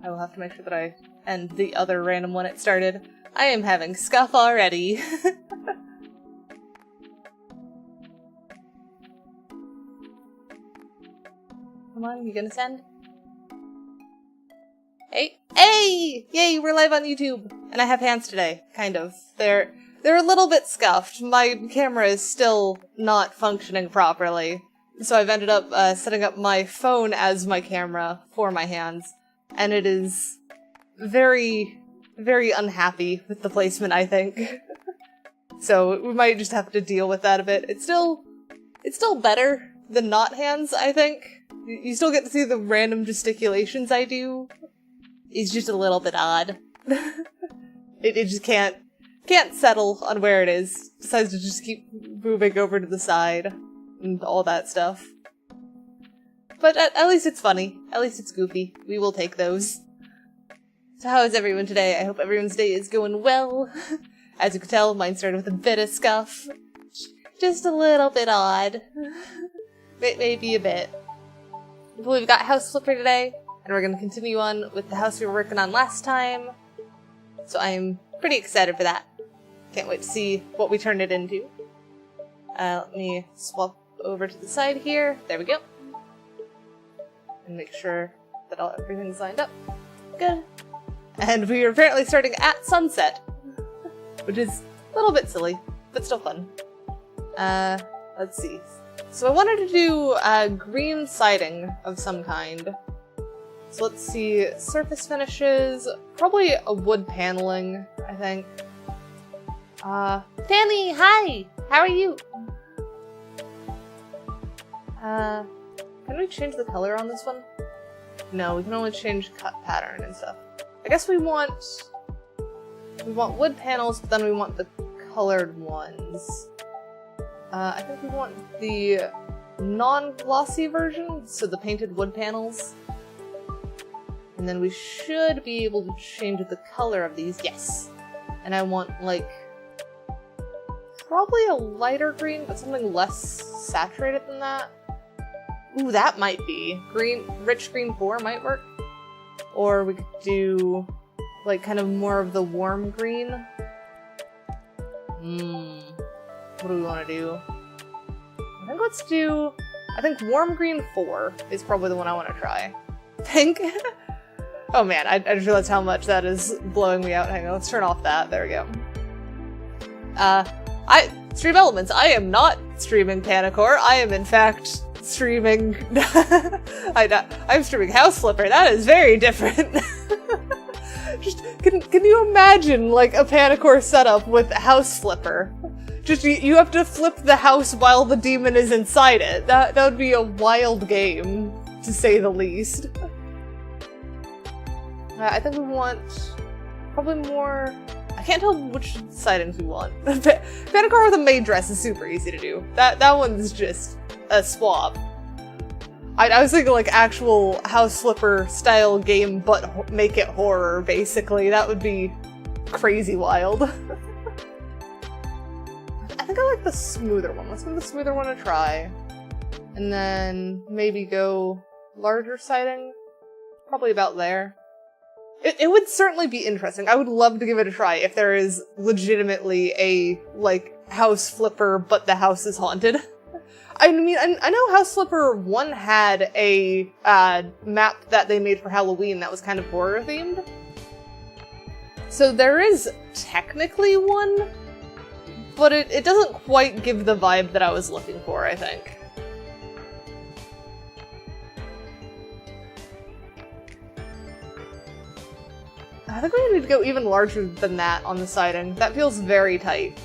I will have to make sure that I end the other random one it started. I am having scuff already. Come on, you gonna send? Hey! Hey! Yay, we're live on YouTube! And I have hands today, kind of. They're a little bit scuffed. My camera is still not functioning properly. So I've ended up setting up my phone as my camera for my hands. And it is very, very unhappy with the placement, I think. So we might just have to deal with that a bit. It's still better than not hands, I think. You still get to see the random gesticulations I do. It's just a little bit odd. It just can't settle on where it is. Decides to just keep moving over to the side and all that stuff. But at least it's funny. At least it's goofy. We will take those. So how is everyone today? I hope everyone's day is going well. As you can tell, mine started with a bit of scuff. Just a little bit odd. Maybe a bit. But we've got House Flipper today, and we're going to continue on with the house we were working on last time. So I'm pretty excited for that. Can't wait to see what we turn it into. Let me swap over to the side here. There we go. And make sure that everything's lined up. Good. And we are apparently starting at sunset, which is a little bit silly, but still fun. Let's see. So I wanted to do green siding of some kind. So let's see, surface finishes, probably a wood paneling, I think. Danny, hi! How are you? Can we change the color on this one? No, we can only change cut pattern and stuff. I guess we want wood panels, but then we want the colored ones. I think we want the non-glossy version, so the painted wood panels. And then we should be able to change the color of these, yes! And I want, like, probably a lighter green, but something less saturated than that. Ooh, that might be. Rich green 4 might work. Or we could do, like, kind of more of the warm green. What do we want to do? I think let's do... I think warm green 4 is probably the one I want to try. Pink? Oh man, I just realized how much that is blowing me out. Hang on, let's turn off that. There we go. Stream Elements. I am not streaming Panicore. I am in fact streaming... I'm streaming House Flipper. That is very different. Just, can you imagine, like, a Panicore setup with House Flipper? Just, you have to flip the house while the demon is inside it. That would be a wild game, to say the least. I think we want probably more... I can't tell which sidings we want. Panicore with a maid dress is super easy to do. That one's just a swap. I was thinking like actual House Flipper style game, but make it horror, basically. That would be crazy wild. I think I like the smoother one. Let's give the smoother one a try. And then maybe go larger siding. Probably about there. It would certainly be interesting. I would love to give it a try if there is legitimately a, like, House Flipper, but the house is haunted. I mean, I know House Flipper 1 had a map that they made for Halloween that was kind of horror-themed. So there is technically one, but it doesn't quite give the vibe that I was looking for, I think. I think we need to go even larger than that on the siding. That feels very tight.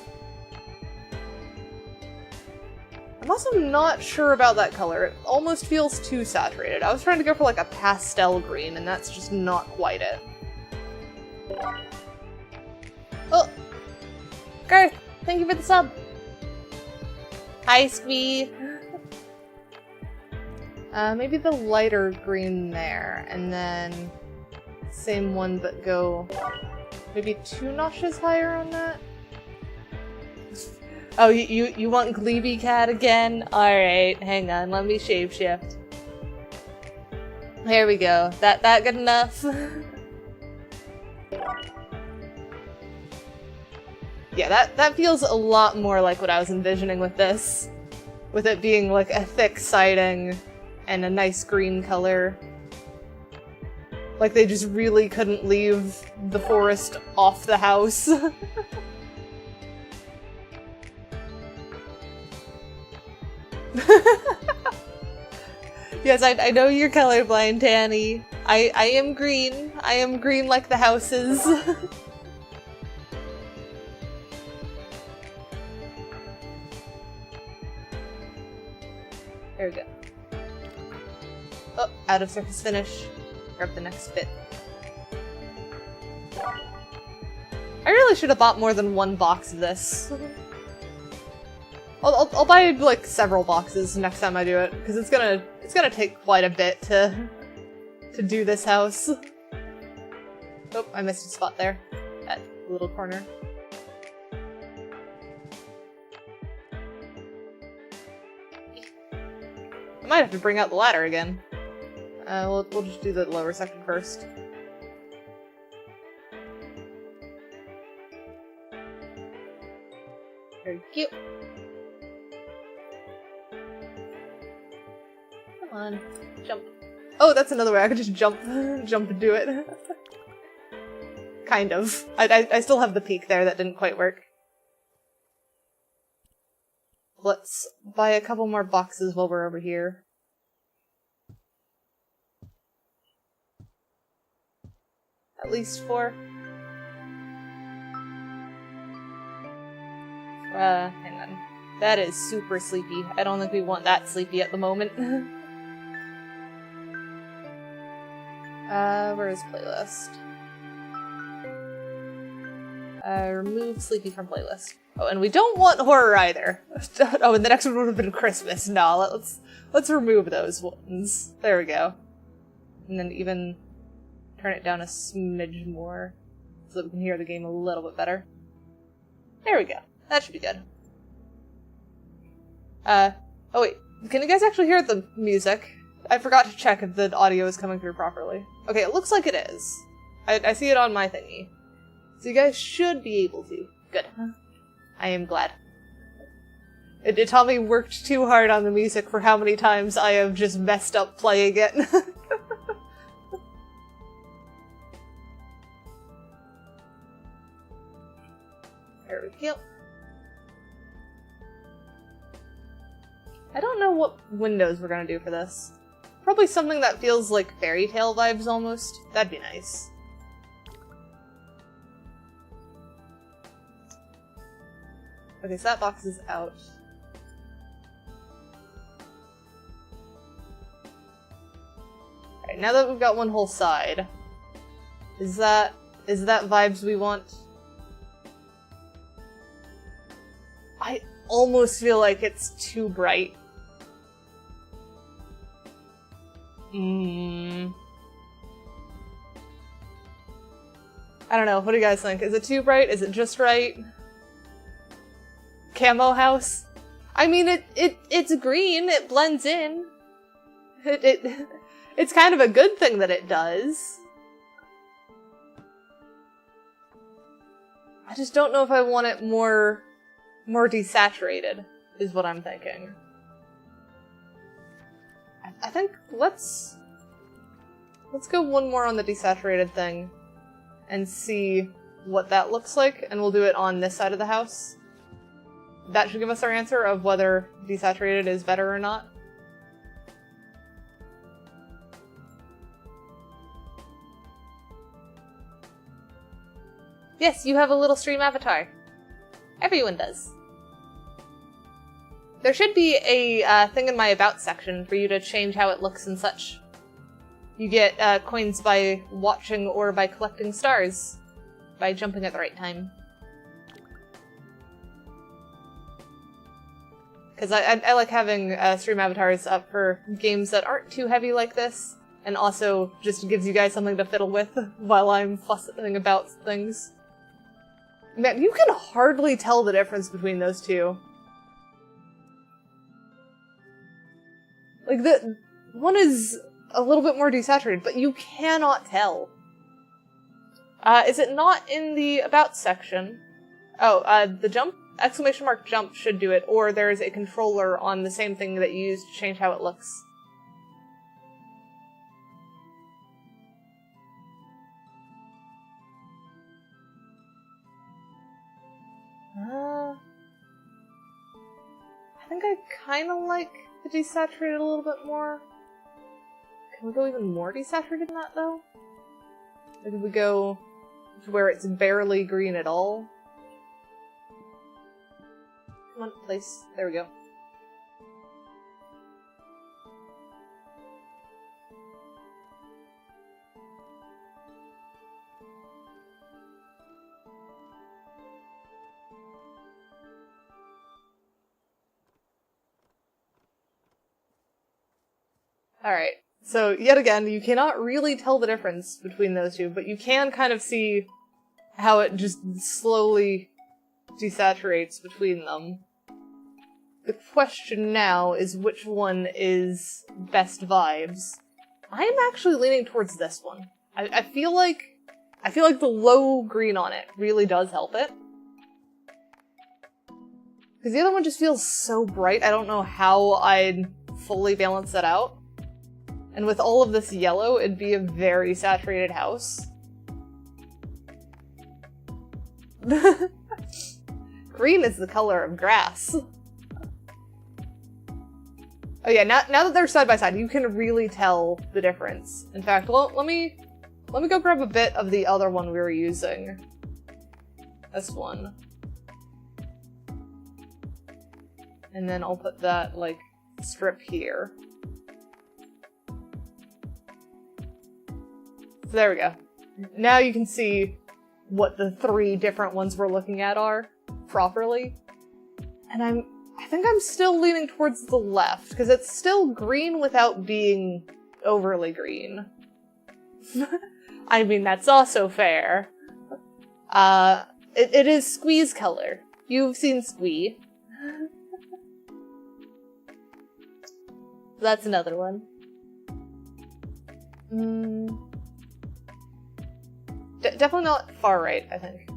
I'm also not sure about that color. It almost feels too saturated. I was trying to go for like a pastel green, and that's just not quite it. Oh! Garth, thank you for the sub! Hi, Squee! Maybe the lighter green there, and then same one but go maybe 2 notches higher on that? Oh, you want Gleeby Cat again? Alright, hang on, let me shapeshift. There we go. That good enough? Yeah, that feels a lot more like what I was envisioning with this. With it being like a thick siding and a nice green color. Like they just really couldn't leave the forest off the house. Yes, I know you're colorblind, Tanny. I am green. I am green like the houses. There we go. Oh, out of surface finish. Grab the next bit. I really should have bought more than one box of this. I'll buy like several boxes next time I do it, because it's gonna take quite a bit to do this house. Oh, I missed a spot there. That little corner. I might have to bring out the ladder again. We'll just do the lower section first. Very cute. Come on, jump. Oh, that's another way I could just jump and do it. Kind of. I still have the peak there that didn't quite work. Let's buy a couple more boxes while we're over here. At least 4. Hang on. That is super sleepy. I don't think we want that sleepy at the moment. Where is playlist? Remove sleepy from playlist. Oh, and we don't want horror either. Oh, and the next one would have been Christmas. No, let's remove those ones. There we go. And then even turn it down a smidge more so that we can hear the game a little bit better. There we go. That should be good. Oh wait, can you guys actually hear the music? I forgot to check if the audio is coming through properly. Okay, it looks like it is. I see it on my thingy. So you guys should be able to. Good. I am glad. Tommy worked too hard on the music for how many times I have just messed up playing it. There we go. I don't know what windows we're gonna do for this. Probably something that feels like fairy tale vibes almost. That'd be nice. Okay, so that box is out. Alright, now that we've got one whole side, is that vibes we want? I almost feel like it's too bright. I don't know, what do you guys think? Is it too bright? Is it just right? Camo house? I mean, it's green, it blends in. It's kind of a good thing that it does. I just don't know if I want it more desaturated, is what I'm thinking. I think let's go one more on the desaturated thing and see what that looks like, and we'll do it on this side of the house. That should give us our answer of whether desaturated is better or not. Yes, you have a little stream avatar. Everyone does. There should be a thing in my About section for you to change how it looks and such. You get coins by watching or by collecting stars. By jumping at the right time. Because I like having stream avatars up for games that aren't too heavy like this, and also just gives you guys something to fiddle with while I'm fussing about things. Man, you can hardly tell the difference between those two. Like, one is a little bit more desaturated, but you cannot tell. Is it not in the About section? Oh, the jump, exclamation mark jump should do it, or there's a controller on the same thing that you use to change how it looks. I think I kind of like the desaturated a little bit more. Can we go even more desaturated than that, though? Or can we go to where it's barely green at all? Come on, place. There we go. Alright, so yet again, you cannot really tell the difference between those two, but you can kind of see how it just slowly desaturates between them. The question now is which one is best vibes. I am actually leaning towards this one. I feel like the low green on it really does help it. Because the other one just feels so bright, I don't know how I'd fully balance that out. And with all of this yellow, it'd be a very saturated house. Green is the color of grass. Oh yeah, now that they're side by side, you can really tell the difference. In fact, let me go grab a bit of the other one we were using. This one. And then I'll put that, like, strip here. So there we go. Now you can see what the three different ones we're looking at are properly. And I think I'm still leaning towards the left, because it's still green without being overly green. I mean, that's also fair. It is Squee's color. You've seen Squee. That's another one. Definitely not far right, I think.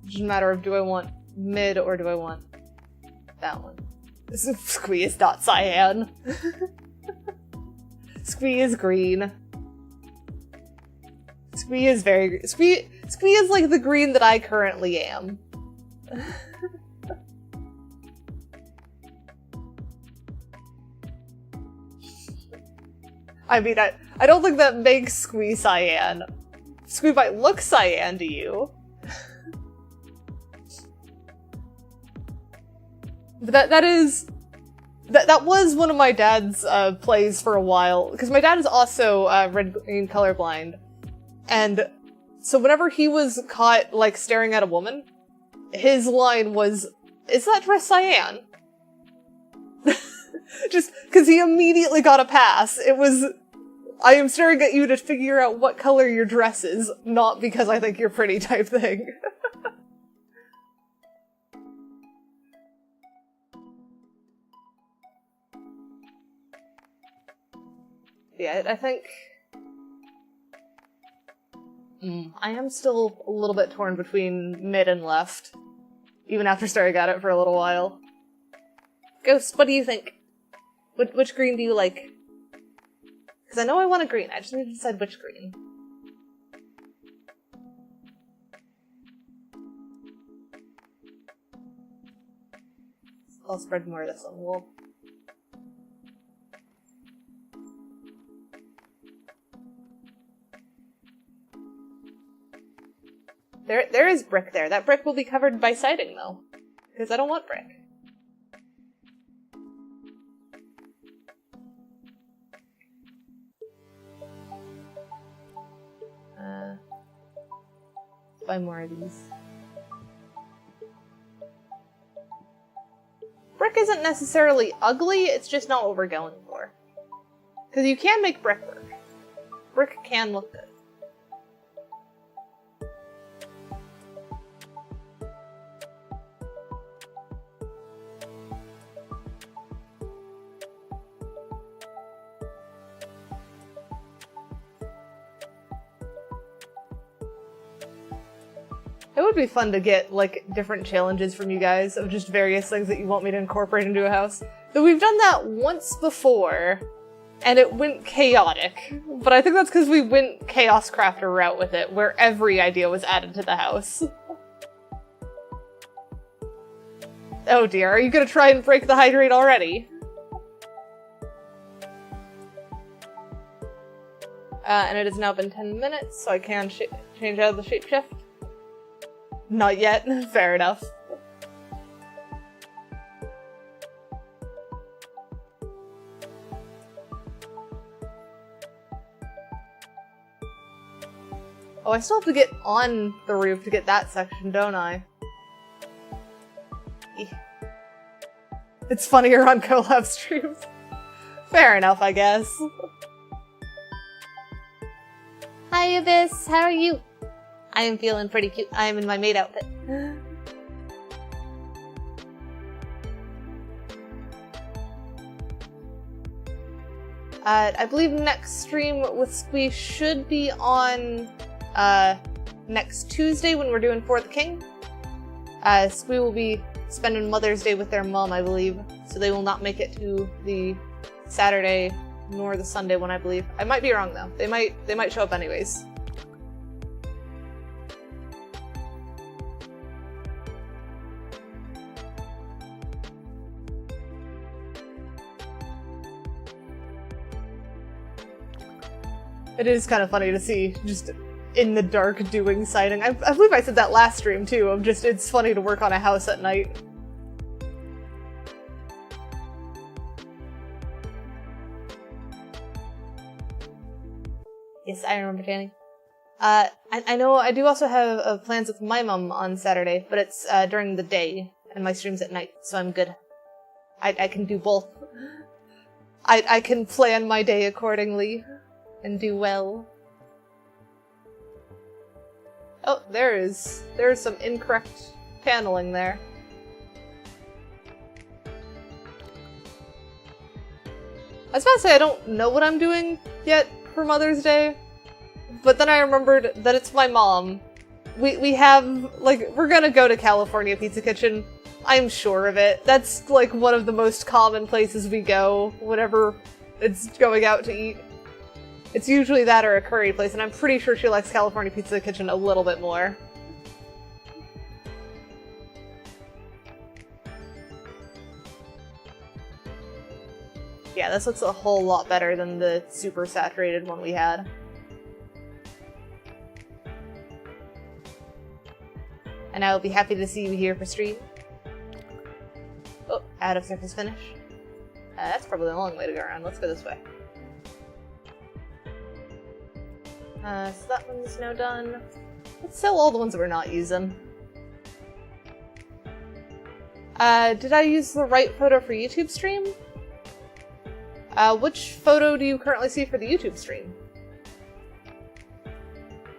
It's just a matter of, do I want mid or do I want that one? Squee is not cyan. Squee is green. Squee is very... Squee is like the green that I currently am. I mean, I don't think that makes Squee cyan. Squee might look cyan to you. But that was one of my dad's plays for a while, because my dad is also red-green colorblind. And so whenever he was caught, like, staring at a woman, his line was, "Is that dress cyan?" Just because he immediately got a pass. It was, "I am staring at you to figure out what color your dress is, not because I think you're pretty" type thing. Yeah, I think... I am still a little bit torn between mid and left, even after staring at it for a little while. Ghost, what do you think? Which green do you like? Because I know I want a green, I just need to decide which green. I'll spread more of this on the wall. There is brick there. That brick will be covered by siding, though. Because I don't want brick. Buy more of these. Brick isn't necessarily ugly, it's just not what we're going for. Because you can make brick work. Brick can look good. It would be fun to get, like, different challenges from you guys of just various things that you want me to incorporate into a house. But we've done that once before, and it went chaotic. But I think that's because we went Chaos Crafter route with it, where every idea was added to the house. Oh dear, are you gonna try and break the hydrate already? And it has now been 10 minutes, so I can change out of the shapeshift. Not yet. Fair enough. Oh, I still have to get on the roof to get that section, don't I? It's funnier on collab streams. Fair enough, I guess. Hi, Abyss. How are you? I am feeling pretty cute. I am in my maid outfit. I believe next stream with Squee should be on next Tuesday when we're doing For the King. Squee will be spending Mother's Day with their mom, I believe, so they will not make it to the Saturday nor the Sunday one, I believe. I might be wrong though. They might show up anyways. It is kind of funny to see just in the dark doing sighting. I believe I said that last stream too, of just it's funny to work on a house at night. Yes, I remember, Danny. I know I do also have plans with my mom on Saturday, but it's during the day, and my stream's at night, so I'm good. I can do both. I can plan my day accordingly, and do well. Oh, there's some incorrect paneling there. I was about to say I don't know what I'm doing yet for Mother's Day, but then I remembered that it's my mom. We have, like, we're gonna go to California Pizza Kitchen. I'm sure of it. That's, like, one of the most common places we go whenever it's going out to eat. It's usually that or a curry place, and I'm pretty sure she likes California Pizza Kitchen a little bit more. Yeah, this looks a whole lot better than the super saturated one we had. And I will be happy to see you here for stream. Oh, out of surface finish. That's probably a long way to go around. Let's go this way. So that one's now done. Let's sell all the ones that we're not using. Did I use the right photo for YouTube stream? Which photo do you currently see for the YouTube stream?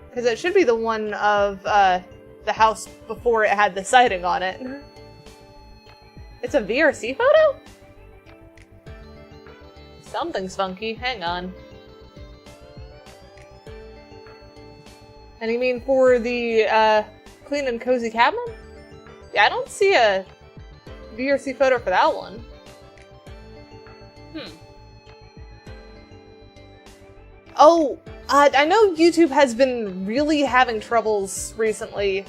Because it should be the one of, the house before it had the siding on it. It's a VRC photo? Something's funky. Hang on. And you mean for the, clean and cozy cabinet? Yeah, I don't see a VRC photo for that one. Oh, I know YouTube has been really having troubles recently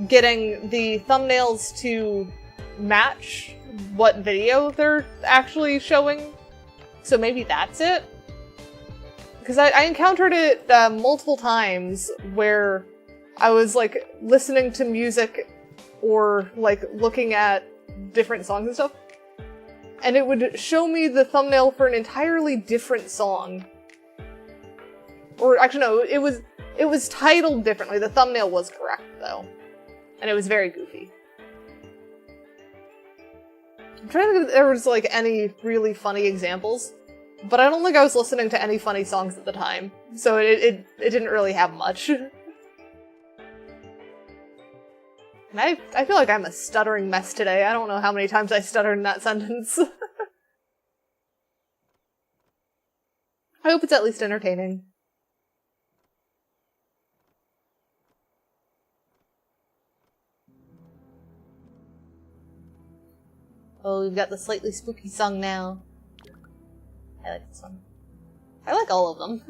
getting the thumbnails to match what video they're actually showing. So maybe that's it? Because I encountered it multiple times where I was, like, listening to music or, like, looking at different songs and stuff, and it would show me the thumbnail for an entirely different song. Or, actually, no, it was titled differently. The thumbnail was correct, though. And it was very goofy. I'm trying to think if there was, like, any really funny examples, but I don't think I was listening to any funny songs at the time, so it didn't really have much. And I feel like I'm a stuttering mess today. I don't know how many times I stuttered in that sentence. I hope it's at least entertaining. Oh, we've got the slightly spooky song now. I like this one. I like all of them.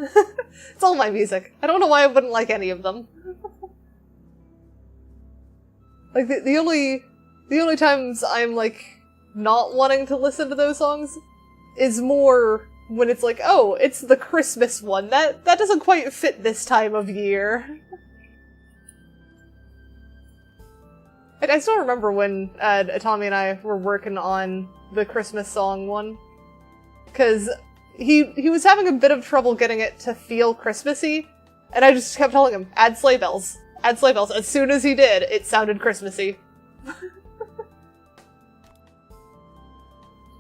It's all my music. I don't know why I wouldn't like any of them. Like, the only times I'm, like, not wanting to listen to those songs is more when it's like, oh, it's the Christmas one. That doesn't quite fit this time of year. I still remember when Tommy and I were working on the Christmas song one. Because he was having a bit of trouble getting it to feel Christmassy, and I just kept telling him, add sleigh bells. Add sleigh bells. As soon as he did, it sounded Christmassy.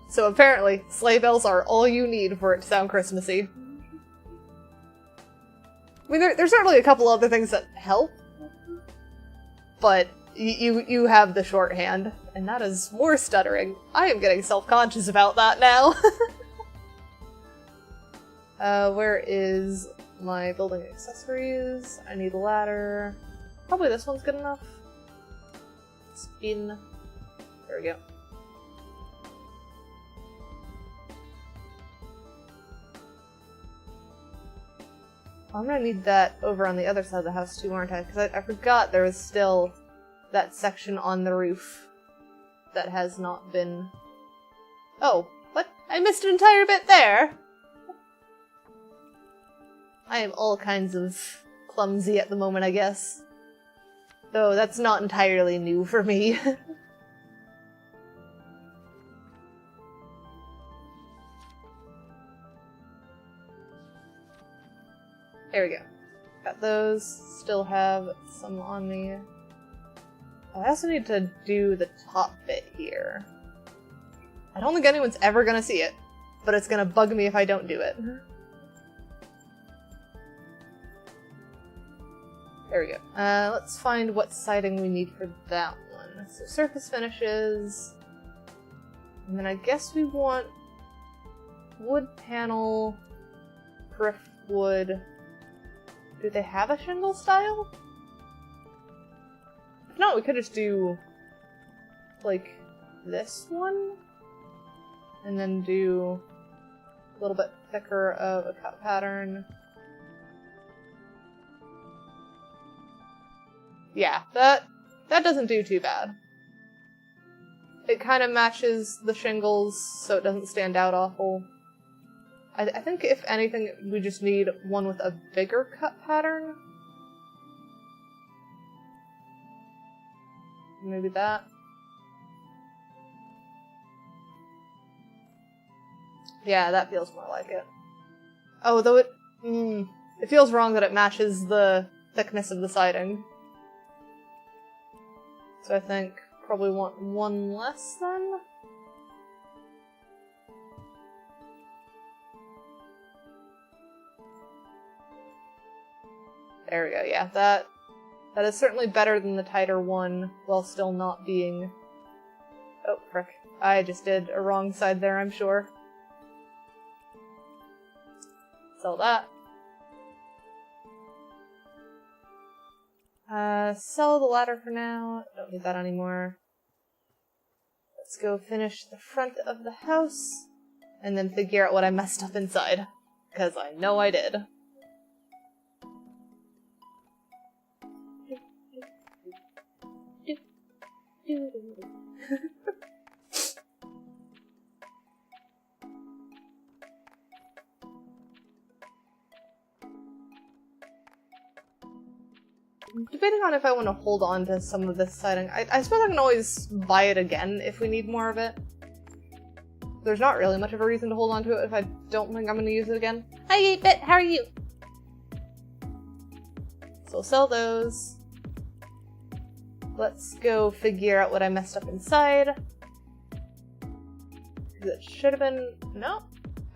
So apparently, sleigh bells are all you need for it to sound Christmassy. I mean, there's certainly a couple other things that help, but you have the shorthand, and that is more stuttering. I am getting self-conscious about that now. Where is my building accessories? I need a ladder. Probably this one's good enough. Spin. There we go. I'm gonna need that over on the other side of the house too, aren't I? Because I forgot there was still that section on the roof that has not been... Oh, what? I missed an entire bit there! I am all kinds of clumsy at the moment, I guess. Though that's not entirely new for me. There we go. Got those. Still have some on me. I also need to do the top bit here. I don't think anyone's ever gonna see it, but it's gonna bug me if I don't do it. There we go. Let's find what siding we need for that one. So surface finishes. And then I guess we want wood panel, driftwood. Do they have a shingle style? If not, we could just do, like, this one. And then do a little bit thicker of a cut pattern. Yeah, that doesn't do too bad. It kind of matches the shingles, so it doesn't stand out awful. I think, if anything, we just need one with a bigger cut pattern. Maybe that. Yeah, that feels more like it. Oh, though it feels wrong that it matches the thickness of the siding. So I think probably want one less then? There we go, yeah, that is certainly better than the tighter one, while still not being... Oh, frick. I just did a wrong side there, I'm sure. Sell that. Sell the ladder for now. Don't need that anymore. Let's go finish the front of the house, and then figure out what I messed up inside. Because I know I did. I'm debating on if I want to hold on to some of this siding. I suppose I can always buy it again if we need more of it. There's not really much of a reason to hold on to it if I don't think I'm going to use it again. Hi 8-bit, how are you? So sell those. Let's go figure out what I messed up inside. It should have been... No.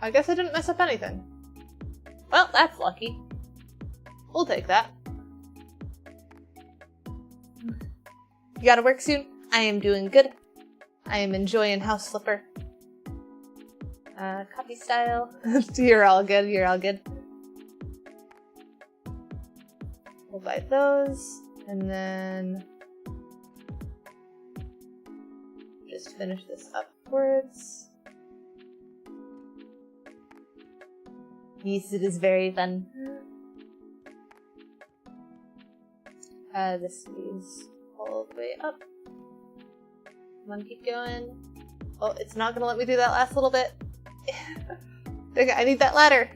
I guess I didn't mess up anything. Well, that's lucky. We'll take that. You gotta work soon? I am doing good. I am enjoying House Flipper. Copy style. You're all good, you're all good. We'll buy those, and then... just finish this up backwards. Yes, it is very fun. This leads all the way up. Come on, keep going. Oh, it's not gonna let me do that last little bit. Okay, I need that ladder.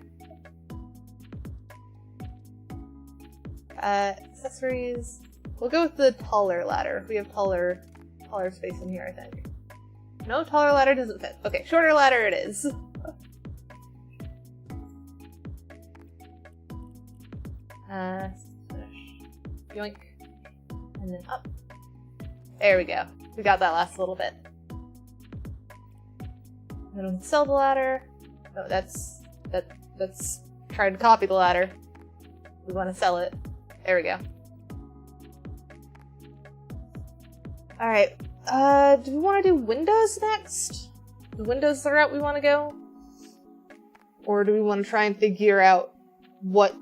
Accessories. We'll go with the taller ladder. We have taller space in here, I think. No, taller ladder doesn't fit. Okay, shorter ladder it is. Finish. Yoink. And then up. There we go. We got that last little bit. And then we can sell the ladder. No, that's trying to copy the ladder. We want to sell it. There we go. Alright, do we want to do windows next? The windows the route we want to go? Or do we want to try and figure out what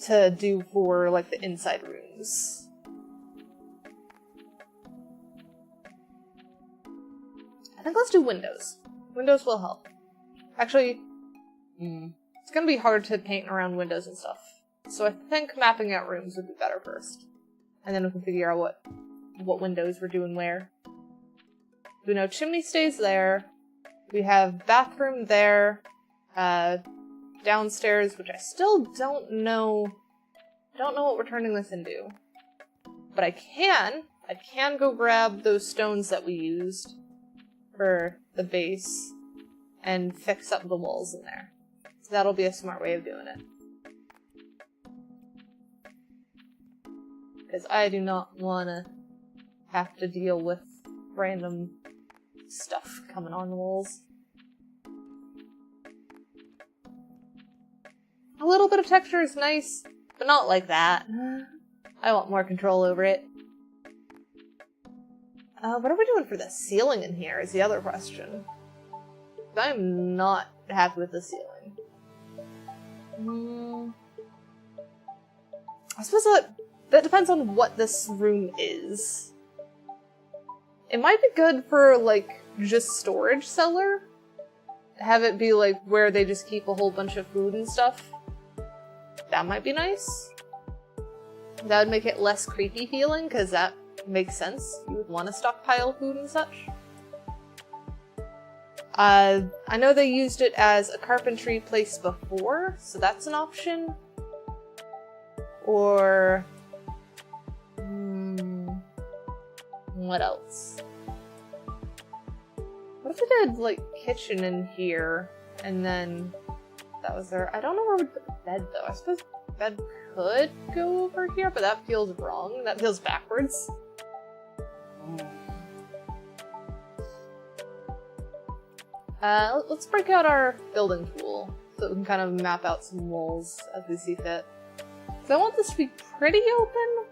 to do for, like, the inside rooms? I think let's do windows. Windows will help. Actually, it's gonna be hard to paint around windows and stuff. So I think mapping out rooms would be better first. And then we can figure out what windows we're doing where. We know chimney stays there. We have bathroom there. Downstairs, which I still don't know what we're turning this into. But I can go grab those stones that we used for the base and fix up the walls in there. So that'll be a smart way of doing it. Because I do not want to have to deal with random stuff coming on the walls. A little bit of texture is nice, but not like that. I want more control over it. What are we doing for the ceiling in here is the other question. I'm not happy with the ceiling. I suppose that depends on what this room is. It might be good for, like, just storage cellar. Have it be, like, where they just keep a whole bunch of food and stuff. That might be nice. That would make it less creepy feeling, because that makes sense. You would want to stockpile food and such. I know they used it as a carpentry place before, so that's an option. Or... what else? What if we did, like, kitchen in here, and then that was there? I don't know where we put the bed, though. I suppose the bed could go over here, but that feels wrong. That feels backwards. Let's break out our building tool so we can kind of map out some walls as we see fit. So I want this to be pretty open,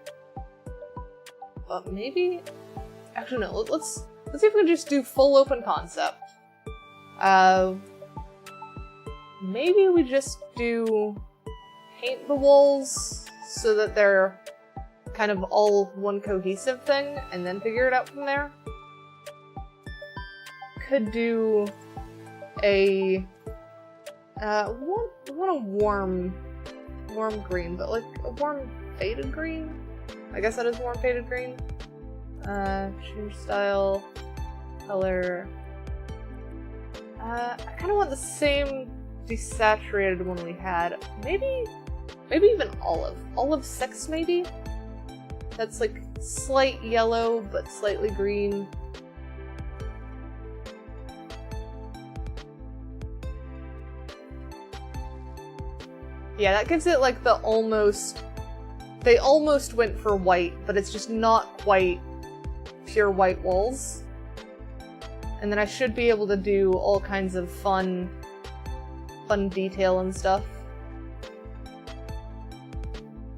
but maybe... Actually, no, let's see if we can just do full open concept. Maybe we just do paint the walls so that they're kind of all one cohesive thing, and then figure it out from there. Could do a want a warm green, but like a warm faded green. I guess that is warm faded green. Change style, color. I kind of want the same desaturated one we had. Maybe even olive. Olive 6 maybe? That's like slight yellow, but slightly green. Yeah, that gives it like the almost... They almost went for white, but it's just not quite pure white walls. And then I should be able to do all kinds of fun detail and stuff.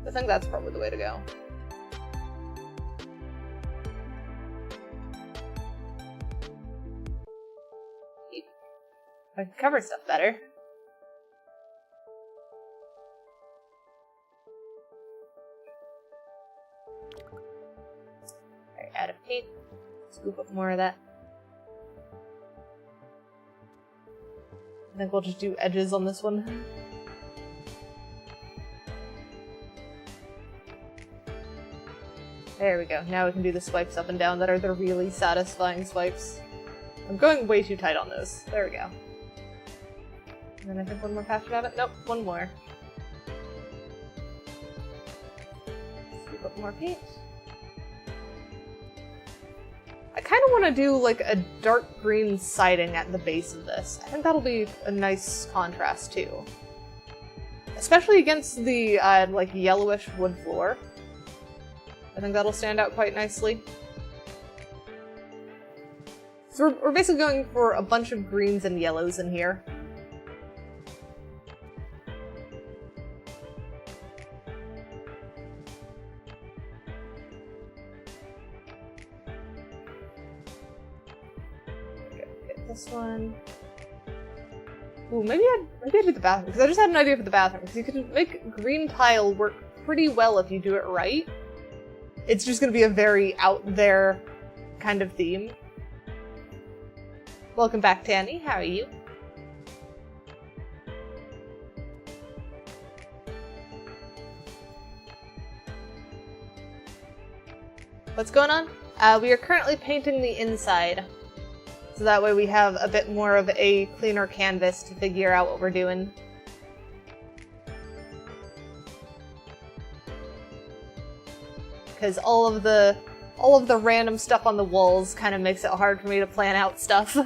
I think that's probably the way to go. I can cover stuff better. Alright, add a paint. Scoop up more of that. think we'll just do edges on this one. There we go. Now we can do the swipes up and down that are the really satisfying swipes. I'm going way too tight on those. There we go. And then I think one more pass should have it. Nope, one more. Scoop up more paint. I kind of want to do like a dark green siding at the base of this. I think that'll be a nice contrast too. Especially against the like yellowish wood floor. I think that'll stand out quite nicely. So we're basically going for a bunch of greens and yellows in here. Get this one. Ooh, maybe I do the bathroom, because I just had an idea for the bathroom, because you could make green tile work pretty well if you do it right. It's just gonna be a very out there kind of theme. Welcome back, Tanny. How are you? What's going on? We are currently painting the inside. So that way we have a bit more of a cleaner canvas to figure out what we're doing. Because all of the random stuff on the walls kind of makes it hard for me to plan out stuff.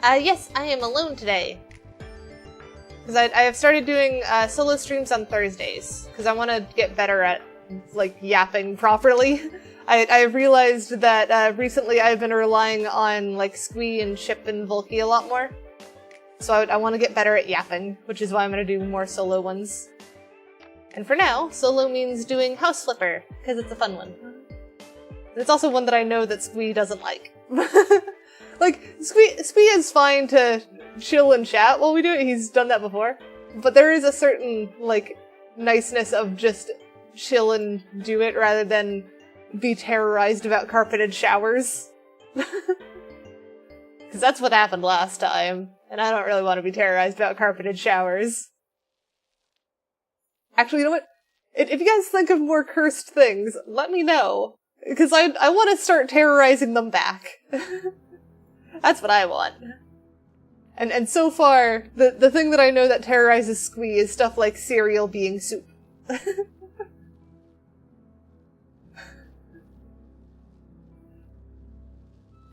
Yes, I am alone today. Because I have started doing solo streams on Thursdays, because I want to get better at, like, yapping properly. I realized that recently I've been relying on, like, Squee and Chip and Volky a lot more. So I want to get better at yapping, which is why I'm going to do more solo ones. And for now, solo means doing House Flipper, because it's a fun one. And it's also one that I know that Squee doesn't like. Like, Squee is fine to chill and chat while we do it, he's done that before. But there is a certain, like, niceness of just chill and do it rather than be terrorized about carpeted showers. Because that's what happened last time. And I don't really want to be terrorized about carpeted showers. Actually, you know what? If you guys think of more cursed things, let me know. Because I want to start terrorizing them back. That's what I want. And so far, the thing that I know that terrorizes Squee is stuff like cereal being soup.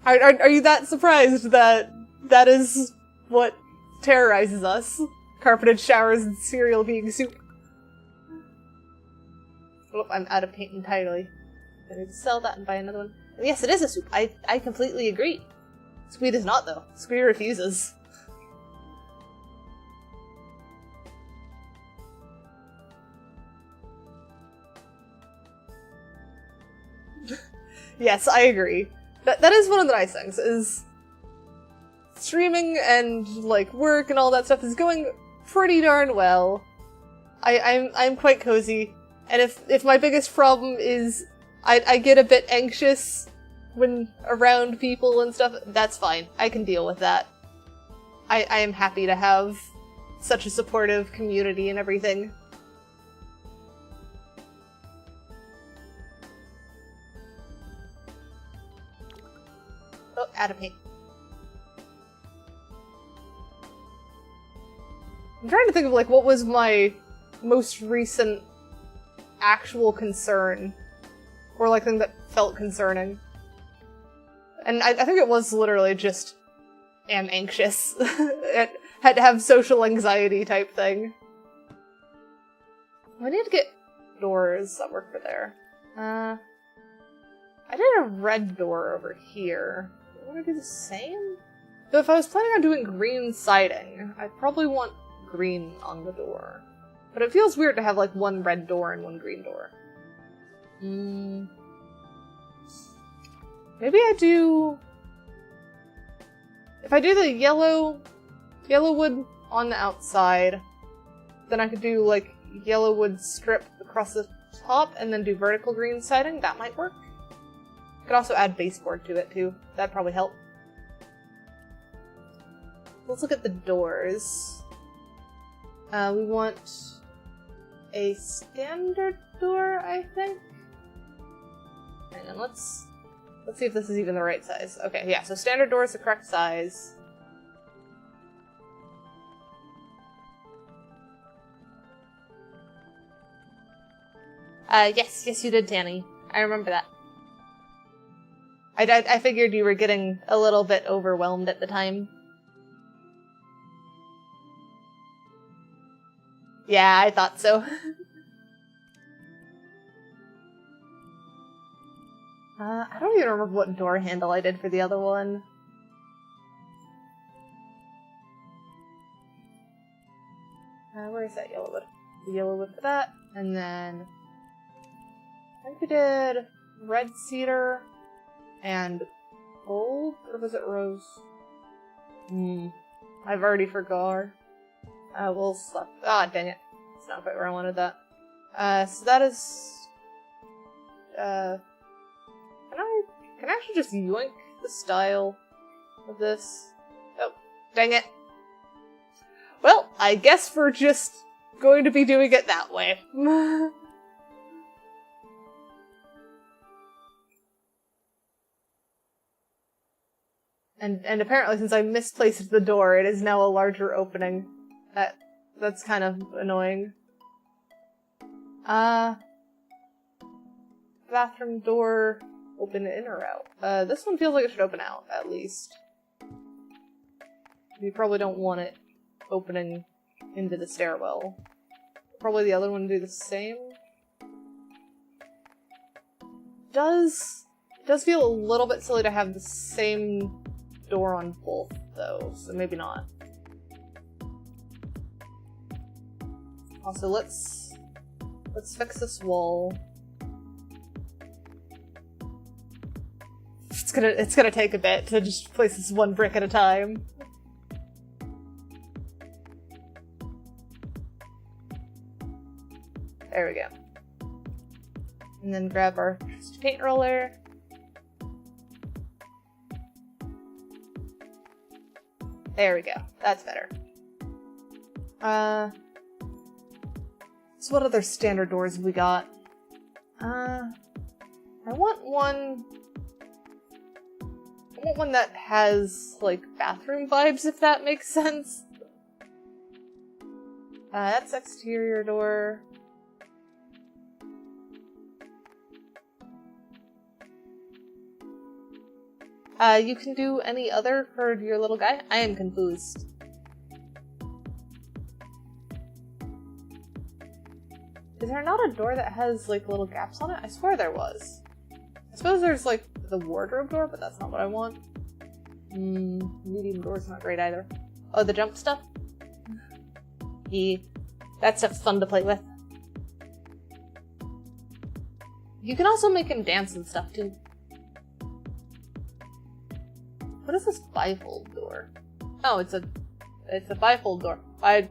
Are you that surprised that that is what terrorizes us? Carpeted showers and cereal being soup. Oh, I'm out of paint entirely. I need to sell that and buy another one. And yes, it is a soup. I completely agree. Squee does not, though. Squee refuses. Yes, I agree. That is one of the nice things, is streaming and, like, work and all that stuff is going pretty darn well. I'm quite cozy, and if my biggest problem is I get a bit anxious when around people and stuff, that's fine. I can deal with that. I am happy to have such a supportive community and everything. Oh, out of paint. I'm trying to think of, like, what was my most recent actual concern. Or, like, thing that felt concerning. And I think it was literally just, am anxious. It had to have social anxiety type thing. I need to get doors that work for there. I did a red door over here. Do I want to do the same? Though if I was planning on doing green siding, I'd probably want green on the door. But it feels weird to have, like, one red door and one green door. Maybe I do... If I do the yellow wood on the outside, then I could do, like, yellow wood strip across the top and then do vertical green siding. That might work. Could also add baseboard to it too. That'd probably help. Let's look at the doors. We want a standard door, I think. Hang on, let's see if this is even the right size. Okay, yeah, so standard door is the correct size. Yes you did, Tanny. I remember that. I figured you were getting a little bit overwhelmed at the time. Yeah, I thought so. I don't even remember what door handle I did for the other one. Where is that yellow wood? The yellow wood for that, and then I think we did red cedar and gold, or was it rose? I've already forgot. We'll slap. Ah, dang it. It's not quite where I wanted that. So that is... Can I actually just yoink the style of this? Oh, dang it. Well, I guess we're just going to be doing it that way. And apparently since I misplaced the door, it is now a larger opening. That's kind of annoying. Bathroom door, open in or out? This one feels like it should open out, at least. You probably don't want it opening into the stairwell. Probably the other one do the same. Does feel a little bit silly to have the same door on both, though, so maybe not. Also, let's fix this wall. It's gonna take a bit to just place this one brick at a time. There we go. And then grab our paint roller. There we go. That's better. So what other standard doors have we got? I want one that has, like, bathroom vibes, if that makes sense. That's exterior door. You can do any other for your little guy? I am confused. Is there not a door that has, like, little gaps on it? I swear there was. I suppose there's, like, the wardrobe door, but that's not what I want. Medium door's not great either. Oh, the jump stuff? Yeah. That stuff's fun to play with. You can also make him dance and stuff, too. What is this bifold door? Oh, it's a bifold door. I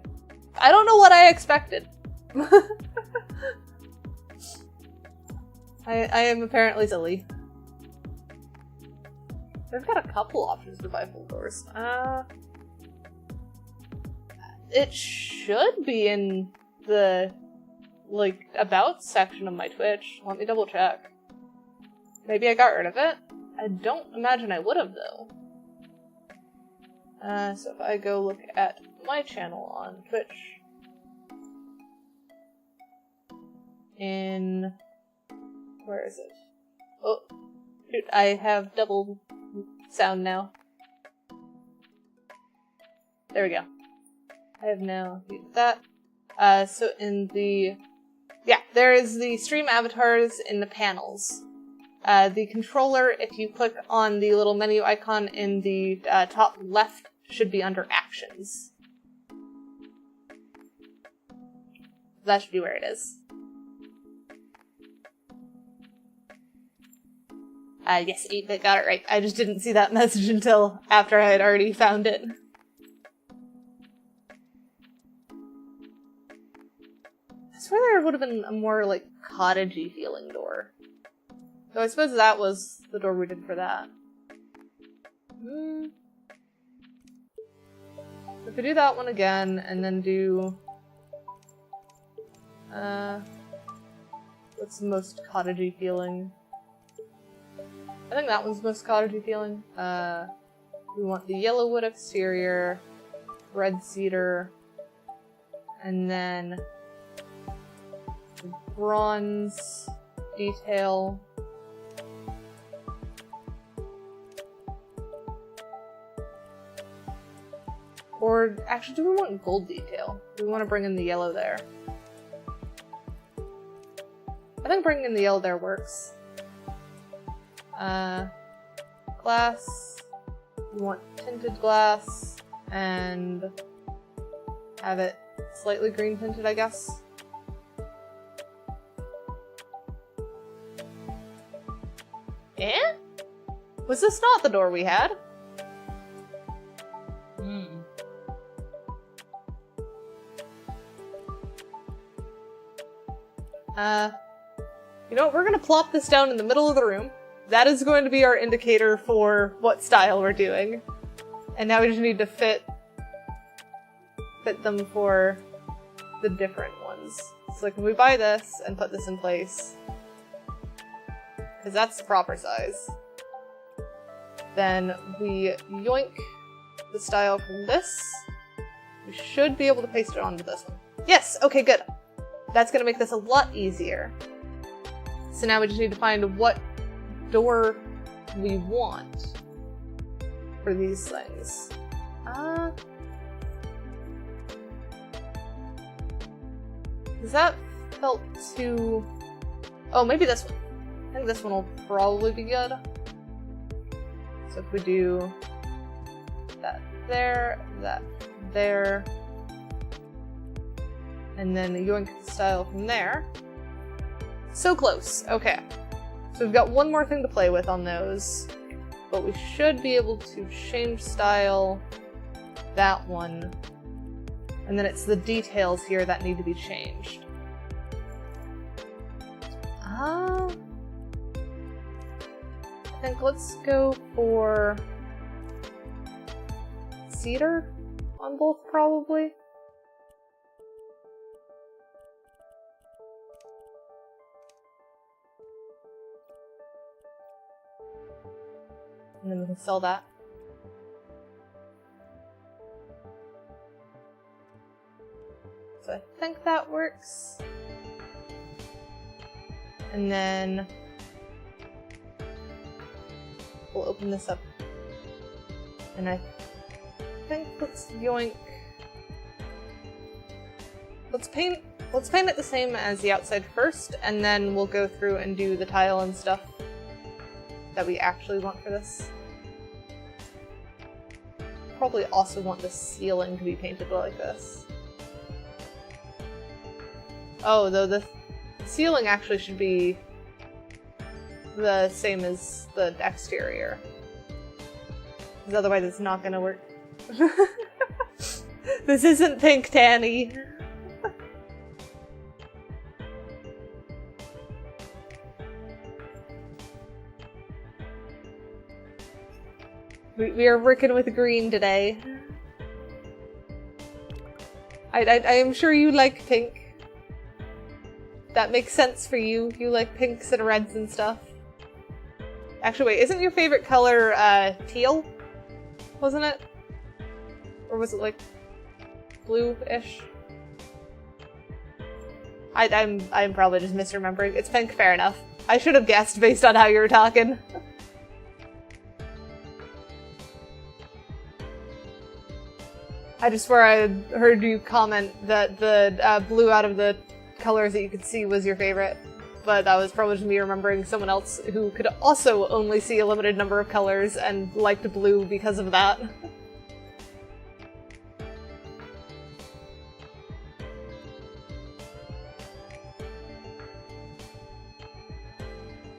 don't know what I expected. I am apparently silly. They've got a couple options for bifold doors. It should be in the, like, about section of my Twitch. Let me double check. Maybe I got rid of it? I don't imagine I would have, though. So if I go look at my channel on Twitch. Where is it? Oh, shoot, I have double sound now. There we go. I have now used that. So there is the stream avatars in the panels. The controller, if you click on the little menu icon in the top left, should be under actions. That should be where it is. Yes, 8-bit got it right. I just didn't see that message until after I had already found it. I swear there would have been a more, like, cottagey feeling door. So I suppose that was the door we did for that. If we do that one again, and then do... what's the most cottagey feeling? I think that one's most cottagey feeling. We want the yellow wood exterior, red cedar, and then the bronze detail. Or, actually, do we want gold detail? Do we want to bring in the yellow there? I think bringing in the yellow there works. Glass. We want tinted glass, and have it slightly green tinted, I guess. Eh? Was this not the door we had? You know what, we're gonna plop this down in the middle of the room. That is going to be our indicator for what style we're doing. And now we just need to fit them for the different ones. So like if we buy this and put this in place, because that's the proper size, then we yoink the style from this. We should be able to paste it onto this one. Yes, okay, good. That's gonna make this a lot easier. So now we just need to find what door we want for these things. Does that felt too... Oh, maybe this one. I think this one will probably be good. So if we do that there, and then yoink the style from there. So close. Okay. So we've got one more thing to play with on those, but we should be able to change style that one, and then it's the details here that need to be changed. I think let's go for cedar on both, probably. And then we can sell that. So I think that works. And then we'll open this up. And I think let's yoink. Let's paint it the same as the outside first, and then we'll go through and do the tile and stuff that we actually want for this. Probably also want the ceiling to be painted like this. Oh, though the ceiling actually should be the same as the exterior, because otherwise it's not gonna work. This isn't pink, Tanny. We are working with green today. I am sure you like pink. That makes sense for you. You like pinks and reds and stuff. Actually, wait, isn't your favorite color teal? Wasn't it? Or was it like blue-ish? I'm probably just misremembering. It's pink, fair enough. I should have guessed based on how you were talking. I just swear I heard you comment that the blue out of the colors that you could see was your favorite, but that was probably just me remembering someone else who could also only see a limited number of colors and liked blue because of that.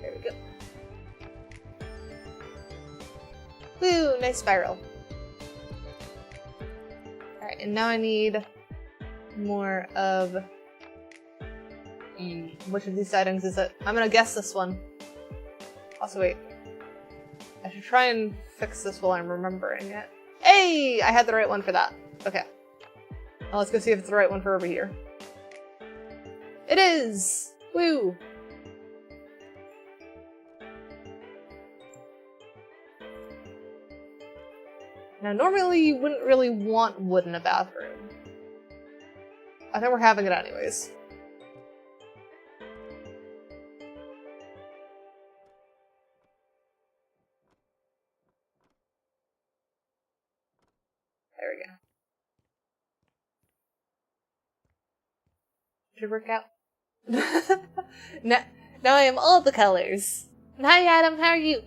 There we go. Woo, nice spiral. Alright, and now I need more of... which of these settings is it? I'm gonna guess this one. Also, wait. I should try and fix this while I'm remembering it. Hey! I had the right one for that. Okay. Now let's go see if it's the right one for over here. It is! Woo! Now, normally you wouldn't really want wood in a bathroom. I think we're having it anyways. There we go. Should work out. now I am all the colors. Hi Adam, how are you?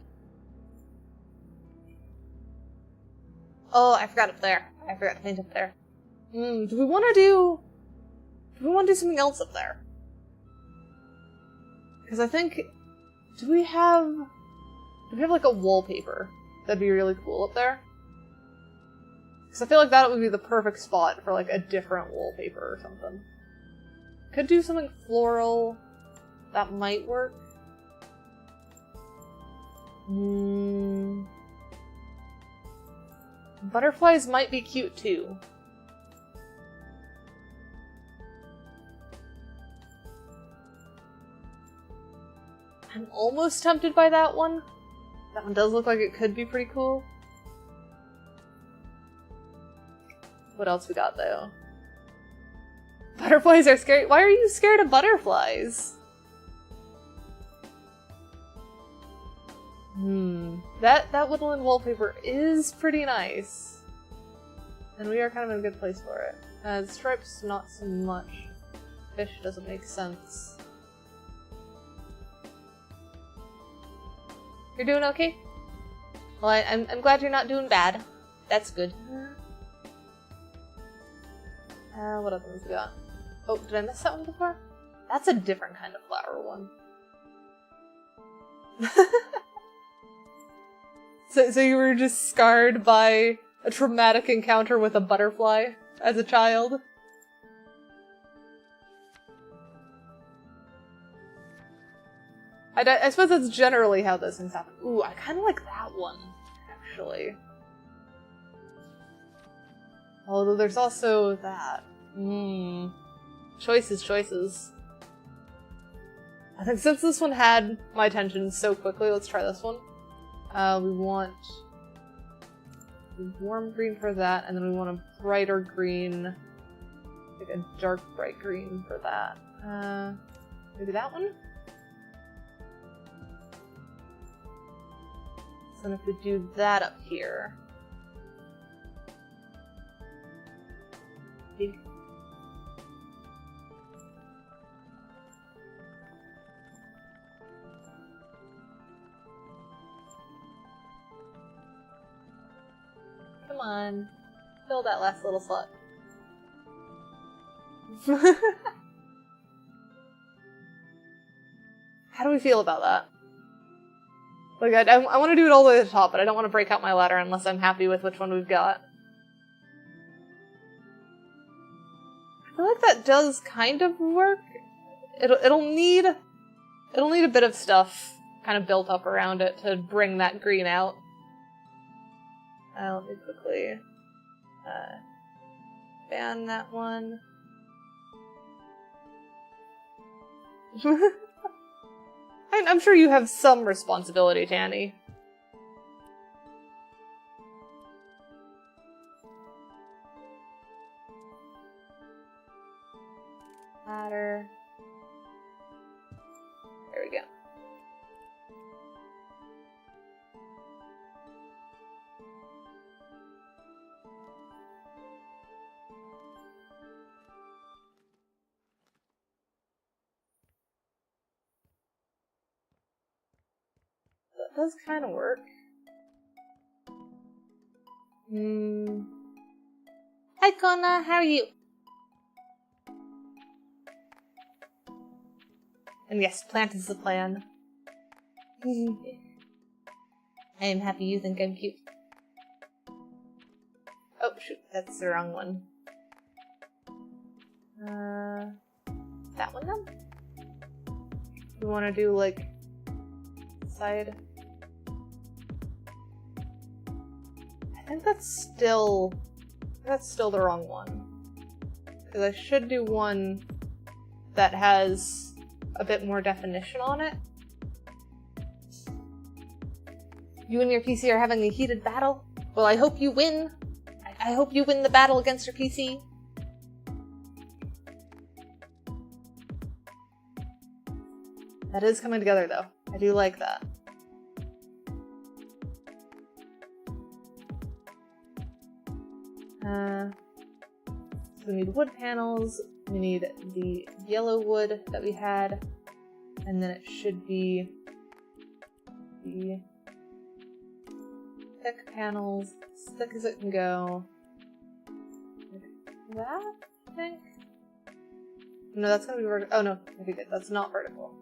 Oh, I forgot up there. I forgot to paint up there. Do we want to do something else up there? Because I think, do we have like a wallpaper that'd be really cool up there? Because I feel like that would be the perfect spot for like a different wallpaper or something. Could do something floral. That might work. Butterflies might be cute too. I'm almost tempted by that one. That one does look like it could be pretty cool. What else we got though? Butterflies are scary. Why are you scared of butterflies? That woodland wallpaper is pretty nice. And we are kind of in a good place for it. The stripes, not so much. Fish doesn't make sense. You're doing okay? Well, I'm glad you're not doing bad. That's good. What other ones we got? Oh, did I miss that one before? That's a different kind of flower one. So you were just scarred by a traumatic encounter with a butterfly as a child? I suppose that's generally how those things happen. Ooh, I kind of like that one, actually. Although there's also that. Choices. I think since this one had my attention so quickly, let's try this one. We want a warm green for that, and then we want a brighter green, like a dark bright green for that. Maybe that one? So then if we do that up here. Come on, fill that last little slot. How do we feel about that? Like, I want to do it all the way to the top, but I don't want to break out my ladder unless I'm happy with which one we've got. I feel like that does kind of work. It'll need a bit of stuff kind of built up around it to bring that green out. Let me quickly ban that one. I'm sure you have some responsibility, Tanny. Ladder. There we go. That does kind of work. Hi, Kona, how are you? And yes, plant is the plan. I am happy you think I'm cute. Oh, shoot, that's the wrong one. That one then? We want to do, like, inside. I think that's still the wrong one. Because I should do one that has a bit more definition on it. You and your PC are having a heated battle? Well, I hope you win. I hope you win the battle against your PC. That is coming together, though. I do like that. So we need wood panels, we need the yellow wood that we had, and then it should be the thick panels, as thick as it can go. Like that, I think? No, that's gonna be vertical. Oh no, okay, good. That's not vertical.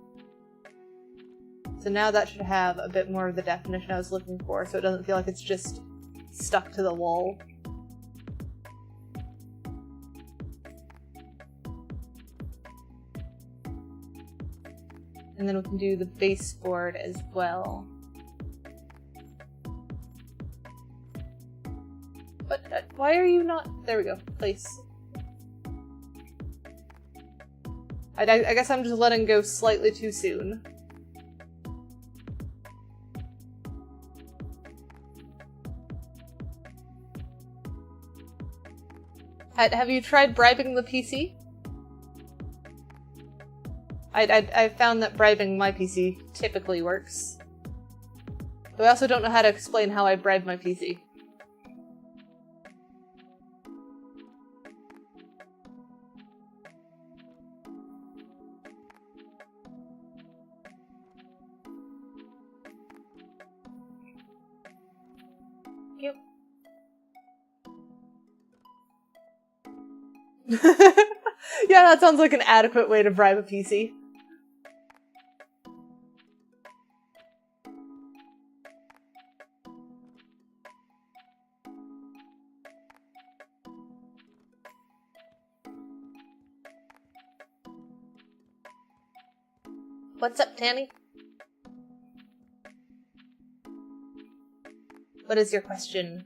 So now that should have a bit more of the definition I was looking for, so it doesn't feel like it's just stuck to the wall. And then we can do the baseboard as well. But why are you not... There we go. Place. I guess I'm just letting go slightly too soon. Have you tried bribing the PC? I found that bribing my PC typically works. But I also don't know how to explain how I bribe my PC. Yep. Yeah, that sounds like an adequate way to bribe a PC. What's up, Tammy? What is your question?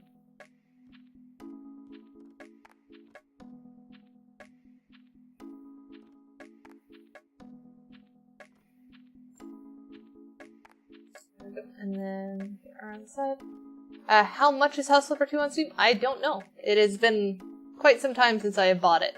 And then around the side. How much is House Flipper 2 on Steam? I don't know. It has been quite some time since I have bought it.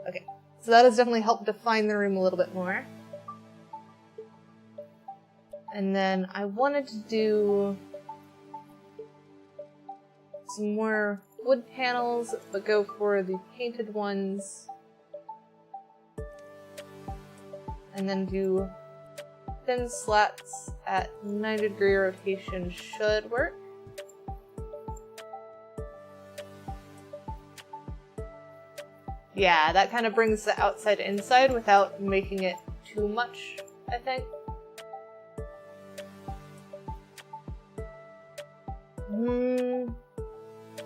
Okay, so that has definitely helped define the room a little bit more. And then I wanted to do some more wood panels, but go for the painted ones. And then do thin slats at 90-degree rotation should work. Yeah, that kind of brings the outside inside without making it too much, I think.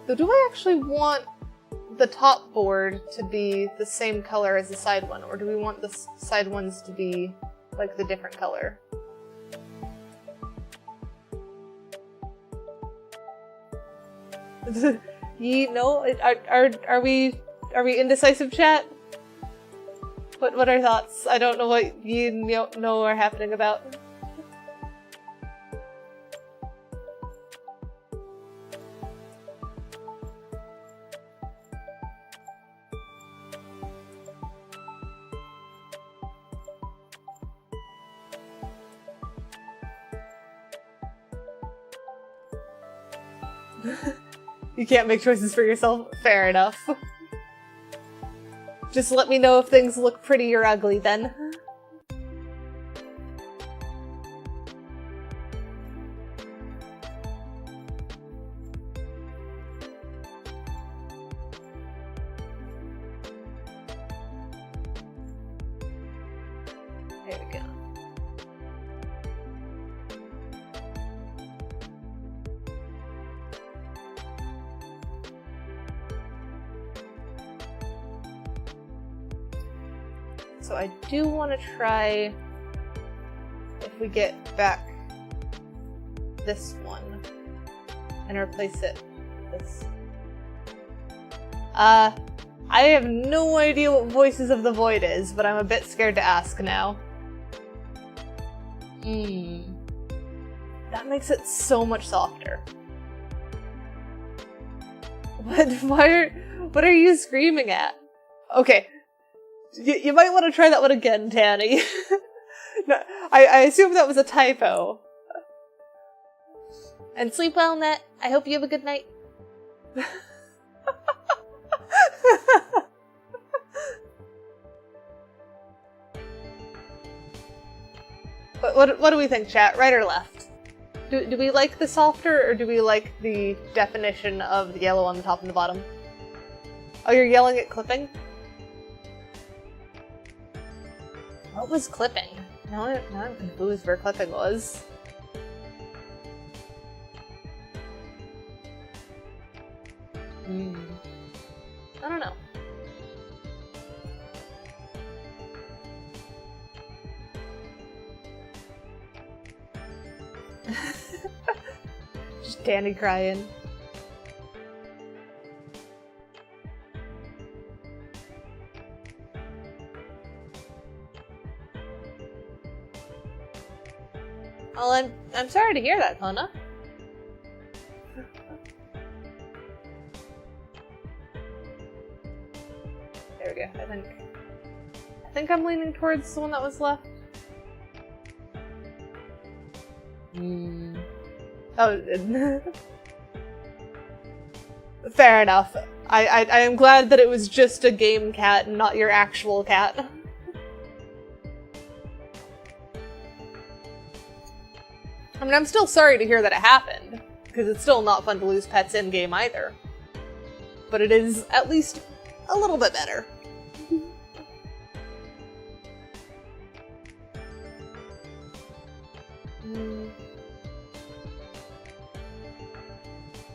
So do I actually want the top board to be the same color as the side one, or do we want the side ones to be like the different color? You know, are we indecisive, chat? What are thoughts? I don't know what you know are happening about. You can't make choices for yourself? Fair enough. Just let me know if things look pretty or ugly then. There we go. So I do want to try if we get back this one and replace it with this. I have no idea what Voices of the Void is, but I'm a bit scared to ask now. That makes it so much softer. What are you screaming at? Okay. You might want to try that one again, Tanny. No, I assume that was a typo. And sleep well, Net. I hope you have a good night. What do we think, chat? Right or left? Do we like the softer, or do we like the definition of the yellow on the top and the bottom? Oh, you're yelling at clipping? What was clipping? Now I'm confused where clipping was. I don't know. Just Danny crying. Well, I'm sorry to hear that, Kona. There we go. I think I'm leaning towards the one that was left. Oh, fair enough. I am glad that it was just a game cat and not your actual cat. I mean, I'm still sorry to hear that it happened, because it's still not fun to lose pets in-game either. But it is at least a little bit better.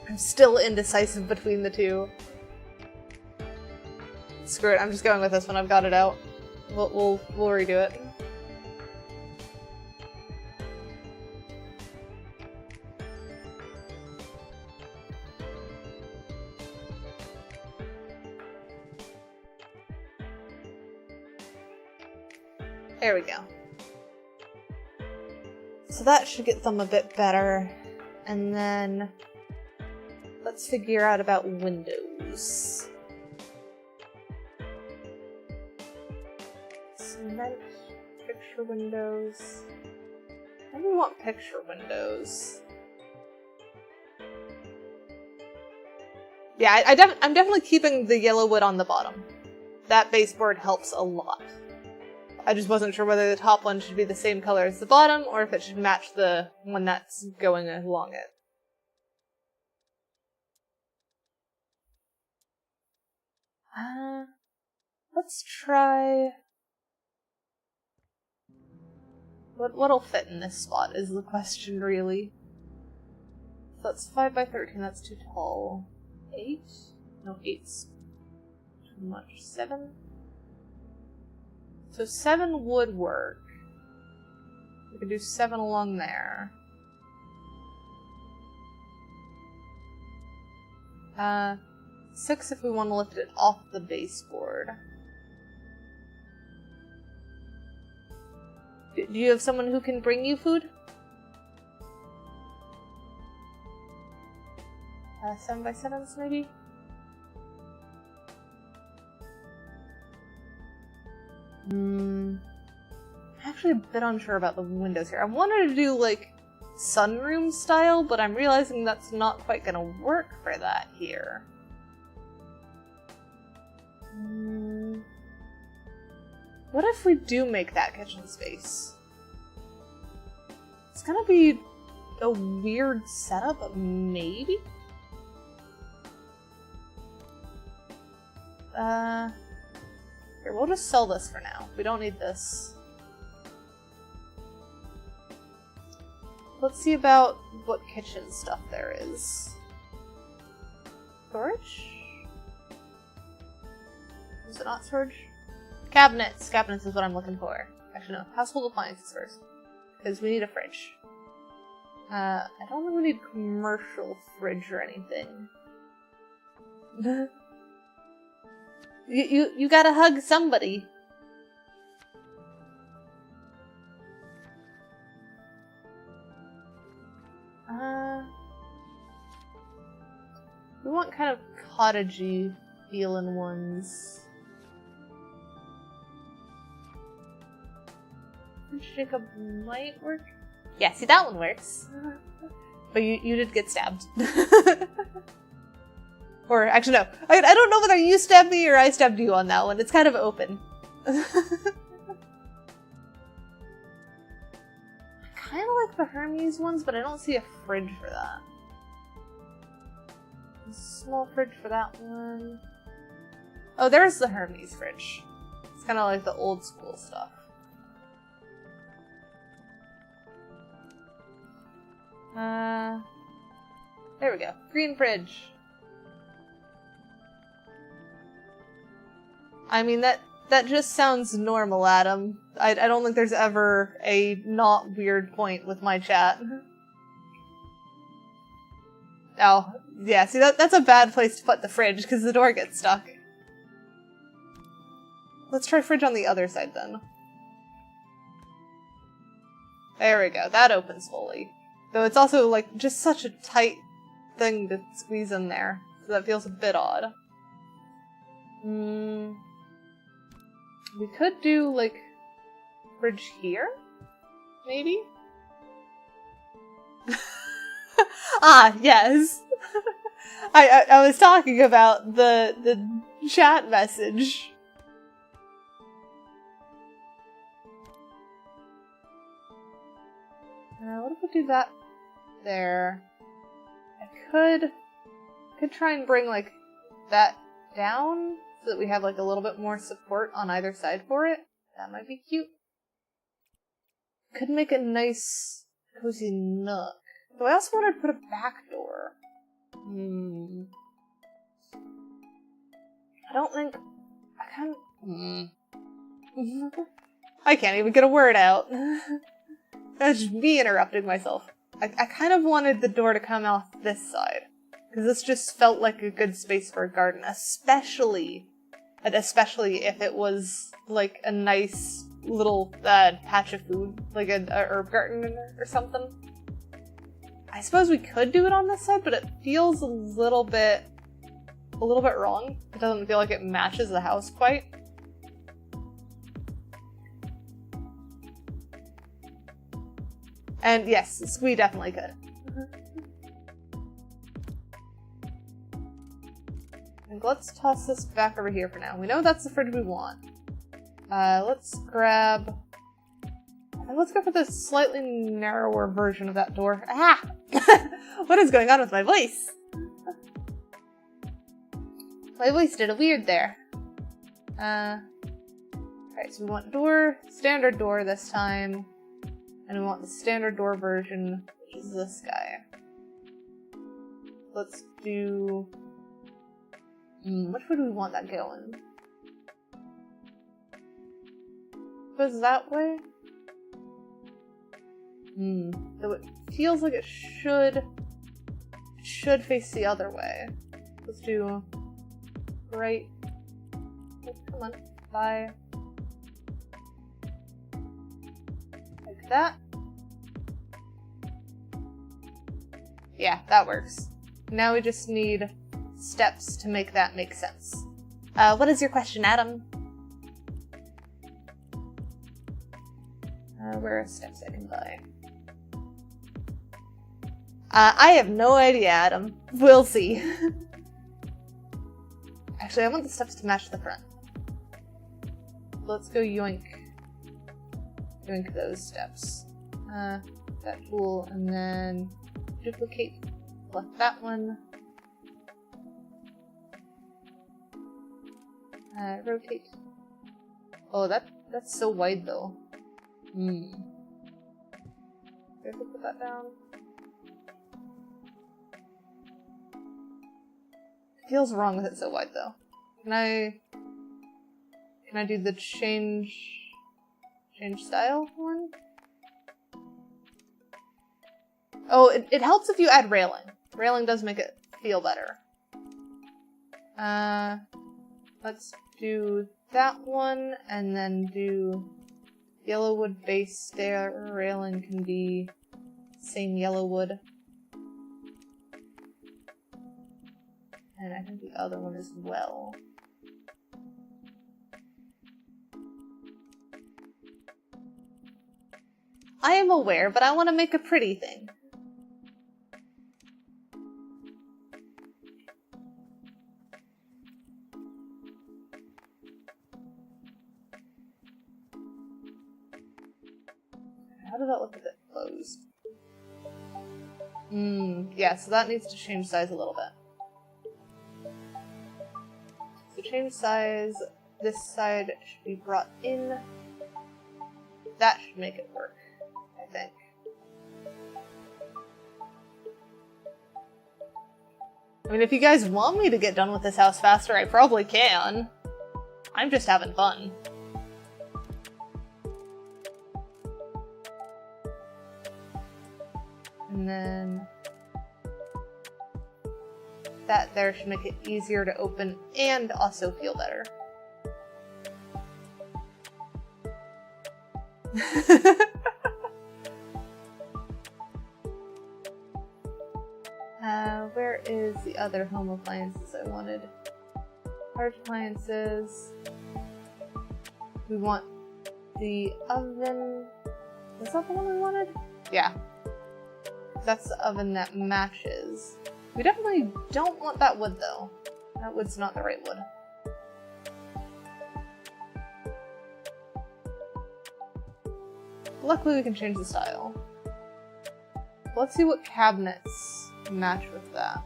I'm still indecisive between the two. Screw it, I'm just going with this one. I've got it out. We'll redo it. There we go. So that should get them a bit better. And then let's figure out about windows. Cement, picture windows. I don't want picture windows. Yeah, I'm definitely keeping the yellow wood on the bottom. That baseboard helps a lot. I just wasn't sure whether the top one should be the same color as the bottom, or if it should match the one that's going along it. Let's try... What'll fit in this spot is the question, really. So that's 5 by 13, that's too tall. 8? No, 8's too much. 7? So 7 would work. We could do 7 along there. 6 if we want to lift it off the baseboard. Do you have someone who can bring you food? 7 by 7s maybe? I'm actually a bit unsure about the windows here. I wanted to do, like, sunroom style, but I'm realizing that's not quite gonna work for that here. What if we do make that kitchen space? It's gonna be a weird setup, but maybe? Here, we'll just sell this for now. We don't need this. Let's see about what kitchen stuff there is. Storage? Is it not storage? Cabinets. Cabinets is what I'm looking for. Actually, no. Household appliances first. Because we need a fridge. I don't think we need commercial fridge or anything. You gotta hug somebody. We want kind of cottagey feeling ones. Jacob might work. Yeah, see, that one works. But you did get stabbed. Or, actually, no. I don't know whether you stabbed me or I stabbed you on that one. It's kind of open. I kind of like the Hermes ones, but I don't see a fridge for that. A small fridge for that one. Oh, there's the Hermes fridge. It's kind of like the old school stuff. There we go. Green fridge. I mean, that just sounds normal, Adam. I don't think there's ever a not weird point with my chat. Oh, yeah, see, that's a bad place to put the fridge, because the door gets stuck. Let's try fridge on the other side, then. There we go. That opens fully. Though it's also, like, just such a tight thing to squeeze in there. So that feels a bit odd. We could do, like, fridge here? Maybe? Ah, yes! I was talking about the chat message. What if we do that there? I could try and bring, like, that down so that we have, like, a little bit more support on either side for it. That might be cute. Could make a nice, cozy nook. So I also wanted to put a back door. I don't think... I can't even get a word out. That's just me interrupting myself. I kind of wanted the door to come off this side. Because this just felt like a good space for a garden. Especially if it was, like, a nice little patch of food. Like a herb garden or something. I suppose we could do it on this side, but it feels a little bit wrong. It doesn't feel like it matches the house quite. And yes, we definitely could. And let's toss this back over here for now. We know that's the fridge we want. Let's grab... Let's go for the slightly narrower version of that door. Ah! What is going on with my voice? My voice did a weird there. Alright, so we want standard door this time. And we want the standard door version, which is this guy. Let's do... which way do we want that going? Goes that way? So it feels like it should face the other way. Let's do right. Oh, come on, bye. Like that. Yeah, that works. Now we just need steps to make that make sense. What is your question, Adam? Where are steps I can buy? I have no idea, Adam. We'll see. Actually, I want the steps to match the front. Let's go yoink. Yoink those steps. That tool, and then duplicate. Select that one. Rotate. Oh, that's so wide though. Do I have to put that down? Feels wrong with it so wide though. Can Can I do the change style one? Oh, it helps if you add railing. Railing does make it feel better. Let's do that one, and then do yellow wood base stair. Railing can be same yellow wood. And I think the other one as well. I am aware, but I want to make a pretty thing. How does that look a bit closed? Yeah, so that needs to change size a little bit. So change size, this side should be brought in. That should make it work, I think. I mean, if you guys want me to get done with this house faster, I probably can. I'm just having fun. And then that there should make it easier to open and also feel better. Where is the other home appliances I wanted? Large appliances. We want the oven. Was that the one we wanted? Yeah. That's the oven that matches. We definitely don't want that wood though. That wood's not the right wood. Luckily we can change the style. Let's see what cabinets match with that.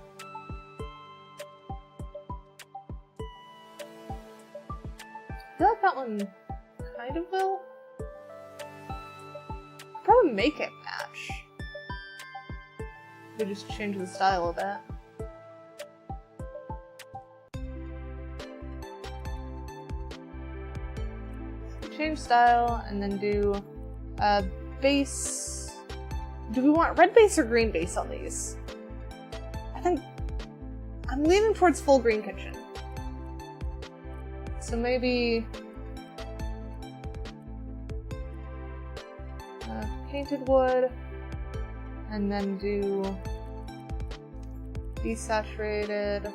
I feel like that one kind of will. Probably make it match. We just change the style a bit. Change style and then do base. Do we want red base or green base on these? I think I'm leaning towards full green kitchen. So maybe painted wood, and then do desaturated,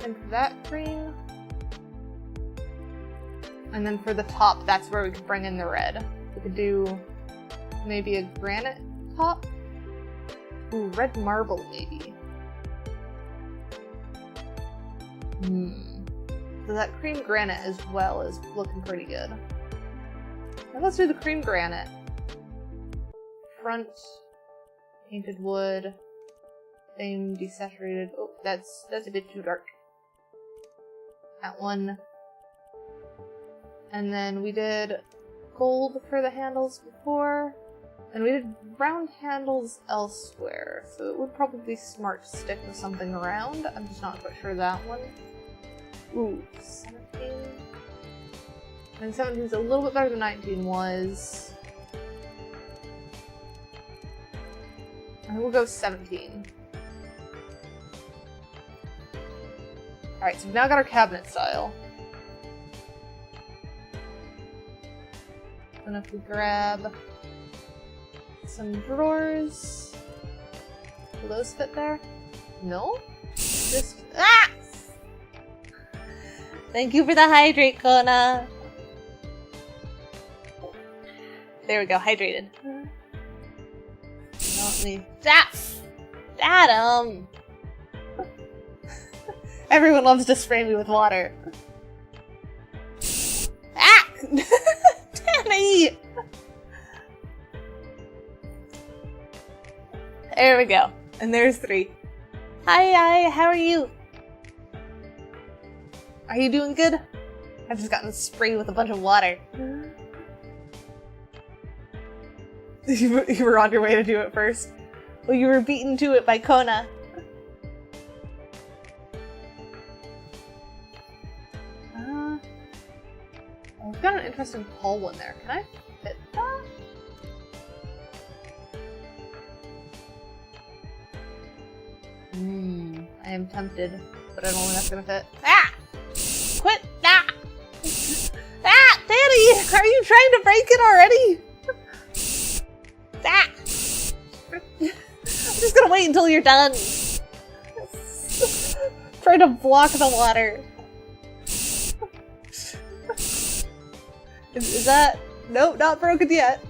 and that green. And then for the top, that's where we could bring in the red. We could do maybe a granite top. Ooh, red marble maybe. So that cream granite as well is looking pretty good. Now let's do the cream granite. Front, painted wood, same desaturated. Oh, that's a bit too dark. That one. And then we did gold for the handles before, and we did round handles elsewhere, so it would probably be smart to stick with something round. I'm just not quite sure that one. Ooh, 17. And 17 is a little bit better than 19 was. I think we'll go 17. Alright, so we've now got our cabinet style. And if we grab some drawers, will those fit there? No? Just ah! Thank you for the hydrate, Kona. There we go, hydrated. Help me. Adam! Everyone loves to spray me with water. Ah! Danny! There we go. And there's 3. Hi, how are you? Are you doing good? I've just gotten sprayed with a bunch of water. You were on your way to do it first. Well, you were beaten to it by Kona. pressing Paul one there. Can I fit that? I am tempted, but I don't think that's gonna fit. Ah! Quit! Ah! Ah! Danny! Are you trying to break it already? Ah! I'm just gonna wait until you're done. Try to block the water. Is that... Nope, not broken yet.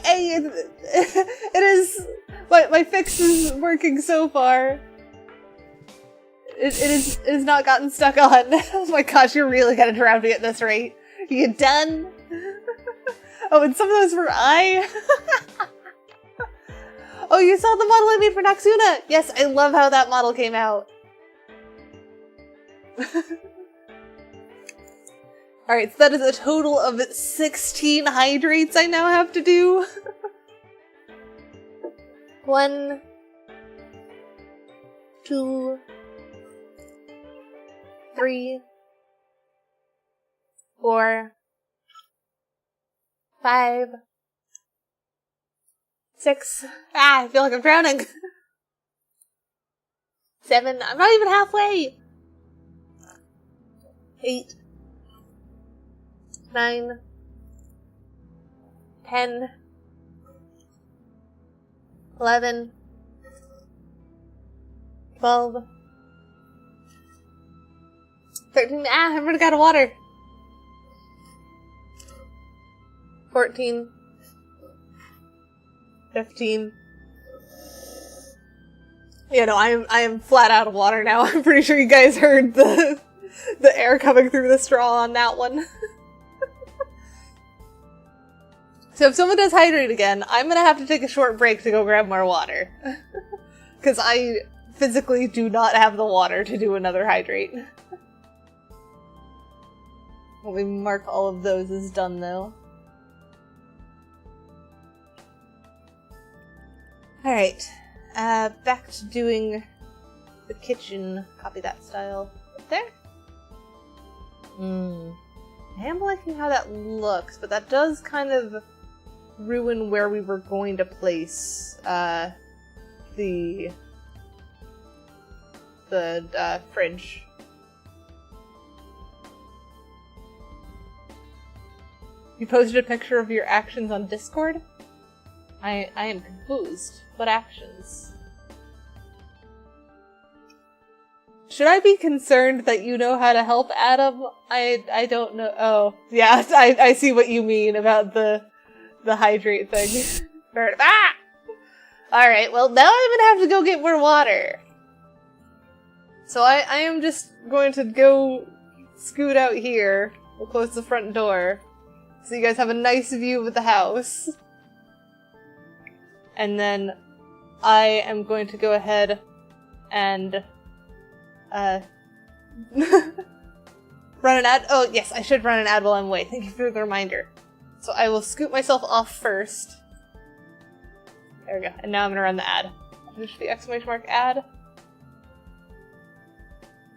Hey, it is... My fix is working so far. It is not gotten stuck on. Oh my gosh, you're really gonna drown me at this rate. Are you done? Oh, and some of those were I. Oh, you saw the model I made for Noxuna! Yes, I love how that model came out. Alright, so that is a total of 16 hydrates I now have to do. 1, 2, 3, 4, 5, 6. Ah, I feel like I'm drowning. 7. I'm not even halfway. 8, 9, 10, 11, 12, 13. Ah, I'm running out of water. 14, 15. Yeah, no, I am flat out of water now. I'm pretty sure you guys heard the air coming through the straw on that one. So if someone does hydrate again, I'm gonna have to take a short break to go grab more water. Because I physically do not have the water to do another hydrate. Let me mark all of those as done, though. Alright, back to doing the kitchen. Copy that style. There? I am liking how that looks, but that does kind of ruin where we were going to place the fridge. You posted a picture of your actions on Discord? I am confused. What actions? Should I be concerned that you know how to help Adam? I don't know. Oh, yeah, I see what you mean about the hydrate thing. Ah! Alright, well now I'm gonna have to go get more water. So I am just going to go scoot out here. We'll close the front door. So you guys have a nice view of the house. And then I am going to go ahead and run an ad. Oh yes, I should run an ad while I'm away. Thank you for the reminder. So I will scoot myself off first. There we go. And now I'm gonna run the ad. Finish the exclamation mark ad.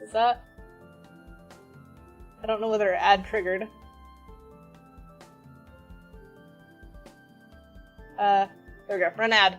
Is that? I don't know whether ad triggered. There we go. Run ad.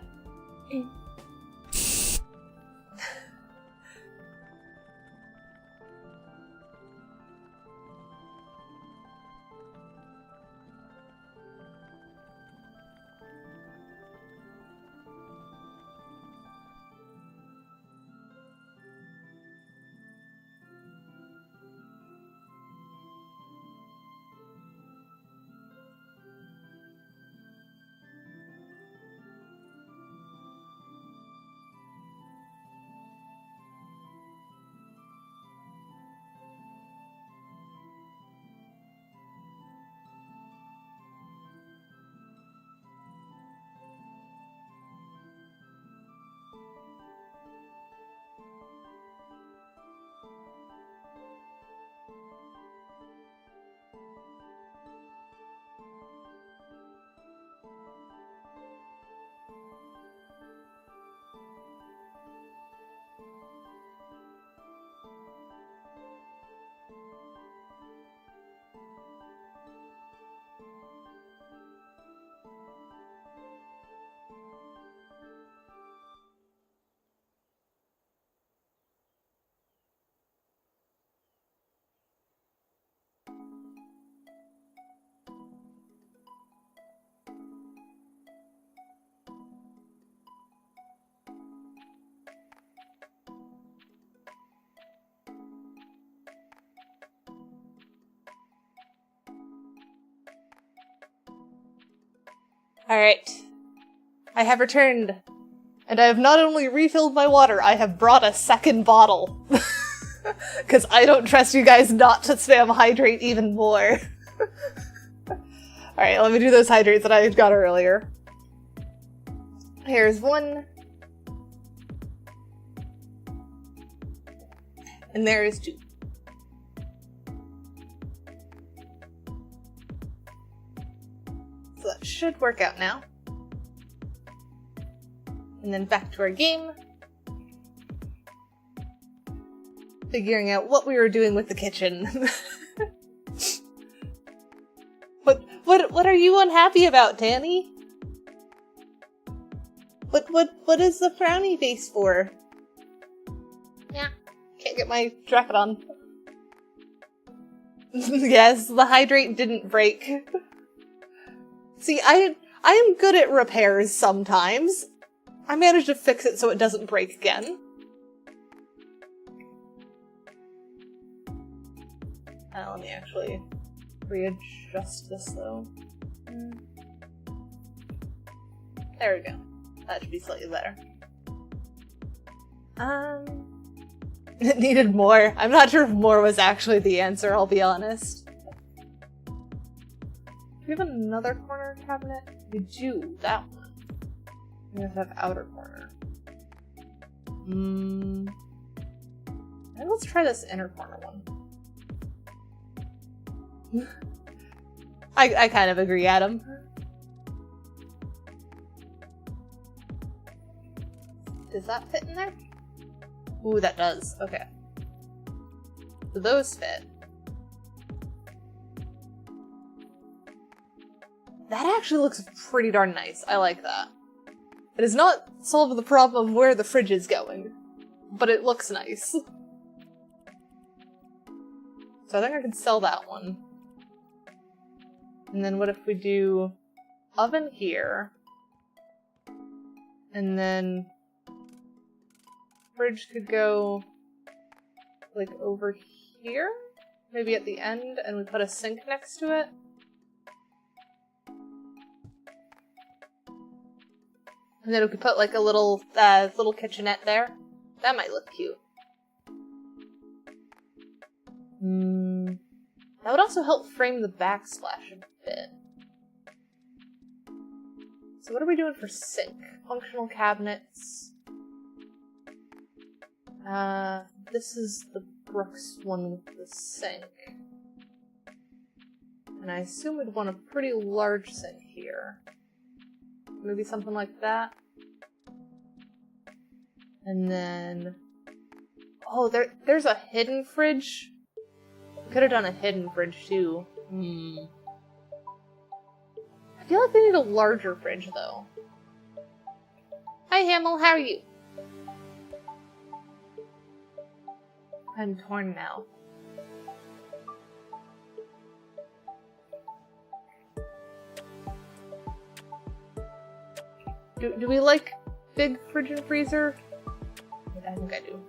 Alright. I have returned. And I have not only refilled my water, I have brought a second bottle. Because I don't trust you guys not to spam hydrate even more. Alright, let me do those hydrates that I got earlier. Here's one. And there is two. So that should work out now. And then back to our game. Figuring out what we were doing with the kitchen. What are you unhappy about, Tanny? What is the frowny face for? Yeah, can't get my jacket on. Yes, the hydrate didn't break. See, I am good at repairs sometimes. I managed to fix it so it doesn't break again. Let me actually readjust this though. There we go. That should be slightly better. It needed more. I'm not sure if more was actually the answer, I'll be honest. Do we have another corner cabinet? We do, that one. We have to have outer corner. Maybe let's try this inner corner one. I kind of agree, Adam. Does that fit in there? Ooh, that does. Okay. So those fit. That actually looks pretty darn nice. I like that. It does not solve the problem where the fridge is going, but it looks nice. So I think I can sell that one. And then what if we do oven here, and then fridge could go like over here, maybe at the end, and we put a sink next to it. And then we could put like a little kitchenette there. That might look cute. That would also help frame the backsplash a bit. So what are we doing for sink? Functional cabinets. This is the Brooks one with the sink. And I assume we'd want a pretty large sink here. Maybe something like that. And then... oh, there's a hidden fridge? We could have done a hidden fridge too. I feel like we need a larger fridge though. Hi Hamill, how are you? I'm torn now. Do we like big fridge and freezer? I think I do.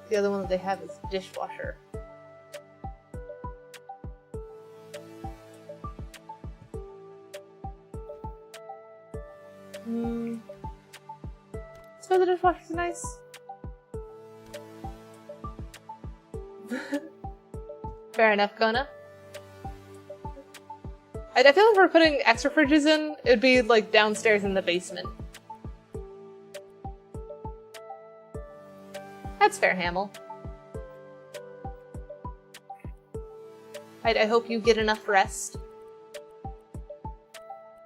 The other one that they have is dishwasher. So the dishwasher's nice. Fair enough, Kona. I feel like if we're putting extra fridges in, it'd be like downstairs in the basement. That's fair, Hamill. I hope you get enough rest.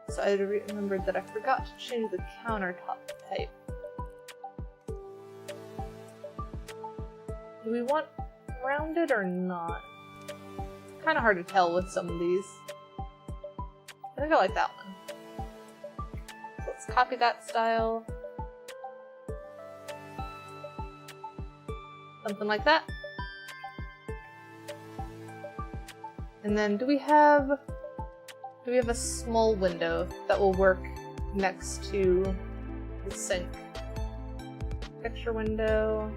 So I remembered that I forgot to change the countertop type. Do we want rounded or not? It's kind of hard to tell with some of these. I think I like that one. So let's copy that style. Something like that. And then do we have a small window that will work next to the sink? Picture window.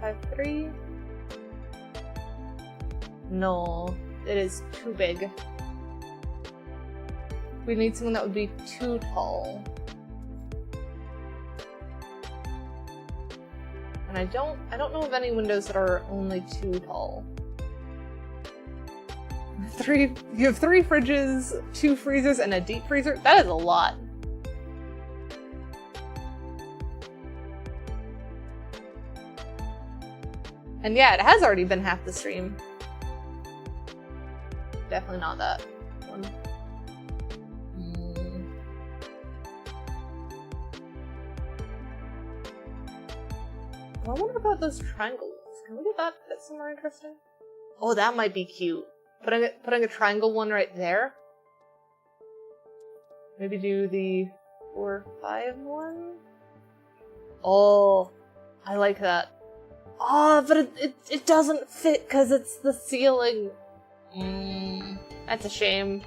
5'3". No, it is too big. We need something that would be too tall. And I don't know of any windows that are only too tall. You have 3 fridges, 2 freezers, and a deep freezer? That is a lot. And yeah, it has already been half the stream. Definitely not that one. I wonder about those triangles. Can we get that somewhere interesting? Oh, that might be cute. Putting a triangle one right there. Maybe do the 4-5 one. Oh, I like that. Oh, but it doesn't fit because it's the ceiling. That's a shame.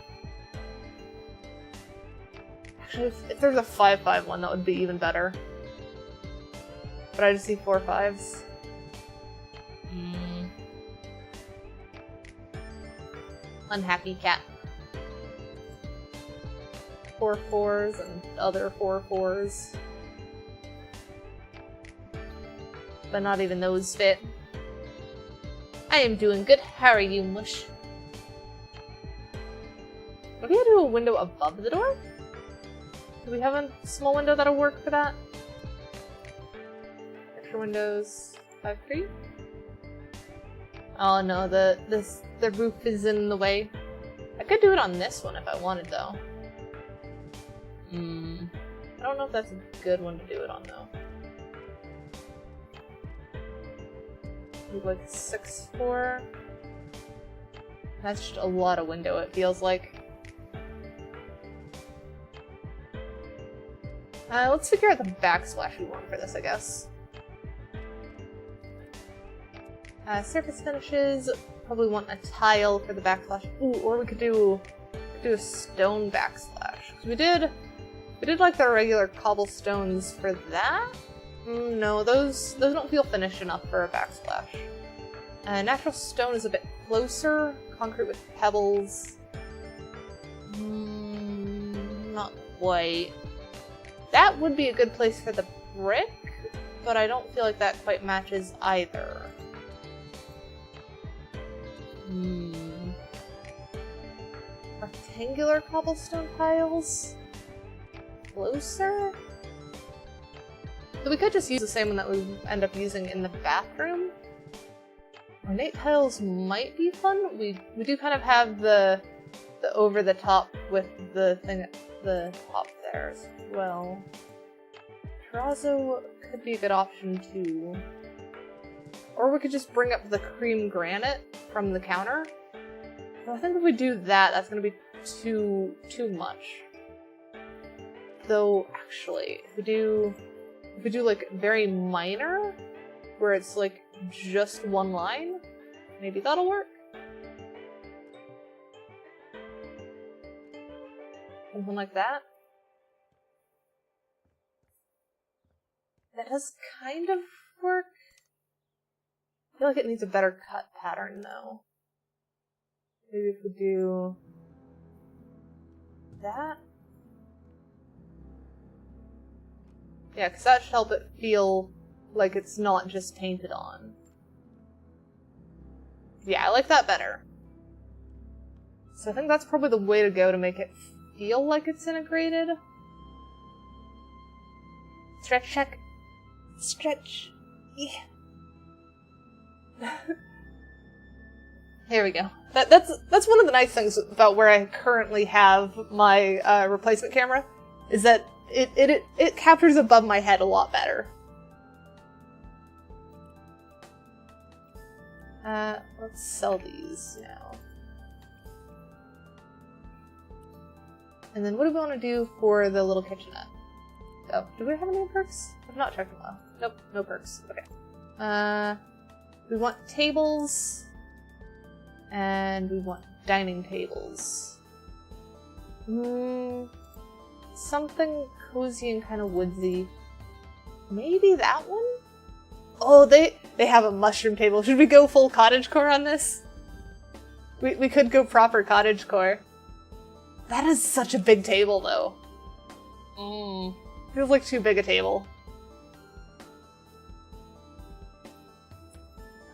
Actually, if there's a 5-5 one, that would be even better. But I just see 4 5s. Unhappy cat. 4 4s and other 4 4s. But not even those fit. I am doing good. How are you, Mush? Maybe I do a window above the door? Do we have a small window that'll work for that? Extra windows 5-3? Oh no, the roof is in the way. I could do it on this one if I wanted though. I don't know if that's a good one to do it on though. Like 6-4. That's just a lot of window, it feels like. Let's figure out the backsplash we want for this, I guess. Surface finishes, probably want a tile for the backsplash. Ooh, or we could do a stone backsplash. We did like the regular cobblestones for that. No, those don't feel finished enough for a backsplash. Natural stone is a bit closer. Concrete with pebbles. Not quite. That would be a good place for the brick, but I don't feel like that quite matches either. Rectangular cobblestone tiles? Closer? So we could just use the same one that we end up using in the bathroom. Ornate tiles might be fun. We do kind of have the over the top with the thing at the top there as well. Terrazzo could be a good option too. Or we could just bring up the cream granite from the counter. But I think if we do that, that's gonna be too much. Though actually, if we do like very minor, where it's like just one line, maybe that'll work. Something like that. That does kind of work. I feel like it needs a better cut pattern though. Maybe if we do that. Yeah, because that should help it feel like it's not just painted on. Yeah, I like that better. So I think that's probably the way to go to make it feel like it's integrated. Stretch check. Stretch. Yeah. Here we go. That's one of the nice things about where I currently have my replacement camera, is that it captures above my head a lot better. Let's sell these now. And then what do we want to do for the little kitchenette? Oh, do we have any perks? I've not checked in a while. Nope, no perks. Okay. We want tables. And we want dining tables. Something cozy and kind of woodsy. Maybe that one? Oh, they have a mushroom table. Should we go full cottagecore on this? We could go proper cottagecore. That is such a big table, though. Feels like too big a table.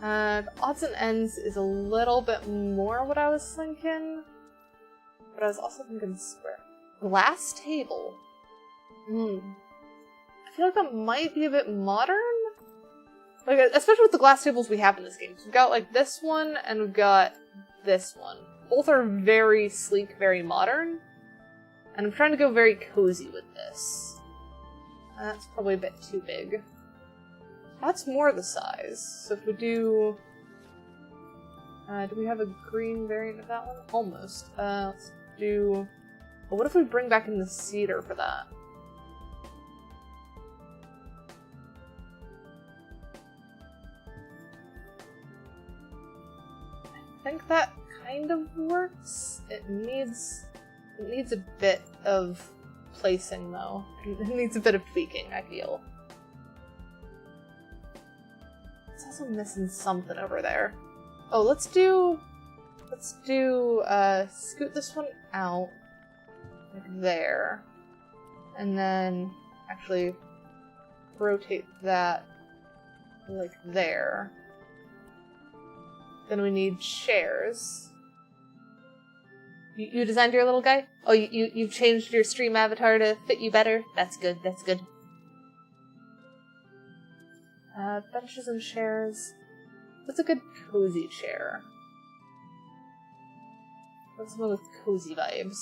Odds and ends is a little bit more what I was thinking. But I was also thinking square. Glass table. I feel like that might be a bit modern? Like, especially with the glass tables we have in this game. So we've got, like, this one, and we've got this one. Both are very sleek, very modern. And I'm trying to go very cozy with this. That's probably a bit too big. That's more the size. So if we do... do we have a green variant of that one? Almost. Let's do... Well, what if we bring back in the cedar for that? I think that kind of works. It needs a bit of placing, though. It needs a bit of tweaking, I feel. It's also missing something over there. Oh, let's do scoot this one out, like there, and then actually rotate that like there. Then we need chairs. You designed your little guy? Oh, you've changed your stream avatar to fit you better? That's good, that's good. Benches and chairs. What's a good cozy chair? What's one with cozy vibes?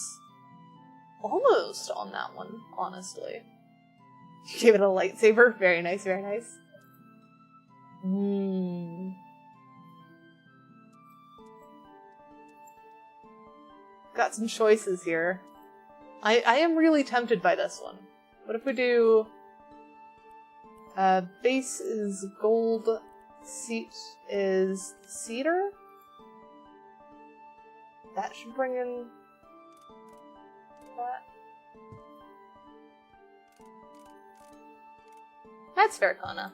Almost on that one, honestly. Give it a lightsaber. Very nice, very nice. Got some choices here. I am really tempted by this one. What if we do... base is gold, seat is cedar? That should bring in... that. That's fair, Kana.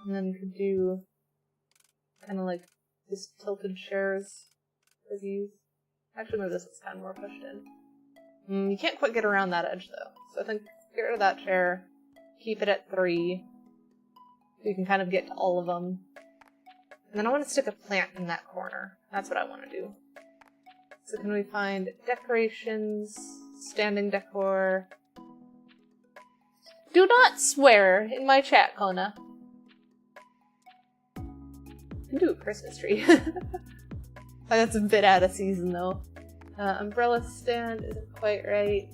And then we could do... kind of like this tilted chairs for these. Actually, maybe this is kind of more pushed in. You can't quite get around that edge, though. So I think get rid of that chair, keep it at 3, so you can kind of get to all of them. And then I want to stick a plant in that corner. That's what I want to do. So can we find decorations, standing decor? Do not swear in my chat, Kona. You can do a Christmas tree. That's a bit out of season, though. Umbrella stand isn't quite right.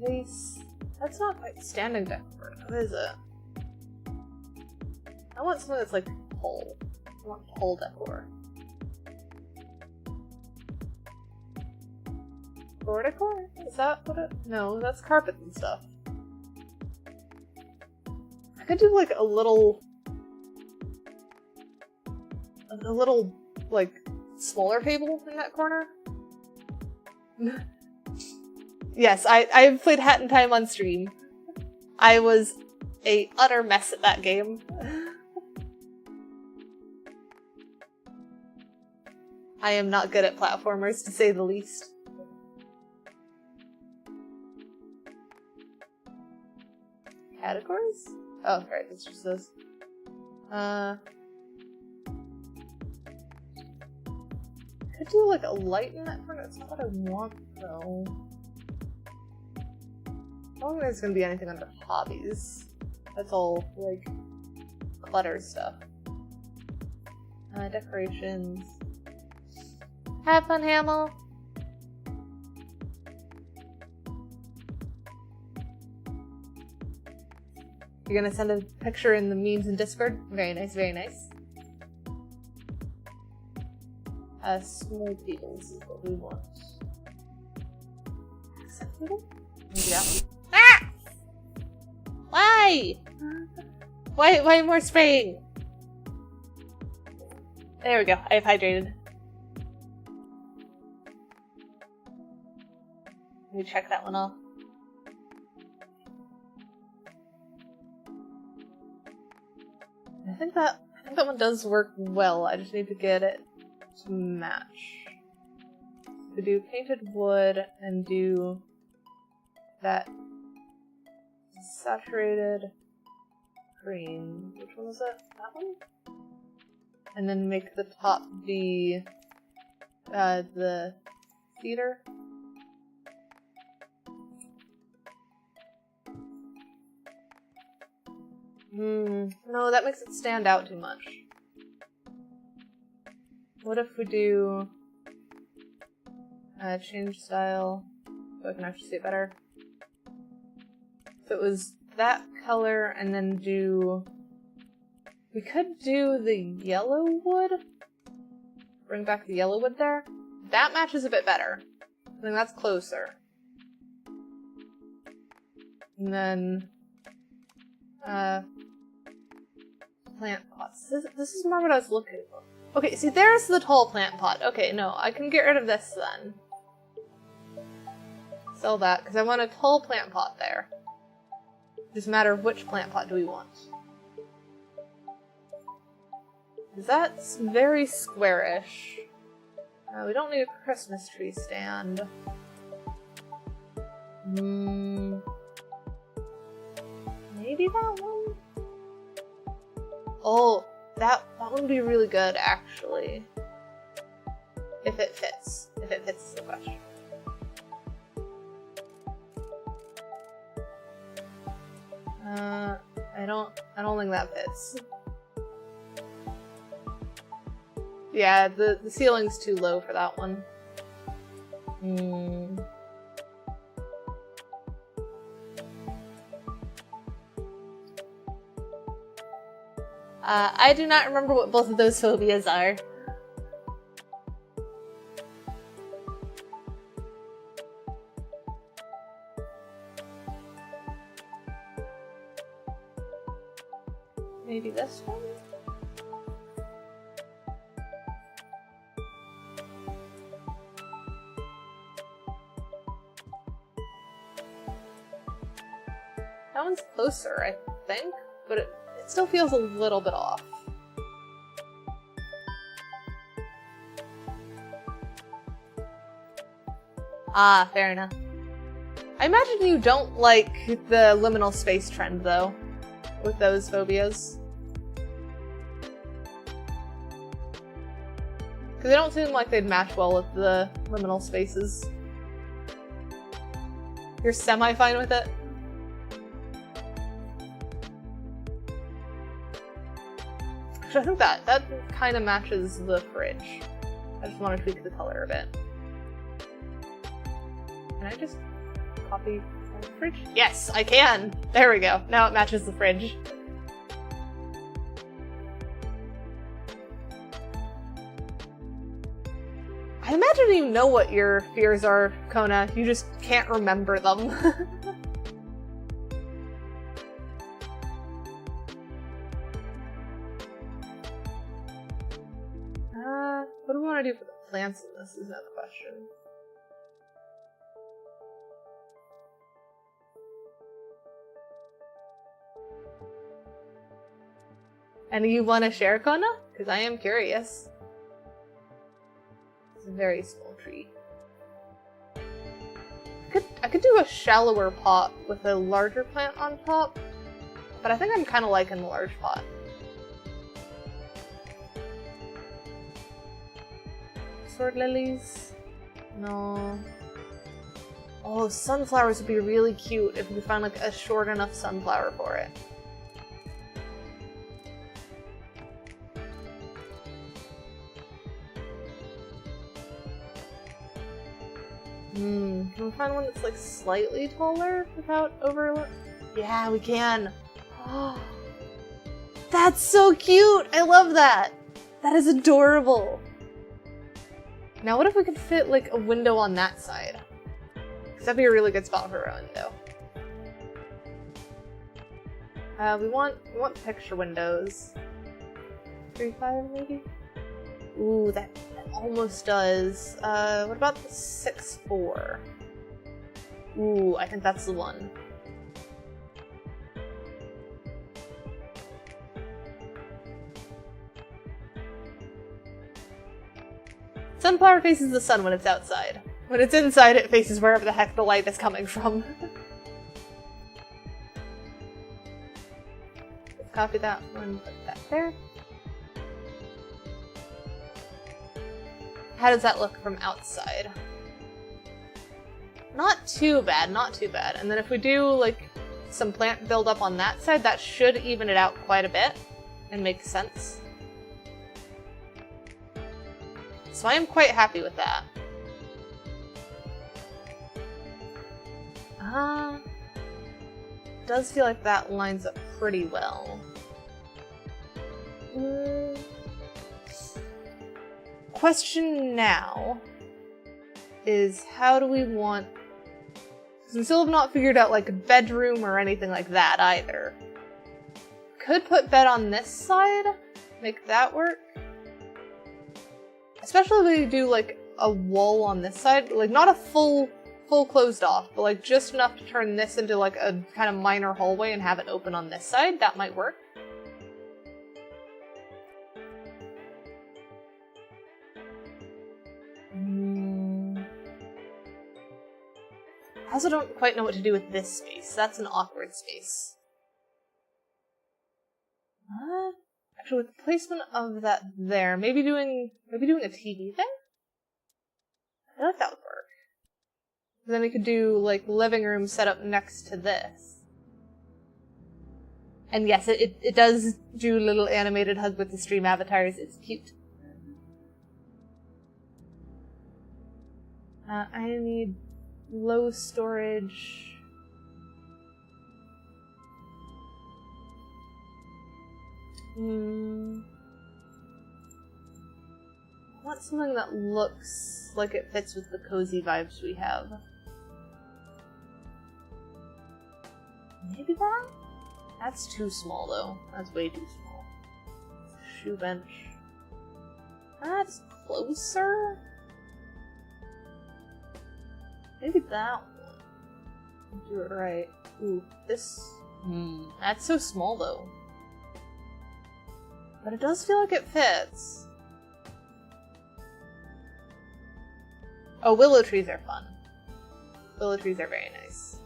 Vase. That's not quite standing decor. What is it? I want something that's like pole. I want pole decor. Floor decor? Is that what it? No, that's carpet and stuff. I could do like a little, like, smaller table in that corner. Yes, I've played Hat in Time on stream. I was a utter mess at that game. I am not good at platformers, to say the least. Categories? Oh, right, it's just this. Could do like a light in that corner. That's not what I want, though. I don't think there's gonna be anything under hobbies. That's all, like, clutter stuff. Decorations. Have fun, Hamel! You're gonna send a picture in the memes in Discord? Very nice, very nice. Small tables is what we want. Accent table? Maybe that one? Ah! Why? Why more spraying? There we go, I've hydrated. Let me check that one off. I think think that one does work well, I just need to get it to match. We do painted wood and do that saturated green. Which one was it? That one? And then make the top be the theater. No, that makes it stand out too much. What if we do change style so I can actually see it better? If it was that color and then do... We could do the yellow wood? Bring back the yellow wood there? That matches a bit better. I think that's closer. And then... plant pots. This is more what I was looking for. Okay, see, there's the tall plant pot. Okay, no, I can get rid of this then. Sell that, because I want a tall plant pot there. Just a matter of which plant pot do we want. That's very squarish. We don't need a Christmas tree stand. Maybe that one? Oh, that one would be really good, actually. If it fits. If it fits is the question. I don't think that fits. Yeah, the ceiling's too low for that one. I do not remember what both of those phobias are. Maybe this one? That one's closer, I think, but it still feels a little bit off. Ah, fair enough. I imagine you don't like the liminal space trend, though, with those phobias. Because they don't seem like they'd match well with the liminal spaces. You're semi-fine with it? Actually, I think that kind of matches the fridge. I just want to tweak the color a bit. Can I just copy the fridge? Yes, I can! There we go. Now it matches the fridge. I imagine you know what your fears are, Kona. You just can't remember them. What do we want to do for the plants in this is another question. And you want to share, Kona? Because I am curious. It's a very small tree. I could do a shallower pot with a larger plant on top, but I think I'm kind of liking the large pot. Sword lilies? No. Oh, sunflowers would be really cute if we found like a short enough sunflower for it. Can we find one that's like slightly taller without overlook? Yeah, we can. Oh, that's so cute! I love that! That is adorable! Now what if we could fit like a window on that side? Because that'd be a really good spot for a window. We want picture windows. 3.5 maybe? Ooh, that almost does. What about the 6.4? Ooh, I think that's the one. Sunflower faces the sun when it's outside. When it's inside, it faces wherever the heck the light is coming from. Copy that one, put that there. How does that look from outside? Not too bad, not too bad. And then if we do, like, some plant buildup on that side, that should even it out quite a bit and make sense. So I am quite happy with that. Does feel like that lines up pretty well. Question now is how do we want... Because we still have not figured out like a bedroom or anything like that either. Could put bed on this side, make that work. Especially if we do like a wall on this side, like not a full closed off, but like just enough to turn this into like a kind of minor hallway and have it open on this side. That might work. I also don't quite know what to do with this space. That's an awkward space. Actually, with the placement of that there, maybe doing a TV there? I feel like that would work. Then we could do, like, living room set up next to this. And yes, it does do little animated hug with the stream avatars. It's cute. I need low storage. I want something that looks like it fits with the cozy vibes we have. Maybe that? That's too small though. That's way too small. Shoe bench. That's closer? Maybe that one. Do it right. Ooh, this... That's so small though. But it does feel like it fits. Oh, willow trees are fun. Willow trees are very nice.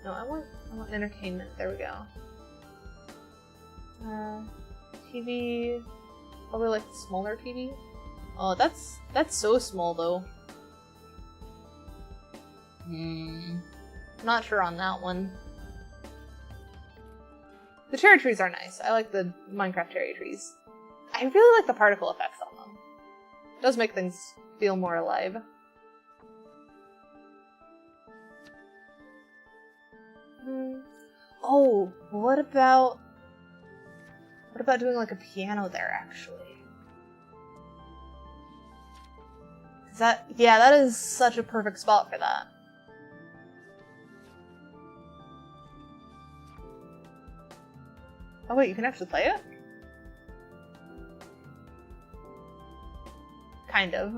No, I want entertainment. There we go. TV, probably like smaller TV. Oh, that's so small though. Not sure on that one. The cherry trees are nice. I like the Minecraft cherry trees. I really like the particle effects on them. It does make things feel more alive. Oh, what about doing like a piano there actually? That is such a perfect spot for that. Oh wait, you can actually play it? Kind of.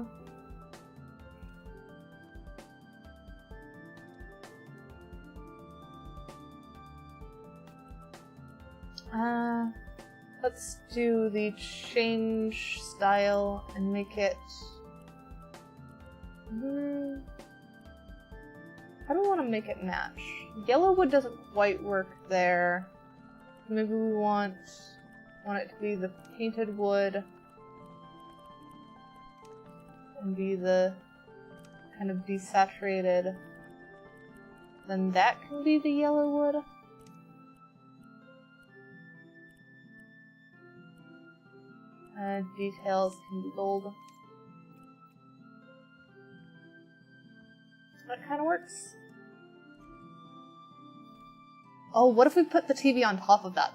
Let's do the change style and make it... How do we want to make it match? Yellow wood doesn't quite work there. Maybe we want it to be the painted wood and be the kind of desaturated. Then that can be the yellow wood. Details can be gold. That kind of works. Oh, what if we put the TV on top of that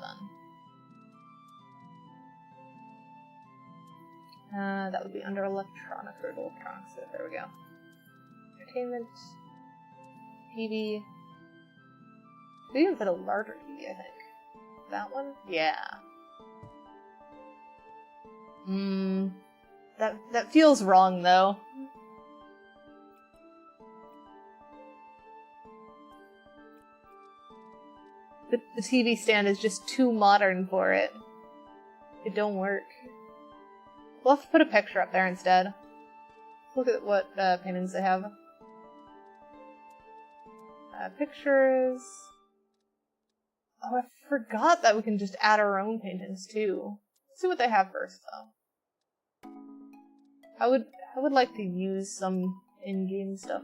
then? That would be under electronics or electronics. So there we go. Entertainment. TV. We even put a larger TV, I think. That one? Yeah. That feels wrong though. the TV stand is just too modern for it. It don't work. We'll have to put a picture up there instead. Look at what paintings they have. Pictures. Oh, I forgot that we can just add our own paintings too. Let's see what they have first, though. I would like to use some in-game stuff.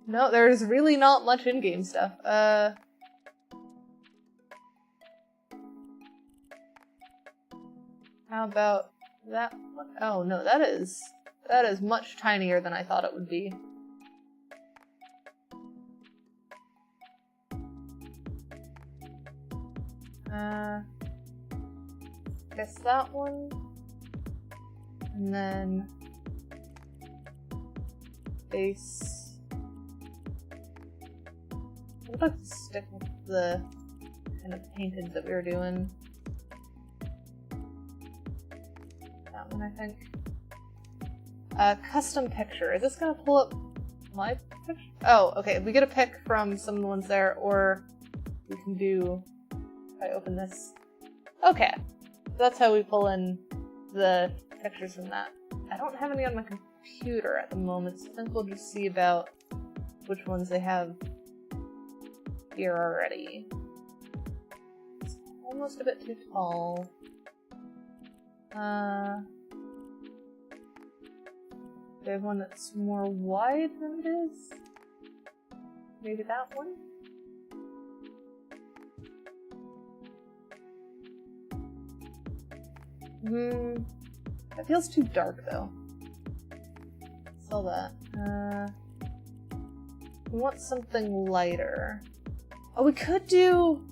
No, there's really not much in-game stuff. How about that one? Oh no, that is much tinier than I thought it would be. Guess that one. And then base. What about stick with the kind of painted that we were doing? That one, I think. Custom picture. Is this gonna pull up my picture? Oh, okay. We get a pick from some of the ones there, or we can do. If I open this. Okay. That's how we pull in the pictures from that. I don't have any on my computer at the moment, so I think we'll just see about which ones they have here already. It's almost a bit too tall. They have one that's more wide than it is. Maybe that one? That feels too dark though. Saw that. We want something lighter. Oh, we could do...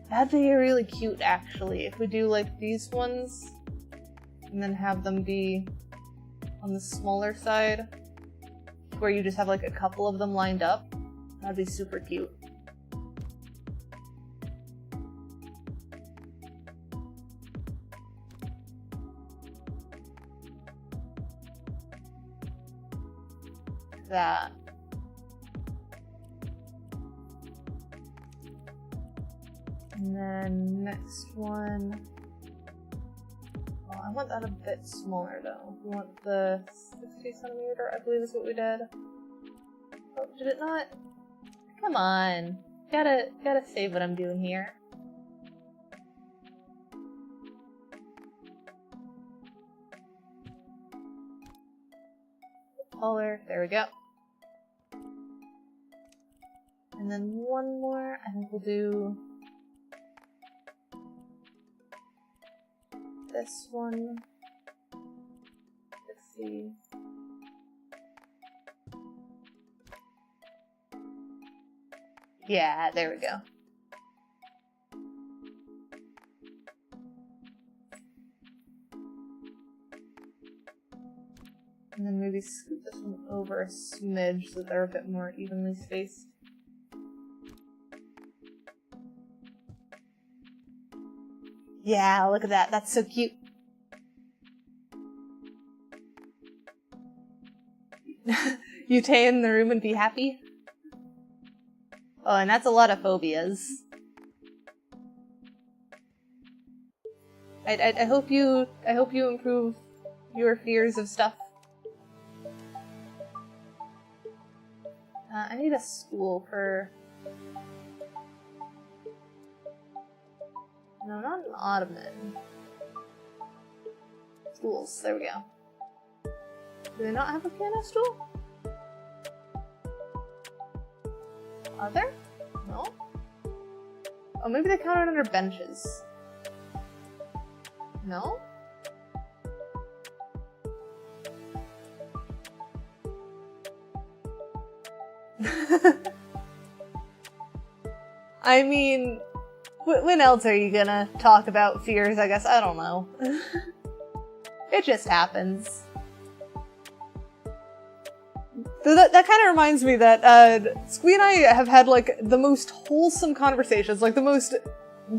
That'd be really cute actually, if we do like these ones and then have them be on the smaller side where you just have like a couple of them lined up. That'd be super cute. That. And then next one. Oh, I want that a bit smaller though. We want the 60 centimeter, I believe is what we did. Oh, did it not? Come on. Gotta save what I'm doing here. Taller, there we go. And then one more, I think we'll do this one. Let's see. Yeah, there we go. And then maybe scoot this one over a smidge so that they're a bit more evenly spaced. Yeah, look at that. That's so cute. You stay in the room and be happy? Oh, and that's a lot of phobias. I hope you improve your fears of stuff. I need a stool for... No, not an ottoman. Stools, there we go. Do they not have a piano stool? Are there? No? Oh, maybe they count it under benches. No? I mean, when else are you gonna talk about fears, I guess? I don't know. It just happens. That kind of reminds me that Squee and I have had like the most wholesome conversations, like the most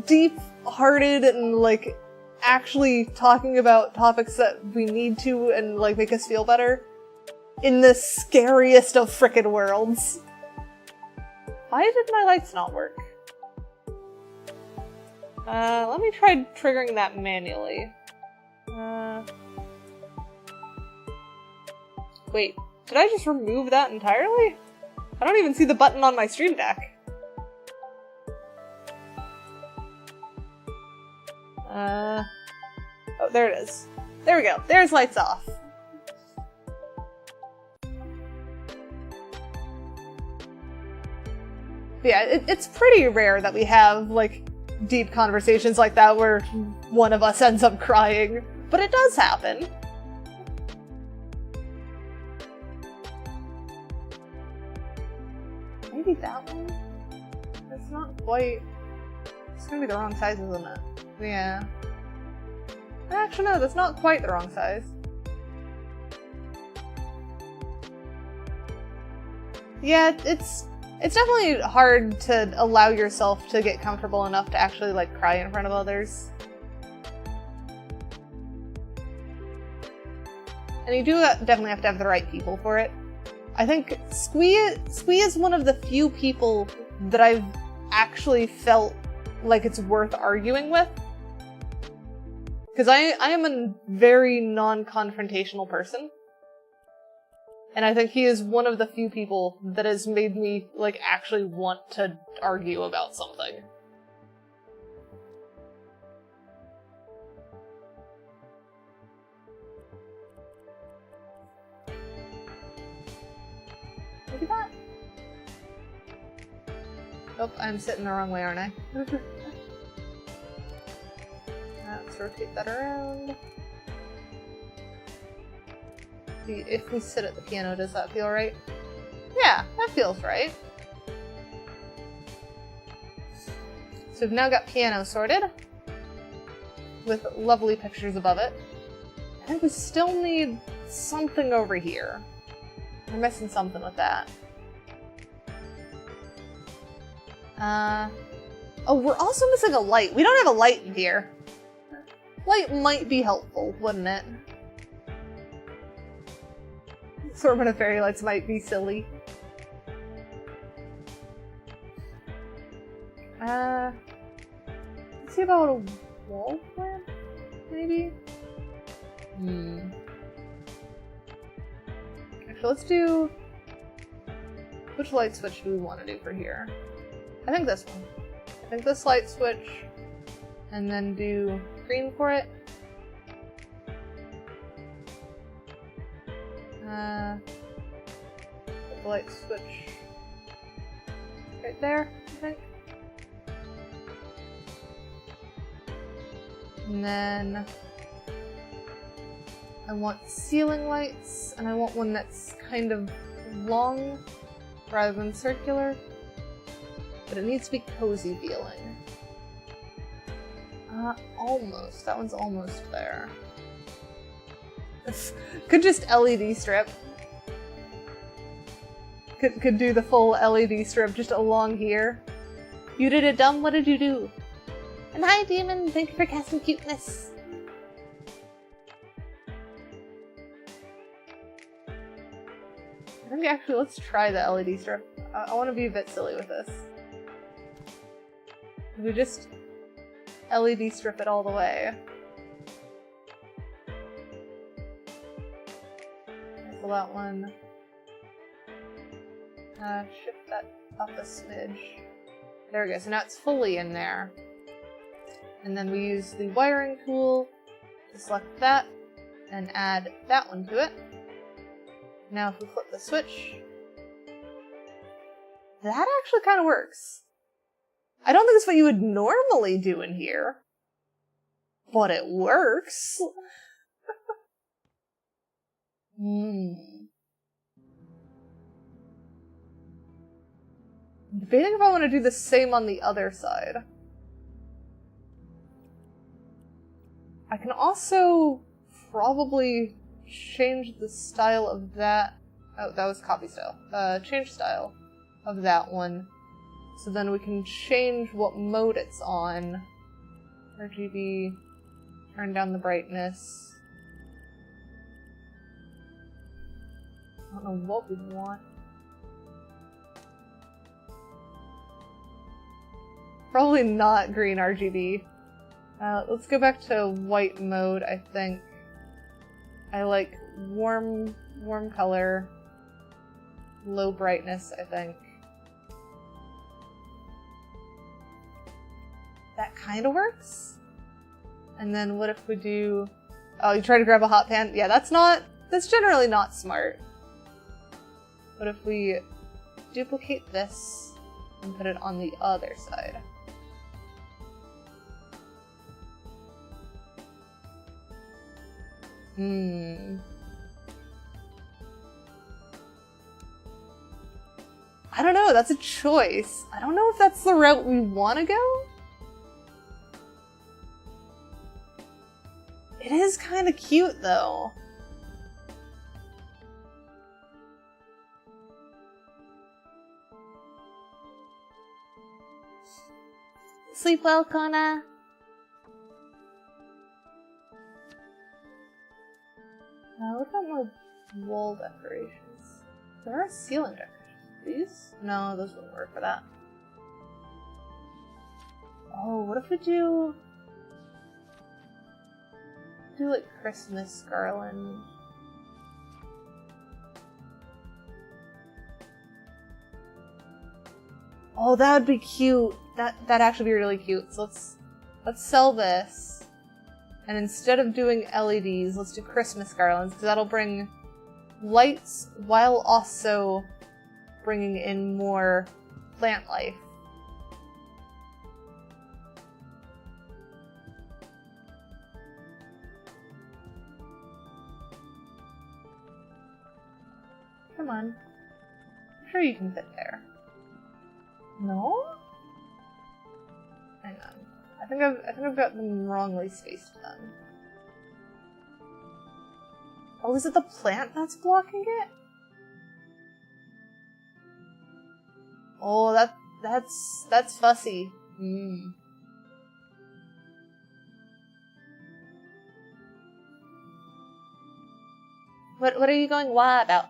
deep-hearted and like actually talking about topics that we need to and like make us feel better in the scariest of frickin' worlds. Why did my lights not work? Let me try triggering that manually. Wait, did I just remove that entirely? I don't even see the button on my Stream Deck. Oh, there it is. There we go. There's lights off. But yeah, it's pretty rare that we have, like, deep conversations like that where one of us ends up crying. But it does happen. Maybe that one? That's not quite... It's gonna be the wrong size, isn't it? Yeah. Actually, no, that's not quite the wrong size. Yeah, it's definitely hard to allow yourself to get comfortable enough to actually, like, cry in front of others. And you do definitely have to have the right people for it. I think Squee is one of the few people that I've actually felt like it's worth arguing with. Because I am a very non-confrontational person. And I think he is one of the few people that has made me, like, actually want to argue about something. Look at that. Oh, I'm sitting the wrong way, aren't I? Let's rotate that around. See, if we sit at the piano, does that feel right? Yeah, that feels right. So we've now got piano sorted, with lovely pictures above it. I think we still need something over here. We're missing something with that. Oh, we're also missing a light. We don't have a light in here. Light might be helpful, wouldn't it? Assortment of fairy lights might be silly. Let's see about a wall lamp, maybe? Actually, let's do... Which light switch do we want to do for here? I think this one. I think this light switch, and then do green for it. Put the light switch right there, I think. And then I want ceiling lights, and I want one that's kind of long rather than circular. But it needs to be cozy feeling. Almost. That one's almost there. Could just LED strip. Could do the full LED strip just along here. You did it, dumb. What did you do? And hi, Demon. Thank you for casting cuteness. I think actually let's try the LED strip. I want to be a bit silly with this. We just LED strip it all the way. So that one. Shift that up a smidge. There we go. So now it's fully in there. And then we use the wiring tool to select that and add that one to it. Now if we flip the switch, that actually kind of works. I don't think it's what you would normally do in here, but it works. I'm debating if I want to do the same on the other side. I can also probably change the style of that. Oh, that was copy style. Change style of that one. So then we can change what mode it's on. RGB, turn down the brightness. I don't know what we want. Probably not green RGB. Let's go back to white mode, I think. I like warm color, low brightness, I think. That kind of works. And then what if we do... Oh, you try to grab a hot pan? Yeah, that's generally not smart. What if we duplicate this and put it on the other side? I don't know, that's a choice. I don't know if that's the route we want to go. It is kind of cute, though. Sleep well, Kona. What about more wall decorations? There are ceiling decorations. These? No, those wouldn't work for that. Oh, what if we do like Christmas garland? Oh, that would be cute. That'd actually be really cute. So let's sell this. And instead of doing LEDs, let's do Christmas garlands, because that'll bring lights while also bringing in more plant life. Come on. I'm sure you can fit there. No? Hang on. I think I've got them wrongly spaced then. Oh, is it the plant that's blocking it? Oh, that's fussy. What are you going wah about?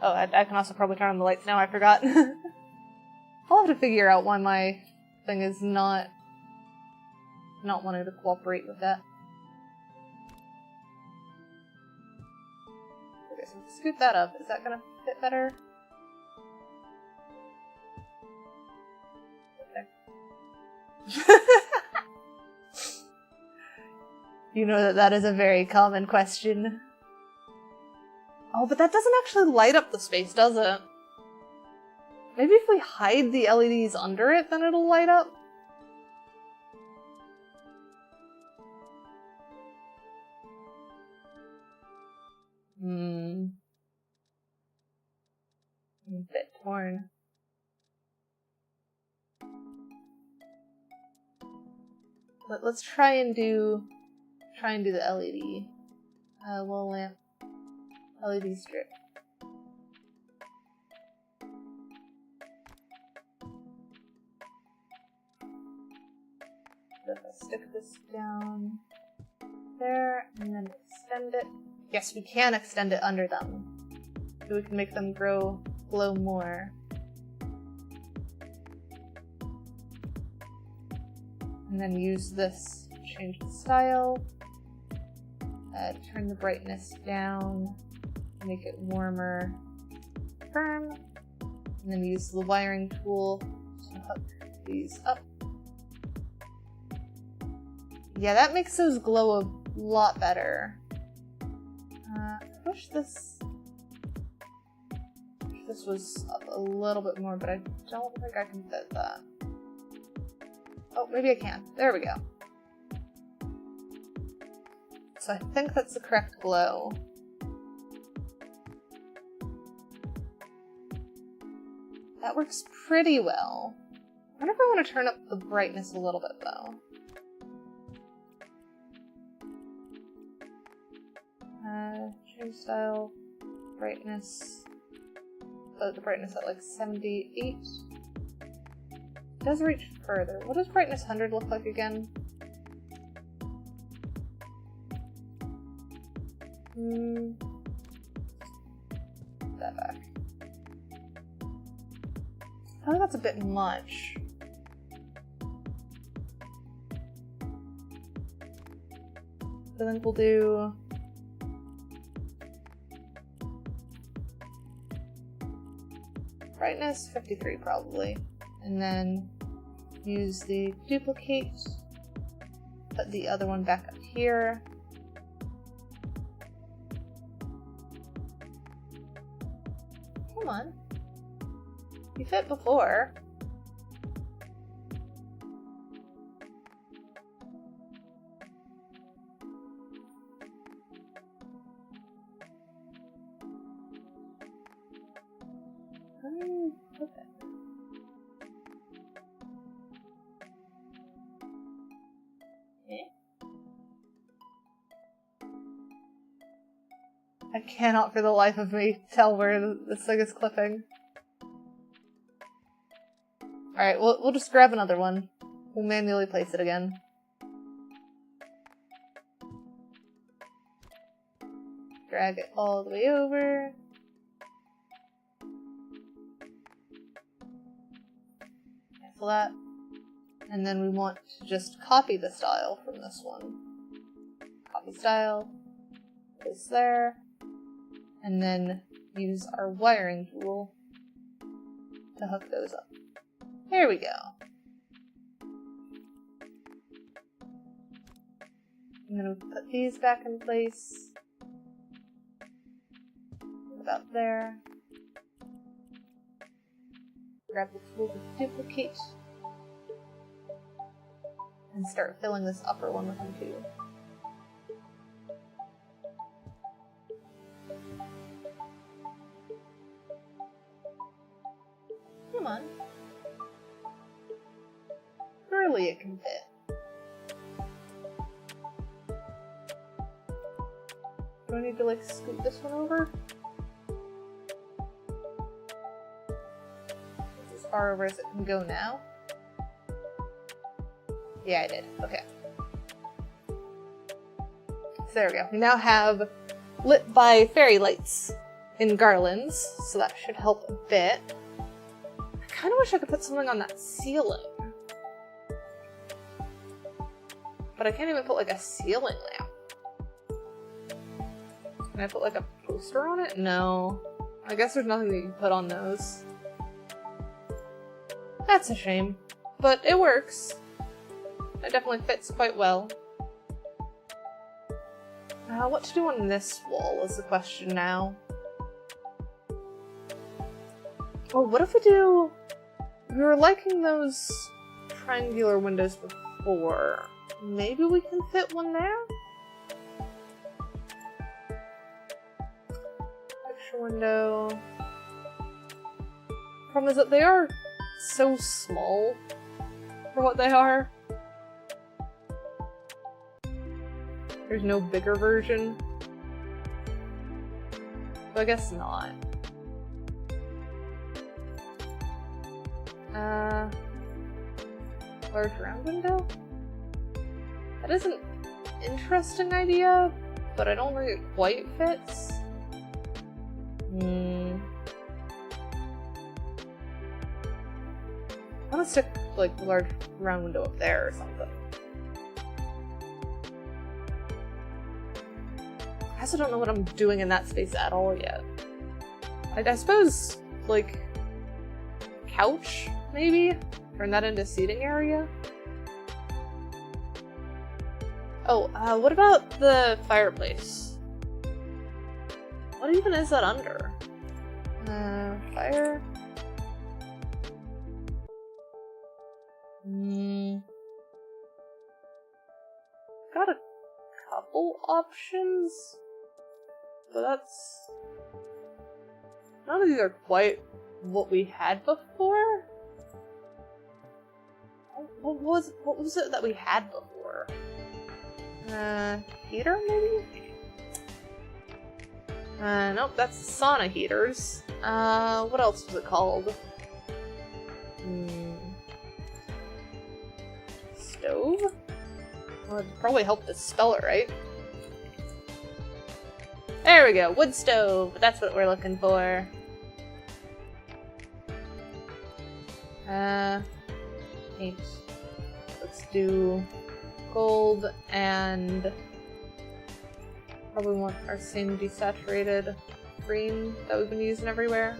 Oh, I can also probably turn on the lights now, I forgot. I'll have to figure out why my thing is not wanting to cooperate with that. Okay, so scoot that up. Is that gonna fit better? Okay. You know that is a very common question. Oh, but that doesn't actually light up the space, does it? Maybe if we hide the LEDs under it, then it'll light up? I'm a bit torn. But let's try and do the LED. Wall lamp. LED strip. So if I stick this down there and then extend it. Yes, we can extend it under them. So we can make them glow more. And then use this to change the style. Turn the brightness down. Make it warmer, firm, and then use the wiring tool to hook these up. Yeah, that makes those glow a lot better. Push this was up a little bit more, but I don't think I can fit that. Oh, maybe I can. There we go. So I think that's the correct glow. That works pretty well. I wonder if I want to turn up the brightness a little bit, though. Change style, brightness. The brightness at like 78. It does reach further. What does brightness 100 look like again? That back. I think that's a bit much. I think we'll do... brightness, 53 probably. And then use the duplicate, put the other one back up here. Come on. You fit before. Okay. I cannot for the life of me tell where this thing is clipping. Alright, we'll just grab another one. We'll manually place it again. Drag it all the way over. Cancel that. And then we want to just copy the style from this one. Copy style. Place there. And then use our wiring tool to hook those up. There we go. I'm gonna put these back in place. About there. Grab the tool to duplicate. And start filling this upper one with them too. Come on. Surely it can fit. Do I need to like scoot this one over? It's as far over as it can go now. Yeah, I did. Okay. So there we go. We now have lit by fairy lights in garlands, so that should help a bit. I kind of wish I could put something on that ceiling. But I can't even put like a ceiling lamp. Can I put like a poster on it? No. I guess there's nothing that you can put on those. That's a shame. But it works. It definitely fits quite well. What to do on this wall is the question now. Oh, what if we do... We were liking those triangular windows before. Maybe we can fit one there? Picture window. Problem is that they are so small for what they are. There's no bigger version. So I guess not. Large round window? That is an interesting idea, but I don't think it quite fits. I want to stick like a large round window up there or something. I also don't know what I'm doing in that space at all yet. I suppose, like, couch, maybe? Turn that into seating area? Oh, what about the fireplace? What even is that under? Fire? Got a couple options, but that's... None of these are quite what we had before? What was it that we had before? Heater, maybe? Nope, that's sauna heaters. What else was it called? Stove? Well, it'd probably help dispel it, right? There we go, wood stove! That's what we're looking for. Paint. Let's do gold and Probably want our same desaturated green that we've been using everywhere.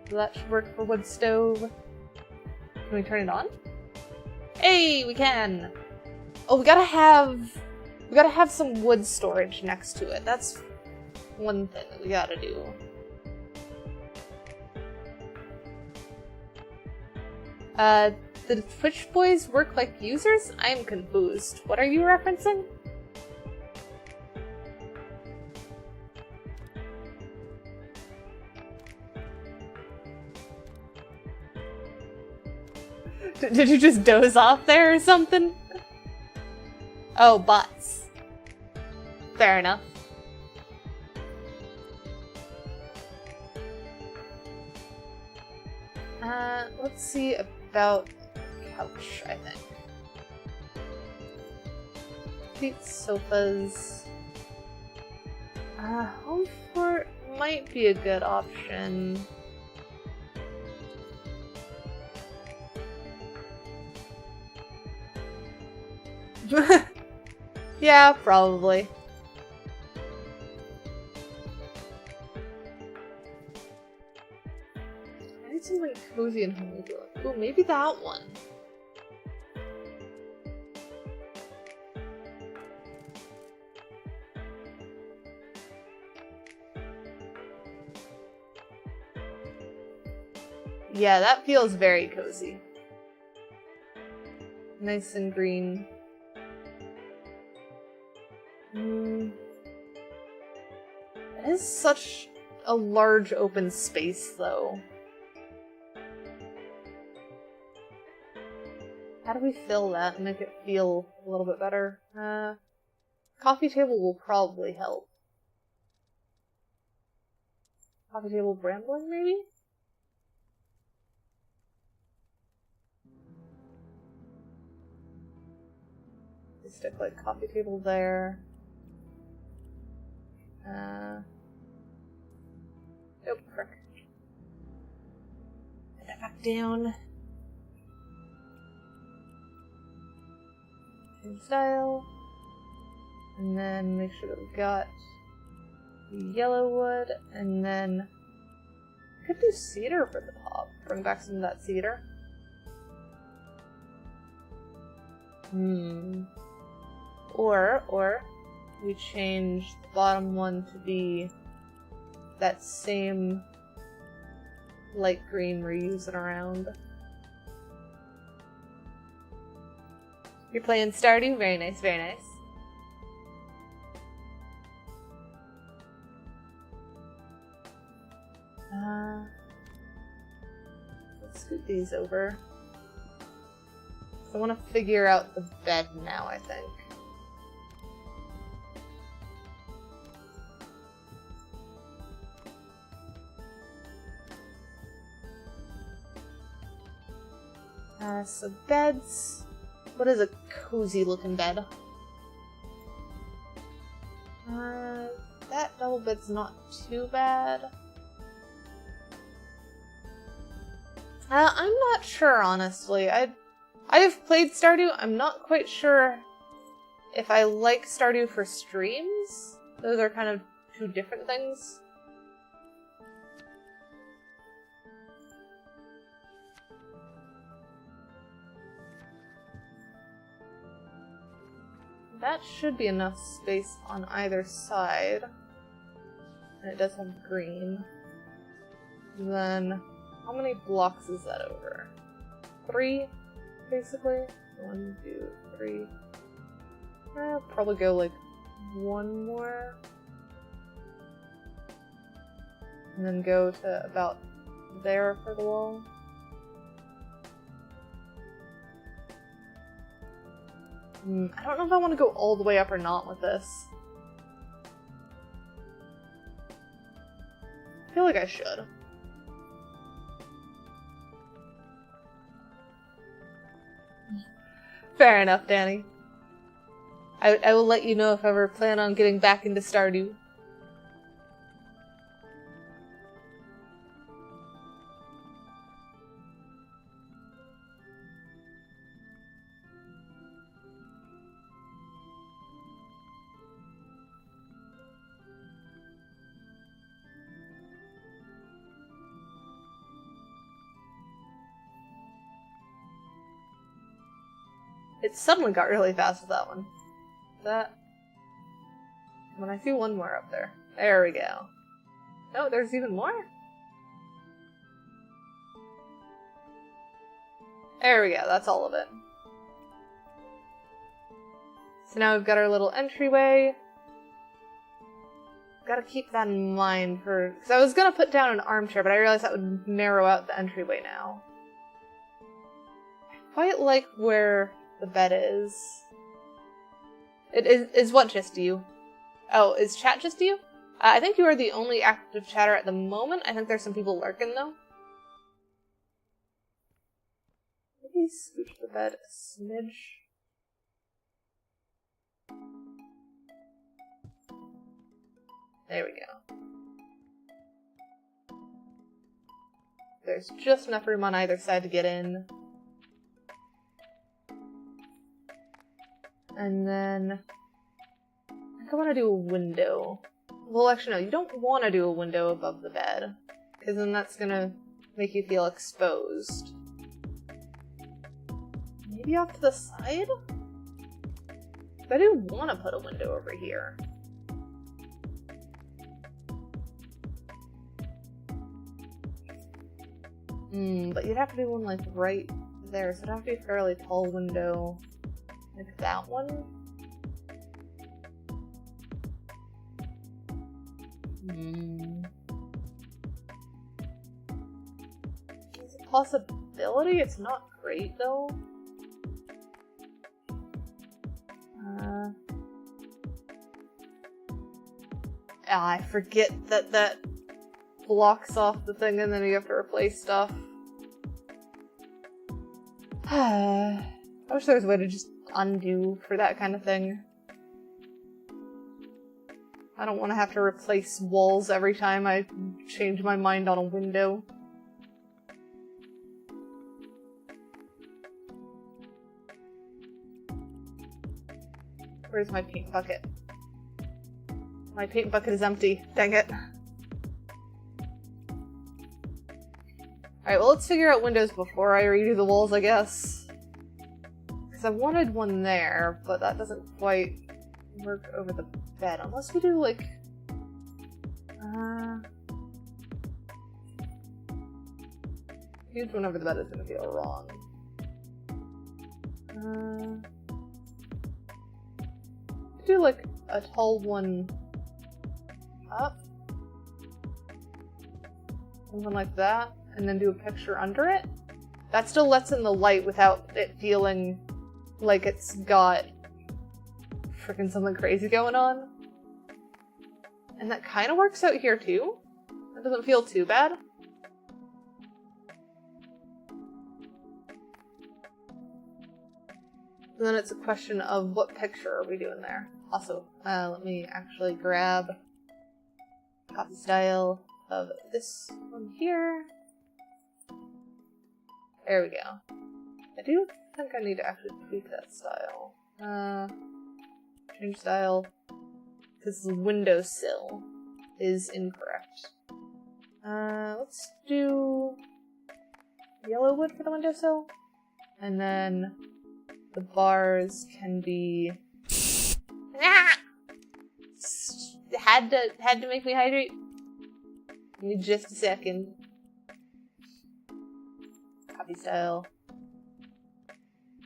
So that should work for wood stove. Can we turn it on? Hey, we can! Oh, we gotta have some wood storage next to it. That's one thing that we gotta do. The Twitch boys work like users? I am confused. What are you referencing? Did you just doze off there or something? Oh, bots. Fair enough. Let's see about couch, I think. Seats, sofas. Home fort might be a good option. Yeah, probably. I need something cozy and homey. Ooh, maybe that one. Yeah, that feels very cozy. Nice and green. It is such a large open space, though. How do we fill that and make it feel a little bit better? Coffee table will probably help. Coffee table brambling, maybe? Stick like coffee table there. Oh, frick. Put that back down. Change style. And then make sure that we've got yellow wood, and then I could do cedar for the top. Bring back some of that cedar. Or we change the bottom one to be that same light green we're using around. You're playing Stardew? Very nice, very nice. Let's scoot these over. I want to figure out the bed now, I think. So beds. What is a cozy looking bed? That double bed's not too bad. I'm not sure, honestly. I have played Stardew. I'm not quite sure if I like Stardew for streams. Those are kind of two different things. That should be enough space on either side. And it does have green. Then, how many blocks is that over? 3, basically? 1, 2, 3. I'll probably go like 1 more. And then go to about there for the wall. I don't know if I want to go all the way up or not with this. I feel like I should. Fair enough, Danny. I will let you know if I ever plan on getting back into Stardew. It suddenly got really fast with that one. That. When I see one more up there. There we go. No, there's even more? There we go, that's all of it. So now we've got our little entryway. Gotta keep that in mind for... because I was gonna put down an armchair, but I realized that would narrow out the entryway now. I quite like where the bed is. It is what just you? Oh, is chat just you? I think you are the only active chatter at the moment. I think there's some people lurking, though. Maybe scooch the bed a smidge. There we go. There's just enough room on either side to get in. And then... I think I want to do a window. Well, actually, no, you don't want to do a window above the bed. Because then that's gonna make you feel exposed. Maybe off to the side? But I do want to put a window over here. But you'd have to do one, like, right there. So it'd have to be a fairly tall window. Like that one? It's a possibility. It's not great, though. I forget that that blocks off the thing and then you have to replace stuff. I wish there was a way to just undo for that kind of thing. I don't want to have to replace walls every time I change my mind on a window. Where's my paint bucket? My paint bucket is empty. Dang it. Alright, well, let's figure out windows before I redo the walls, I guess. Because I wanted one there, but that doesn't quite work over the bed. Unless we do, like... huge one over the bed is gonna feel wrong. Do, like, a tall one up. Something like that. And then do a picture under it. That still lets in the light without it feeling like it's got freaking something crazy going on. And that kind of works out here too. That doesn't feel too bad. And then it's a question of what picture are we doing there. Also, let me actually grab a copy style of this one here. There we go. I do think I need to actually tweak that style. Change style. Because the windowsill is incorrect. Let's do yellow wood for the windowsill. And then the bars can be... Had to make me hydrate. Give me just a second. Copy style.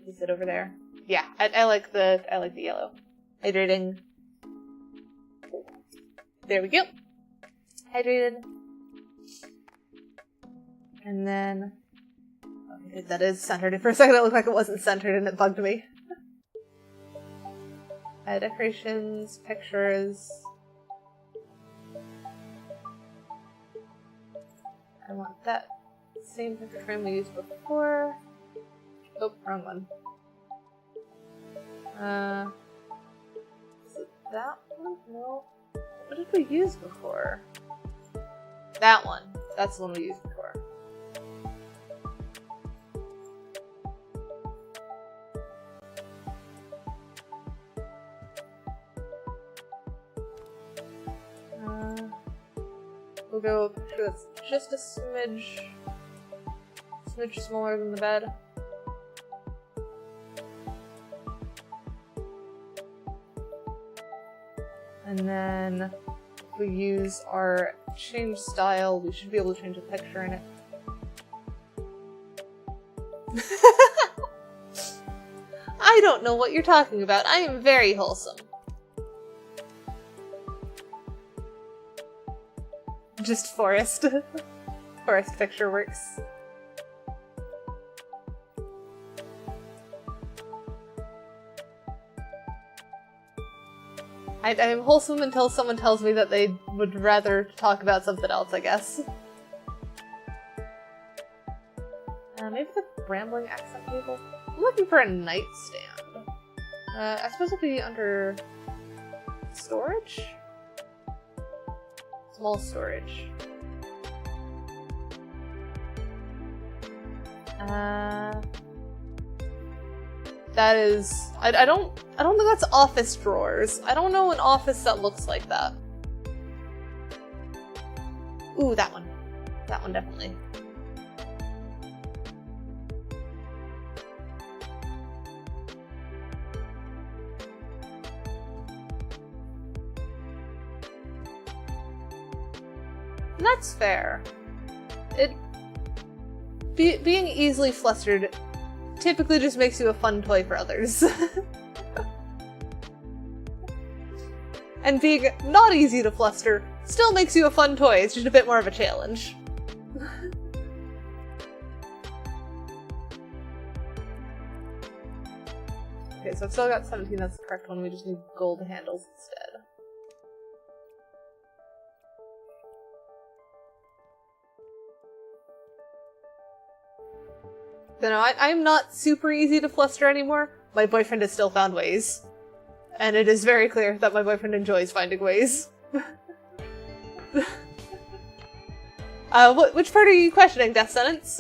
Is it over there? Yeah, I like the yellow. Hydrating. There we go. Hydrated. And then okay, that is centered. For a second it looked like it wasn't centered and it bugged me. Decorations, pictures. I want that same picture frame we used before. Oh, wrong one. Is it that one? No. What did we use before? That one. That's the one we used before. We'll go with a picture that's just a smidge smaller than the bed. And then if we use our change style, we should be able to change the picture in it. I don't know what you're talking about. I am very wholesome. Just forest. Forest picture works. I'm wholesome until someone tells me that they would rather talk about something else, I guess. Maybe the rambling accent table? I'm looking for a nightstand. I suppose it'll be under storage? Small storage. That is... I don't think that's office drawers. I don't know an office that looks like that. Ooh, that one. That one definitely. That's fair. Being easily flustered typically just makes you a fun toy for others. And being not easy to fluster still makes you a fun toy, it's just a bit more of a challenge. Okay, so I've still got 17, that's the correct one, we just need gold handles instead. You know, I'm not super easy to fluster anymore. My boyfriend has still found ways. And it is very clear that my boyfriend enjoys finding ways. Which part are you questioning, Death Sentence?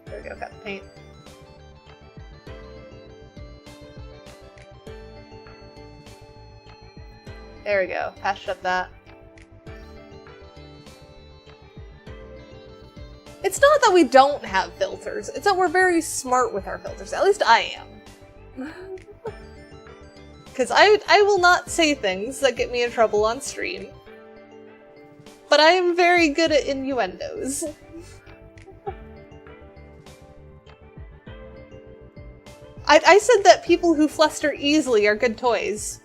There we go, got the paint. There we go, patched up that. It's not that we don't have filters, it's that we're very smart with our filters. At least I am. Because I will not say things that get me in trouble on stream. But I am very good at innuendos. I said that people who fluster easily are good toys.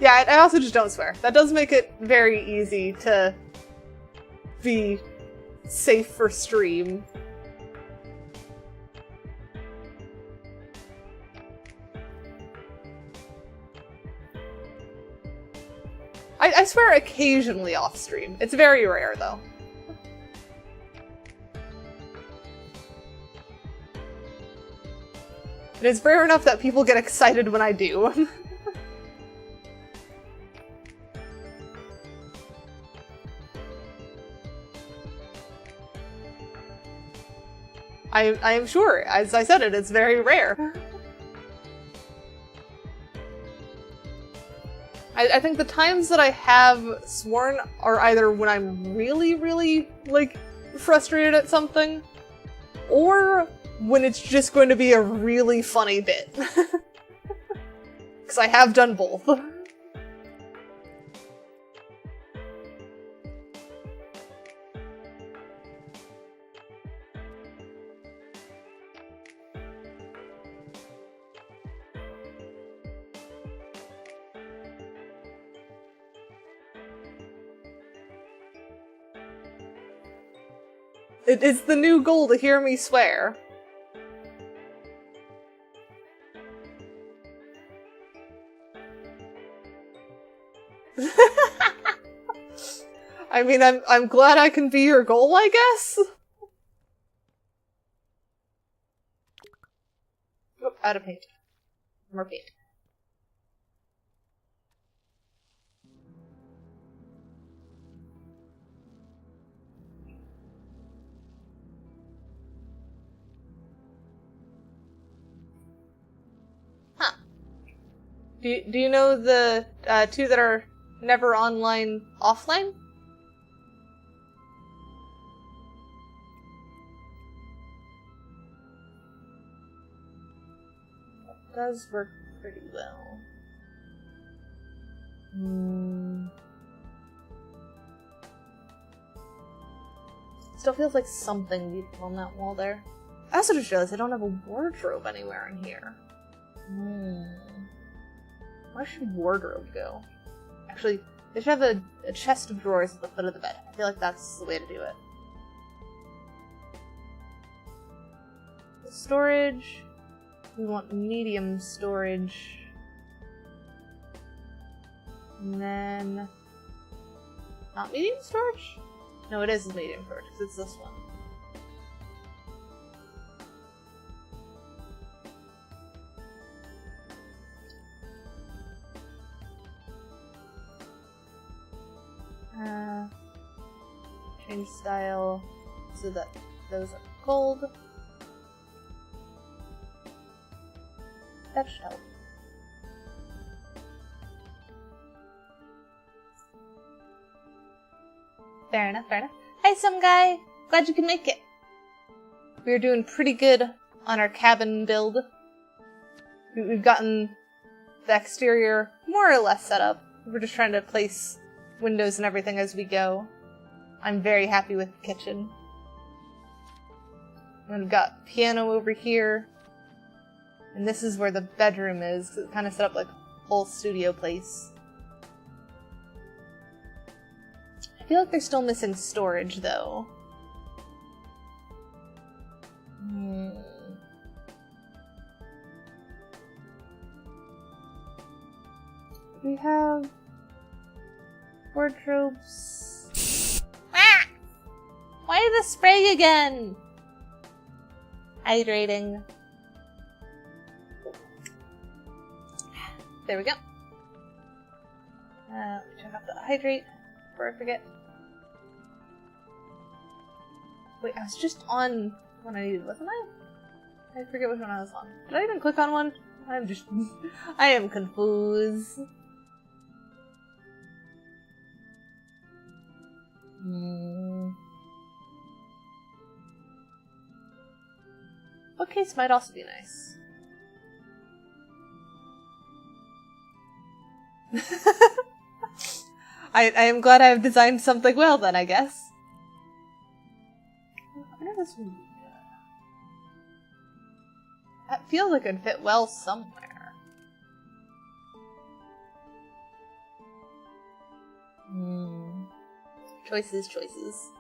Yeah, I also just don't swear. That does make it very easy to be safe for stream. I swear occasionally off stream. It's very rare, though. It is rare enough that people get excited when I do. I am sure, as I said it's very rare. I think the times that I have sworn are either when I'm really, really, like, frustrated at something, or when it's just going to be a really funny bit. Because I have done both. It's the new goal to hear me swear. I mean, I'm glad I can be your goal, I guess? Oh, out of paint. More paint. Huh. Do you know the two that are never online offline? That does work pretty well. Still feels like something beautiful on that wall there. I also just realized I don't have a wardrobe anywhere in here. Where should wardrobe go? Actually, they should have a chest of drawers at the foot of the bed. I feel like that's the way to do it. Storage. We want medium storage. And then... not medium storage? No, it is medium storage, because it's this one. Change style so that those are gold. That should help. Fair enough, fair enough. Hi, some guy! Glad you can make it. We're doing pretty good on our cabin build. We've gotten the exterior more or less set up. We're just trying to place windows and everything as we go. I'm very happy with the kitchen. And we've got piano over here. And this is where the bedroom is, 'cause it's kind of set up like a whole studio place. I feel like they're still missing storage, though. We have wardrobes. Ah! Why the spray again? Hydrating. There we go. Check out the hydrate before I forget. Wait, I was just on one I needed, wasn't I? I forget which one I was on. Did I even click on one? I'm just... I am confused. Bookcase might also be nice. I am glad I have designed something well then, I guess. I wonder if this would... That feels like it would fit well somewhere. Choices, choices.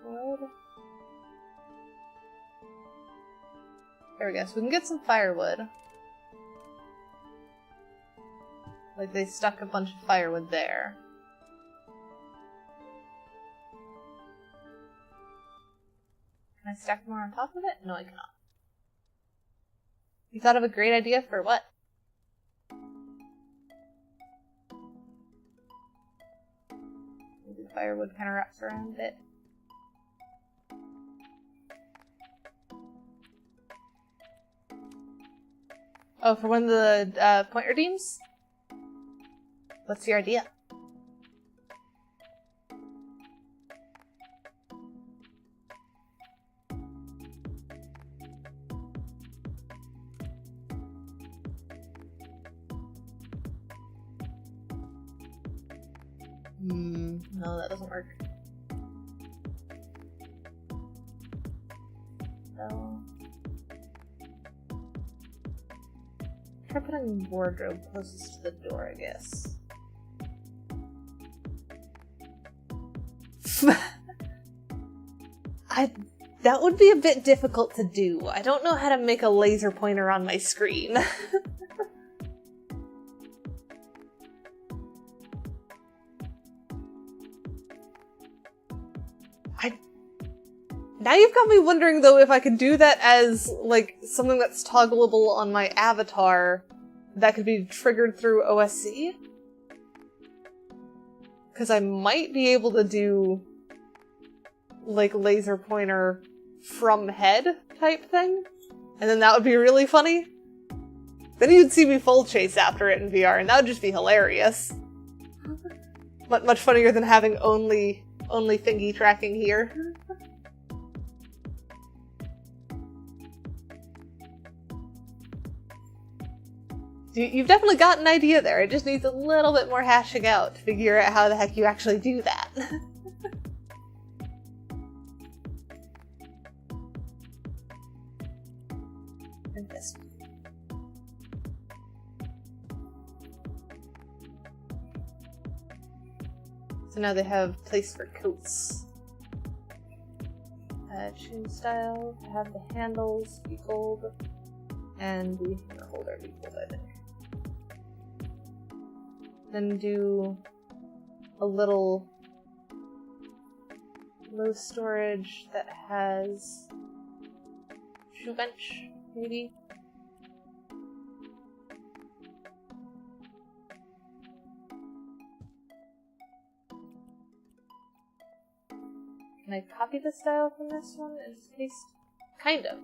Wood. There we go, so we can get some firewood. Like they stuck a bunch of firewood there. Can I stack more on top of it? No, I cannot. You thought of a great idea for what? Maybe the firewood kind of wraps around it. Oh, for one of the point redeems? What's your idea? No, that doesn't work. So... try putting wardrobe closest to the door, I guess. That would be a bit difficult to do. I don't know how to make a laser pointer on my screen. Now you've got me wondering, though, if I could do that as, like, something that's toggleable on my avatar that could be triggered through OSC? Because I might be able to do like, laser pointer from head type thing. And then that would be really funny. Then you'd see me full chase after it in VR, and that would just be hilarious. Much funnier than having only thingy tracking here. You've definitely got an idea there. It just needs a little bit more hashing out to figure out how the heck you actually do that. And this one. So now they have place for coats. Tune style, to have the handles be gold, and the holder be gold, I think. Then do a little low storage that has shoe bench, maybe. Can I copy the style from this one and just paste? Kind of.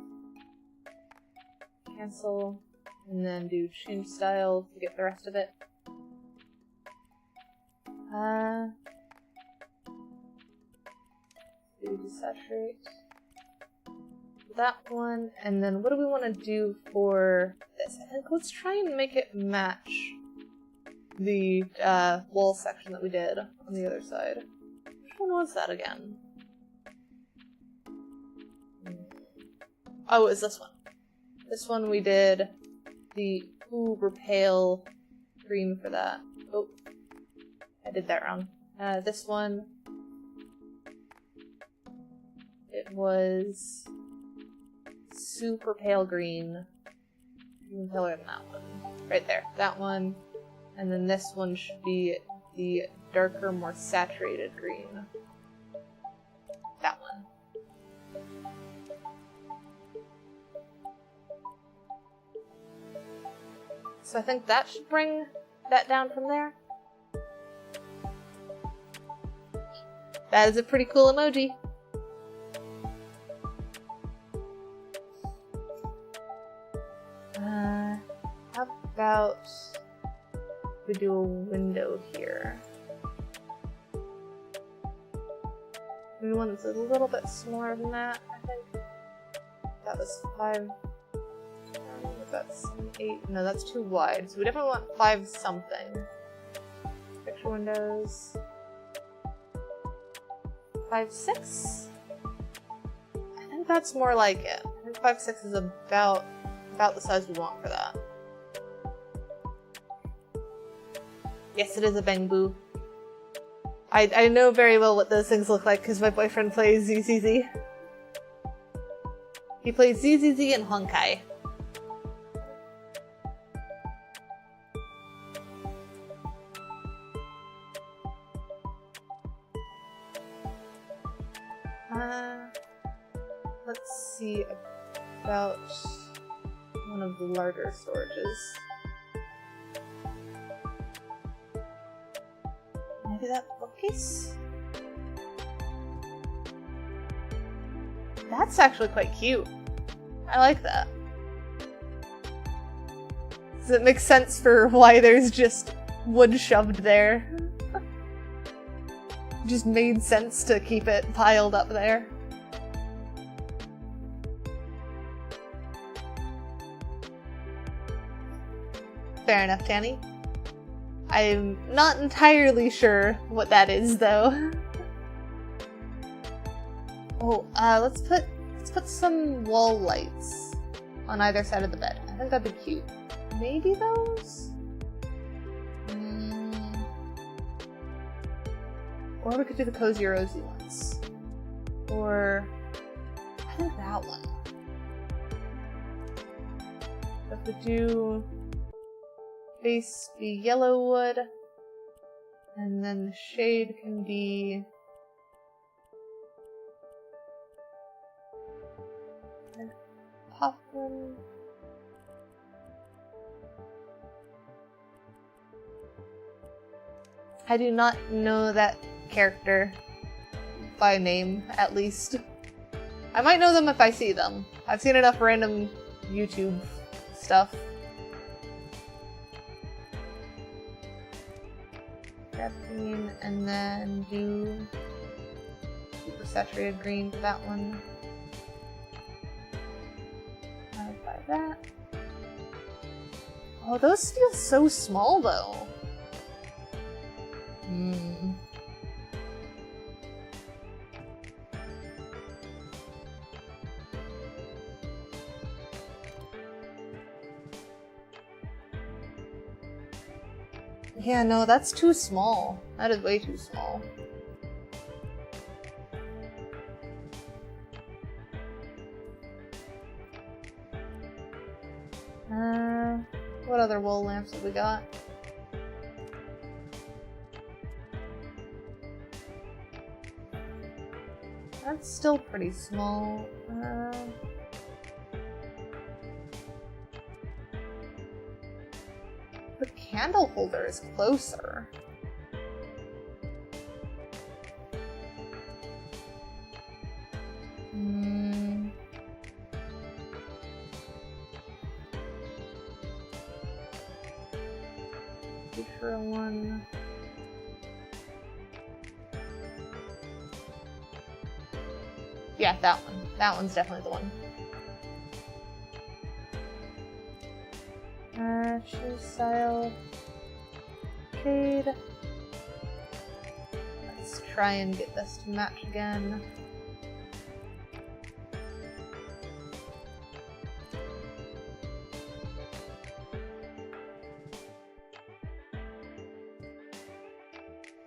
Cancel, and then do change style to get the rest of it. Do desaturate that one, and then what do we want to do for this? I think let's try and make it match the wall section that we did on the other side. Which one was that again? Oh, it was this one. This one we did the uber pale green for that. Oh, I did that wrong. This one, it was super pale green. Even paler than that one. Right there, that one. And then this one should be the darker, more saturated green. That one. So I think that should bring that down from there. That is a pretty cool emoji. How about we do a window here? Maybe one that's a little bit smaller than that, I think. That was 5. That's 8. No, that's too wide. So we definitely want 5 something. Picture windows. 5, 6? I think that's more like it. I think 5, 6 is about the size we want for that. Yes, it is a bamboo. I know very well what those things look like because my boyfriend plays ZZZ. He plays ZZZ and Honkai. Let's see about one of the larger storages. Maybe that bookcase? That's actually quite cute. I like that. Does it make sense for why there's just wood shoved there? Just made sense to keep it piled up there. Fair enough, Tanny. I'm not entirely sure what that is, though. Oh, let's put some wall lights on either side of the bed. I think that'd be cute. Maybe those? Or we could do the cozy rosy ones. Or I think that one. If we do base be yellow wood, and then the shade can be poplin. I do not know that character. by name, at least. I might know them if I see them. I've seen enough random YouTube stuff. Grab green, and then do super saturated green for that one. I'll buy that. Oh, those feel so small, though. Yeah, no, that's too small. That is way too small. What other wool lamps have we got? That's still pretty small. The candle holder is closer. Future one. Yeah, that one. That one's definitely the one. Choose style. Shade. Let's try and get this to match again.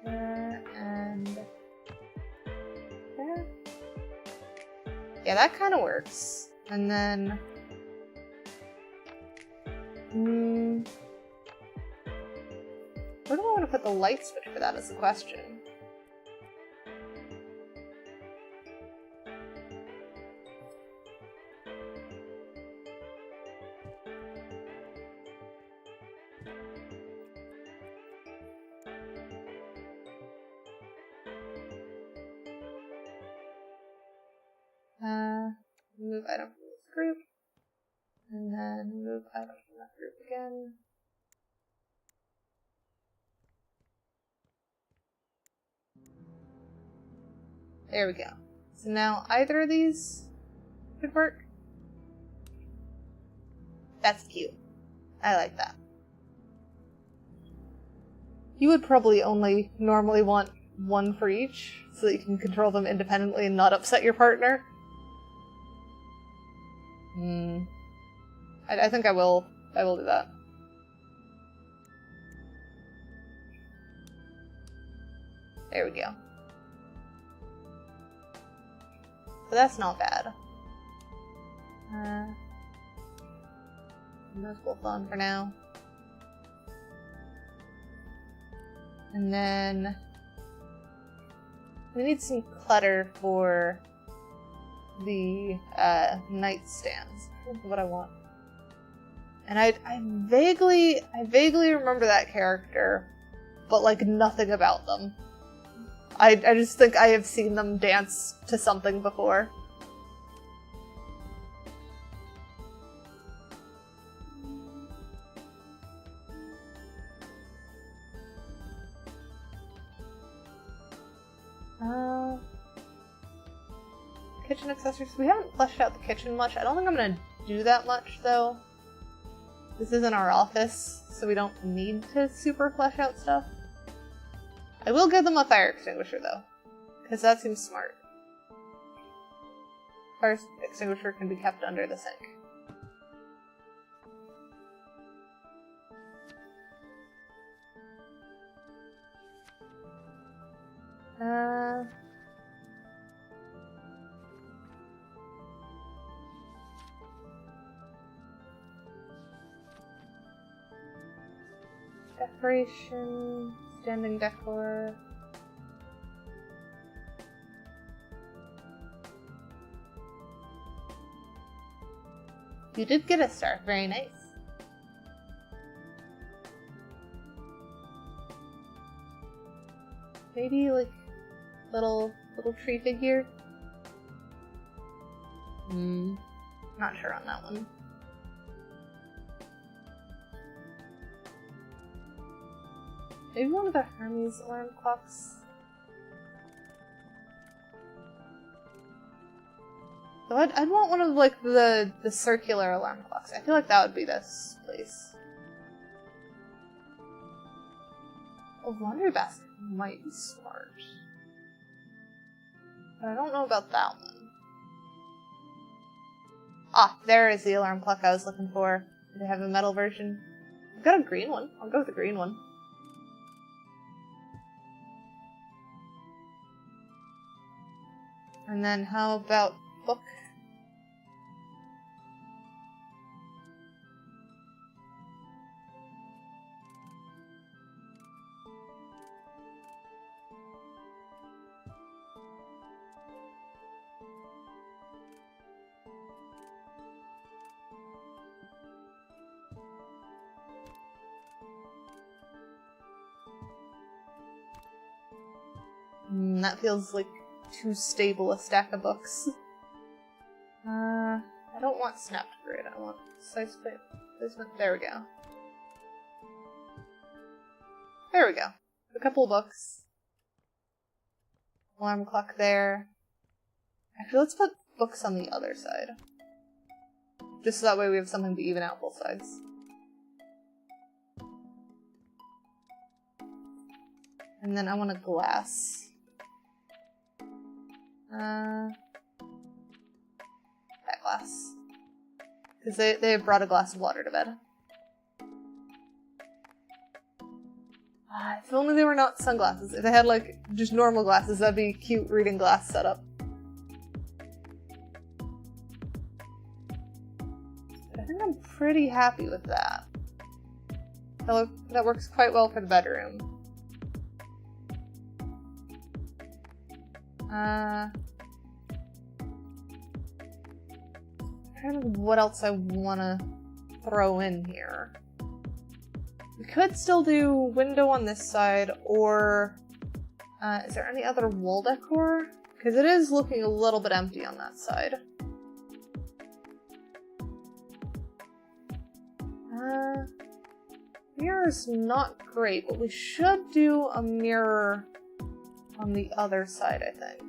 There and there. Yeah, that kind of works. And then where do I want to put the light switch for that is the question. Move item from this group. And then move item from that group again. There we go. So now either of these could work. That's cute. I like that. You would probably only normally want one for each, so that you can control them independently and not upset your partner. I think I will do that. There we go. So that's not bad. Those both on for now. And then we need some clutter for the nightstands. That's what I want. And I vaguely remember that character, but like nothing about them. I just think I have seen them dance to something before. Kitchen accessories. We haven't fleshed out the kitchen much. I don't think I'm gonna do that much though. This isn't our office, so we don't need to super flesh out stuff. I will give them a fire extinguisher though, because that seems smart. Fire extinguisher can be kept under the sink. Decoration, standing decor. You did get a star, very nice. Maybe like little little tree figure. Not sure on that one. Maybe one of the Hermes alarm clocks. So I'd want one of like the circular alarm clocks. I feel like that would be this place. A laundry basket might be smart. But I don't know about that one. Ah, there is the alarm clock I was looking for. Do they have a metal version? I've got a green one. I'll go with the green one. And then how about book? That feels like too stable a stack of books. I don't want snapped grid, I want size placement. There we go. There we go. A couple of books. Alarm clock there. Actually, let's put books on the other side. Just so that way we have something to even out both sides. And then I want a glass. That glass. Because they brought a glass of water to bed. If only they were not sunglasses. If they had, like, just normal glasses, that'd be a cute reading glass setup. But I think I'm pretty happy with that. That works quite well for the bedroom. I'm trying to think of what else I want to throw in here. We could still do window on this side, or is there any other wall decor? Because it is looking a little bit empty on that side. Mirror's not great, but we should do a mirror on the other side, I think.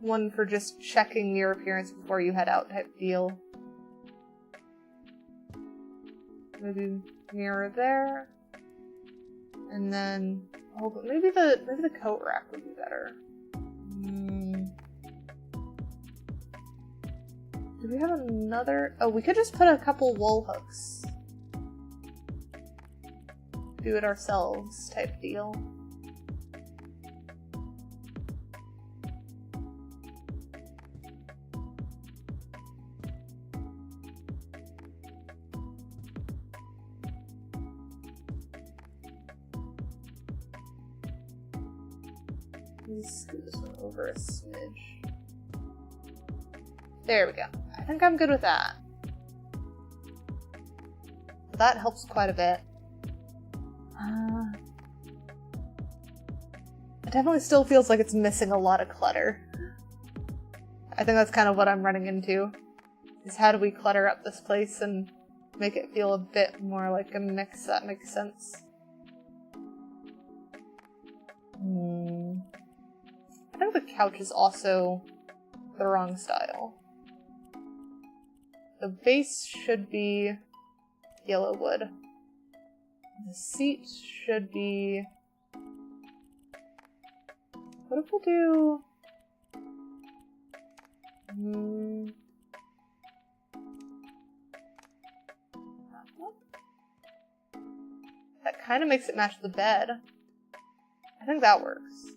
One for just checking mirror appearance before you head out type deal. Maybe mirror there. And then, oh, but maybe the coat rack would be better. Do we have another? Oh, we could just put a couple wool hooks. Do it ourselves type deal. Let's scoot this one over a smidge. There we go. I think I'm good with that. That helps quite a bit. It definitely still feels like it's missing a lot of clutter. I think that's kind of what I'm running into. Is how do we clutter up this place and make it feel a bit more like a mix that makes sense. I think the couch is also the wrong style. The base should be yellow wood. The seat should be... What if we do... That kind of makes it match the bed. I think that works.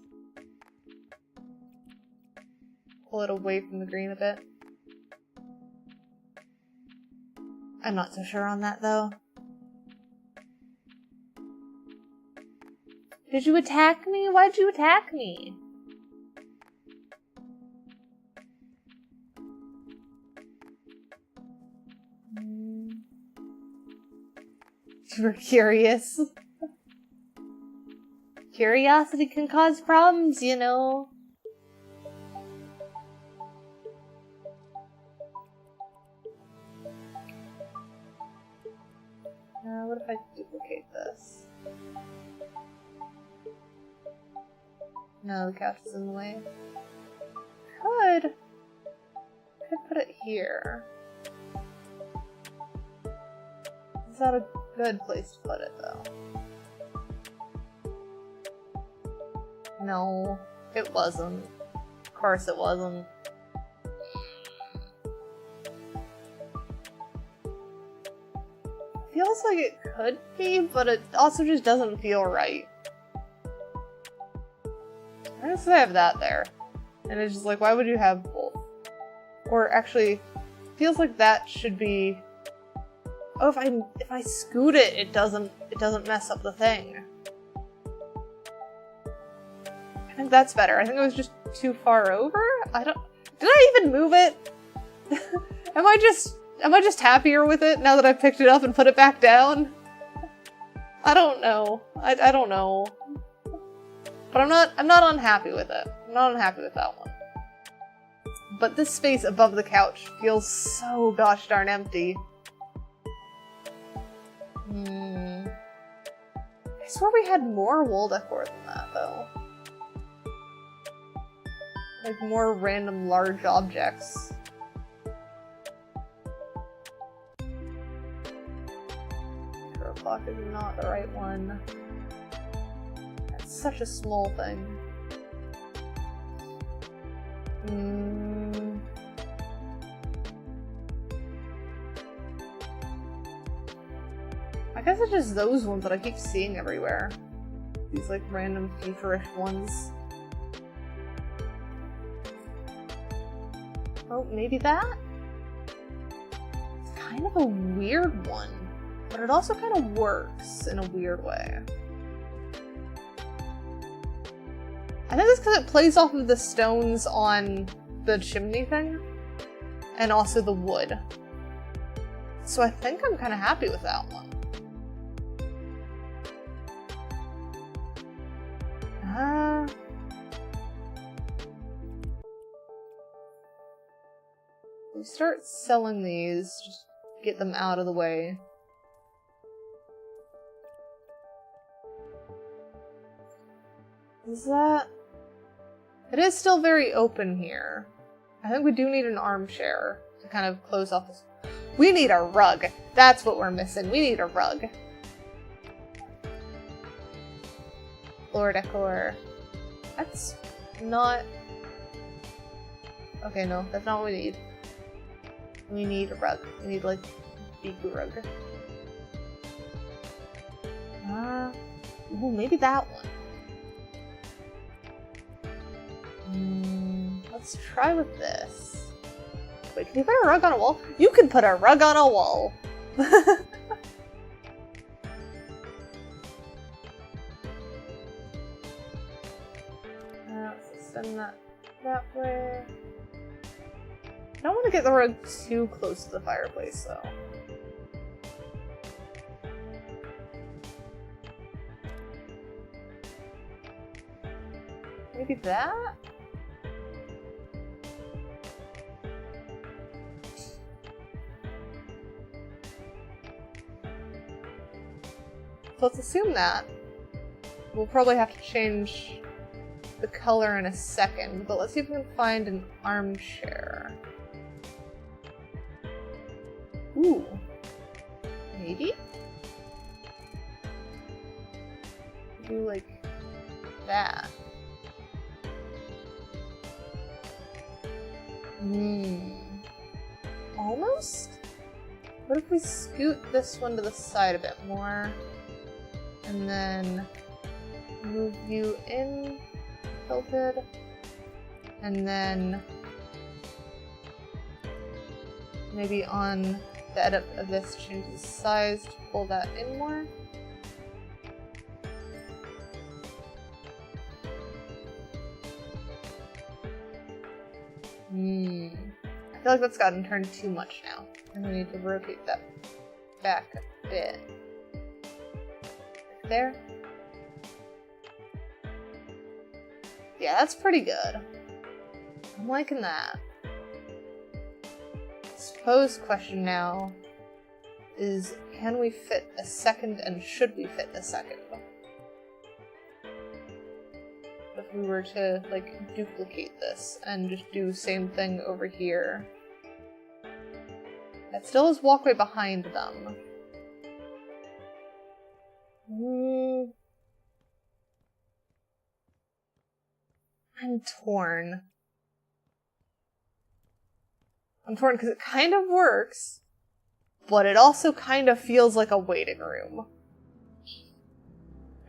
Pull it away from the green a bit. I'm not so sure on that, though. Did you attack me? Why'd you attack me? You were curious. Curiosity can cause problems, you know. What if I duplicate this? No, the couch is in the way. Could put it here. Is that a good place to put it, though? No, it wasn't. Of course it wasn't. Feels like it could be, but it also just doesn't feel right. I guess I have that there. And it's just like, why would you have both? Or actually, feels like that should be... Oh, if I scoot it, it doesn't mess up the thing. I think that's better. I think it was just too far over? Did I even move it? Am I just happier with it now that I've picked it up and put it back down? I don't know. I don't know. But I'm not unhappy with it. I'm not unhappy with that one. But this space above the couch feels so gosh darn empty. I swear we had more wall decor than that, though. Like, more random large objects. Control clock is not the right one. That's such a small thing. I guess it's just those ones that I keep seeing everywhere. These, like, random future-ish ones. Oh, maybe that? It's kind of a weird one, but it also kind of works in a weird way. I think it's because it plays off of the stones on the chimney thing, and also the wood. So I think I'm kind of happy with that one. We start selling these, just get them out of the way. Is that... It is still very open here. I think we do need an armchair to kind of close off this. We need a rug! That's what we're missing. We need a rug. Floor decor. That's not... Okay, no, that's not what we need. We need a rug. We need, like, a big rug. Ooh, maybe that one. Let's try with this. Wait, can you put a rug on a wall? You can put a rug on a wall! Let's send that way. I don't want to get the rug too close to the fireplace, though. Maybe that? So let's assume that. We'll probably have to change the color in a second, but let's see if we can find an armchair. Ooh. Maybe? Do like that. Almost? What if we scoot this one to the side a bit more? And then move you in, tilted, and then maybe on the edit of this, change the size to pull that in more. I feel like that's gotten turned too much now, and we need to rotate that back a bit. There. Yeah, that's pretty good. I'm liking that. Suppose question now is, can we fit a second and should we fit a second? If we were to, like, duplicate this and just do same thing over here. That still is walkway behind them. I'm torn. I'm torn because it kind of works, but it also kind of feels like a waiting room.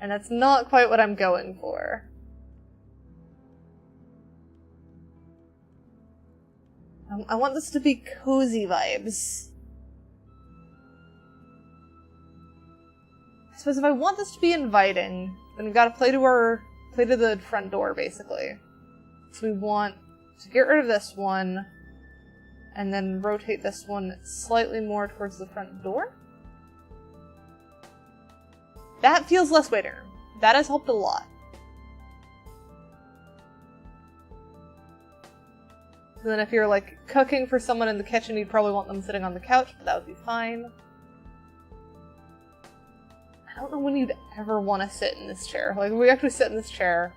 And that's not quite what I'm going for. I want this to be cozy vibes. I suppose if I want this to be inviting, then we've got to play to the front door, basically. So we want to get rid of this one, and then rotate this one slightly more towards the front door. That feels less waiting room. That has helped a lot. And then if you're, like, cooking for someone in the kitchen, you'd probably want them sitting on the couch, but that would be fine. I don't know when you'd ever want to sit in this chair. Like, if we actually sit in this chair...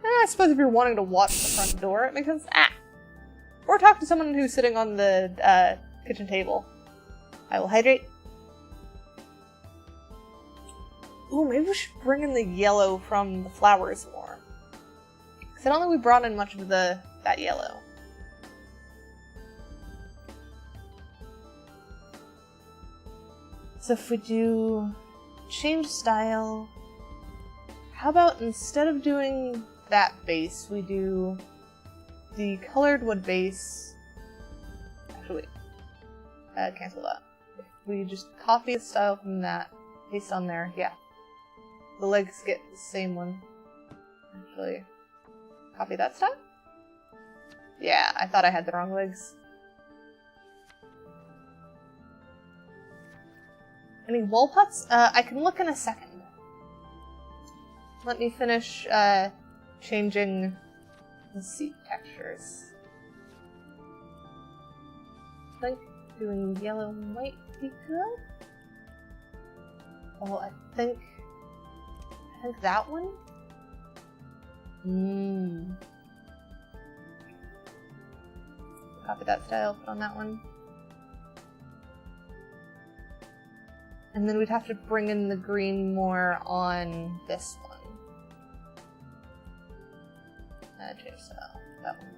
I suppose if you're wanting to watch the front door, it makes sense. Or talk to someone who's sitting on the kitchen table. I will hydrate. Ooh, maybe we should bring in the yellow from the flowers more. Because I don't think we brought in much of that yellow. So if we do change style, how about instead of doing that base, we do the colored wood base. Actually, wait. Cancel that. If we just copy the style from that, paste on there, yeah. The legs get the same one. Actually, copy that style? Yeah, I thought I had the wrong legs. Any wall putts? I can look in a second. Let me finish changing the seat textures. I think doing yellow might be good. Oh, I think that one? Copy that style, put on that one. And then we'd have to bring in the green more on this one. Change style, that one.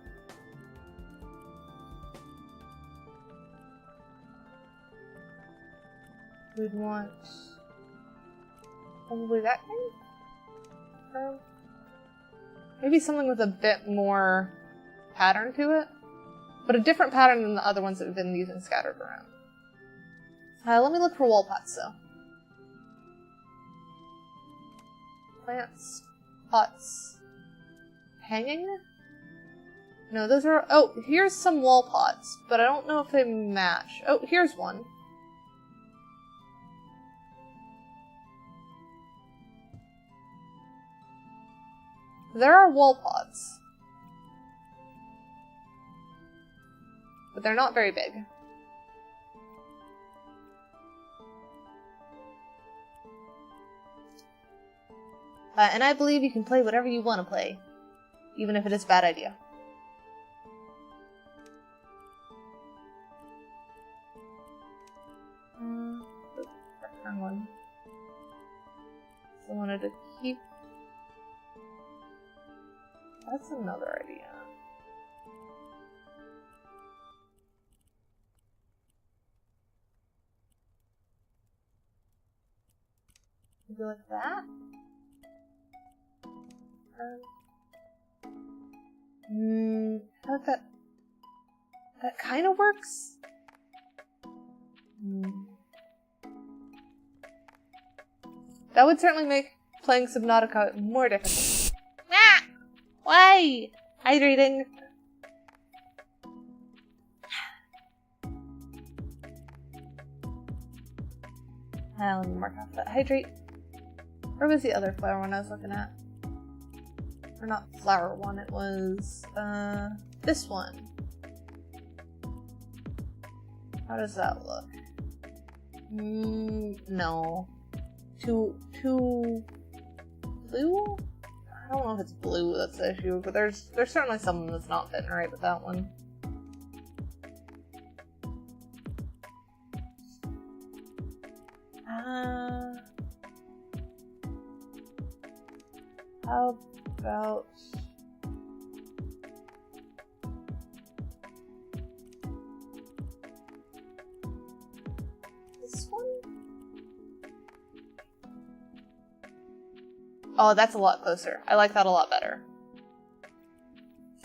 We'd want probably that thing? Or maybe something with a bit more pattern to it, but a different pattern than the other ones that we've been using scattered around. Let me look for wall pots, though. Plants, pots, hanging? No, those are... Oh, here's some wall pots, but I don't know if they match. Oh, here's one. There are wall pots. But they're not very big. And I believe you can play whatever you want to play, even if it is a bad idea. Wrong one. I wanted to keep... That's another idea. Maybe like that? How about that? That kind of works? That would certainly make playing Subnautica more difficult. Ah! Why? Hydrating. Let me mark off that hydrate. Where was the other flower one I was looking at? Or not flower one, it was, this one. How does that look? No. Too blue? I don't know if it's blue that's the issue, but there's certainly something that's not fitting right with that one. How about this one? Oh, that's a lot closer. I like that a lot better.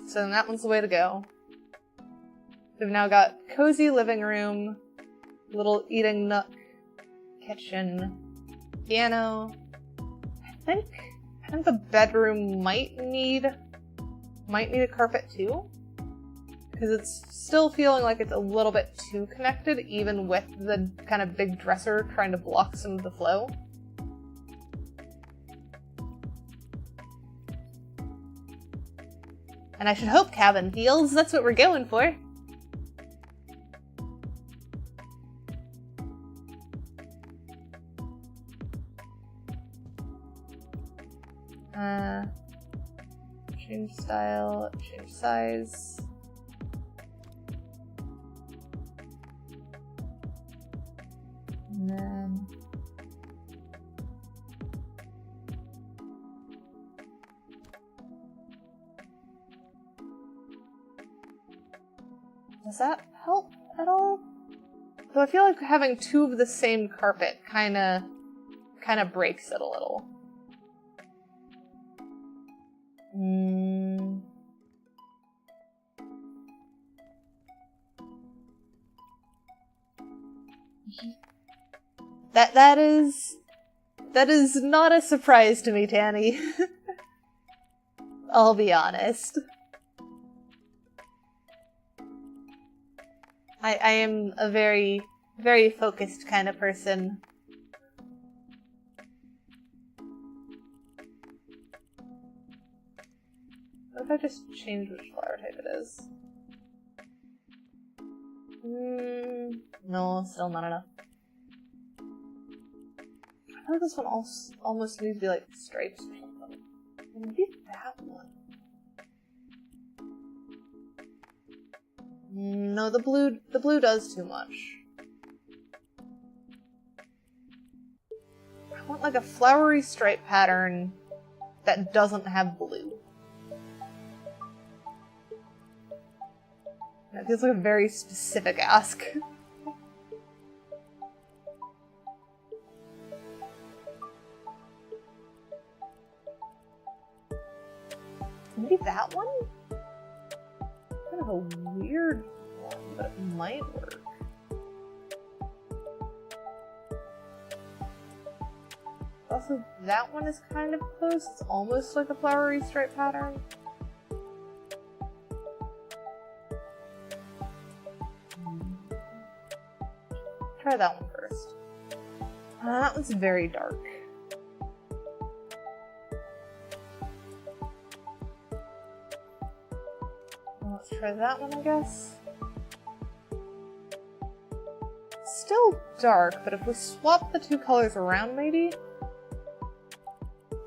So then that one's the way to go. We've now got cozy living room, little eating nook, kitchen, piano. I think the bedroom might need a carpet too, because it's still feeling like it's a little bit too connected, even with the kind of big dresser trying to block some of the flow. And I should hope cabin feels. That's what we're going for. Change style, change size. And then does that help at all? So I feel like having two of the same carpet kinda breaks it a little. That is not a surprise to me, Tanny. I'll be honest. I am a very, very focused kind of person. What if I just change which flower type it is? No, still not enough. I feel like this one almost needs to be like stripes or something. Maybe that one. No, the blue does too much. I want like a flowery stripe pattern that doesn't have blue. That feels like a very specific ask. Maybe that one? Kind of a weird one, but it might work. Also, that one is kind of close. It's almost like a flowery stripe pattern. Try that one first. That one's very dark. Let's try that one, I guess. Still dark, but if we swap the two colors around, maybe?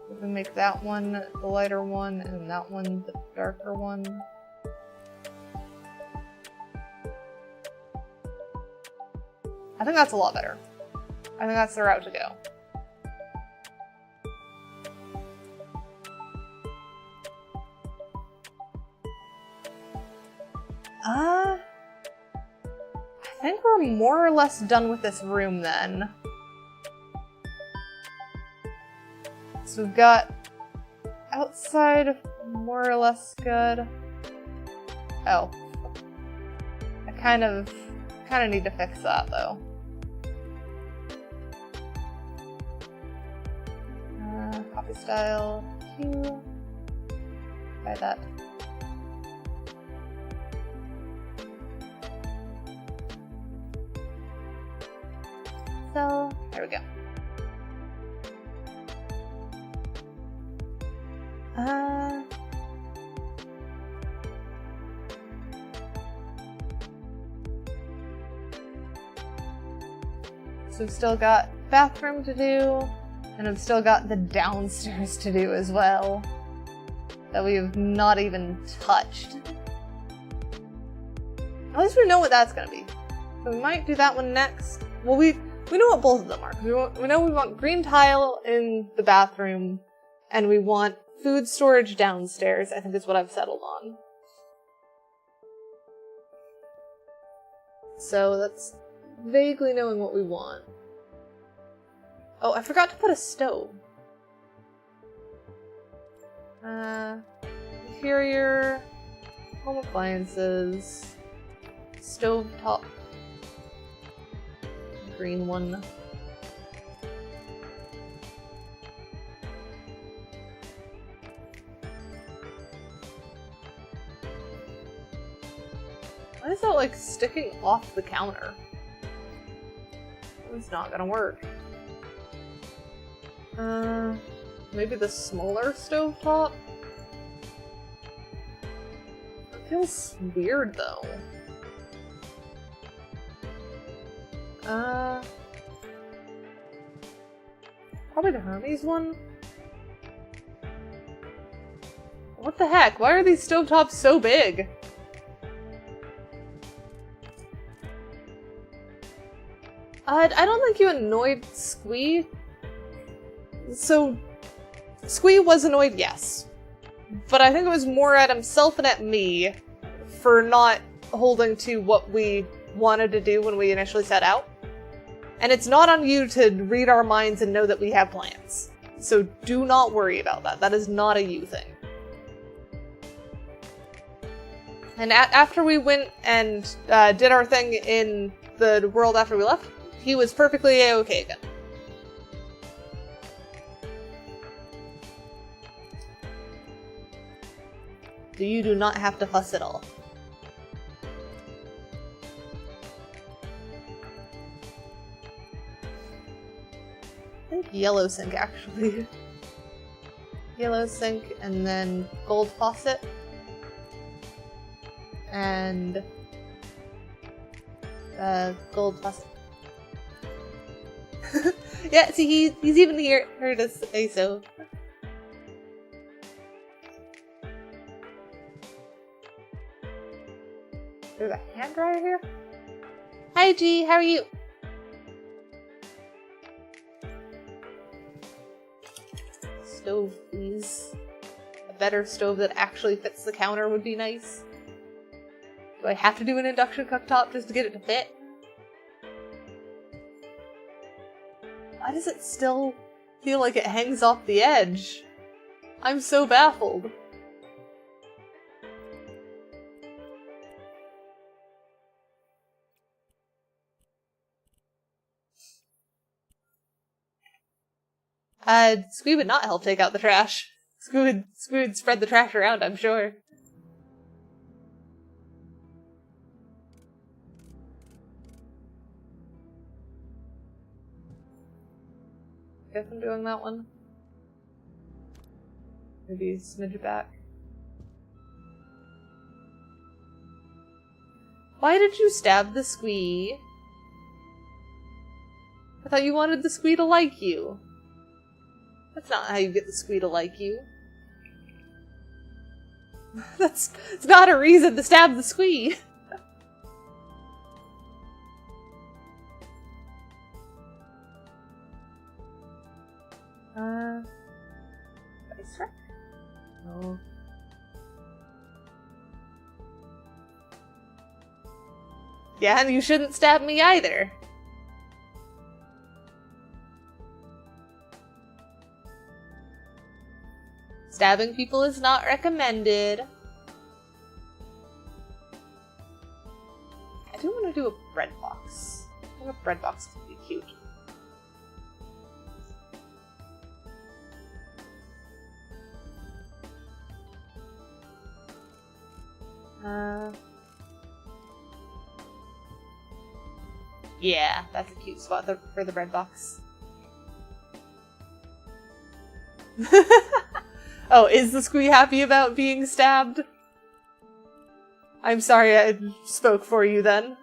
We can make that one the lighter one, and that one the darker one. I think that's a lot better. I think that's the route to go. I think we're more or less done with this room then. So we've got outside more or less good. Oh. I kind of need to fix that though. Copy style, hue. Try that. So, there we go. we've still got bathroom to do, and I've still got the downstairs to do as well. That we have not even touched. At least we know what that's gonna be. So we might do that one next. Well, we know what both of them are. We know we want green tile in the bathroom, and we want food storage downstairs, I think is what I've settled on. So that's vaguely knowing what we want. Oh, I forgot to put a stove. Interior, home appliances, stove top, green one. Why is that like sticking off the counter? It's not gonna work. Maybe the smaller stovetop? It feels weird though. Probably the Hermes one? What the heck? Why are these stovetops so big? I don't think you annoyed Squee. So, Squee was annoyed, yes. But I think it was more at himself and at me for not holding to what we wanted to do when we initially set out. And it's not on you to read our minds and know that we have plans. So do not worry about that. That is not a you thing. And after we went and did our thing in the world after we left, he was perfectly a-okay again. You do not have to fuss at all. I think yellow sink, actually. Yellow sink, and then gold faucet. And gold faucet. Yeah, see, he's even here to say so. There's a hand dryer here? Hi G, how are you? Stove, please. A better stove that actually fits the counter would be nice. Do I have to do an induction cooktop just to get it to fit? Why does it still feel like it hangs off the edge? I'm so baffled. Squee would not help take out the trash. Squee would spread the trash around, I'm sure. Guess I'm doing that one. Maybe smidge it back. Why did you stab the Squee? I thought you wanted the Squee to like you. That's not how you get the Squee to like you. It's not a reason to stab the Squee. Ice rack? No. Yeah, and you shouldn't stab me either. Stabbing people is not recommended. I do want to do a bread box. I think a bread box would be cute. Yeah, that's a cute spot for the bread box. Oh, is the Squee happy about being stabbed? I'm sorry I spoke for you then.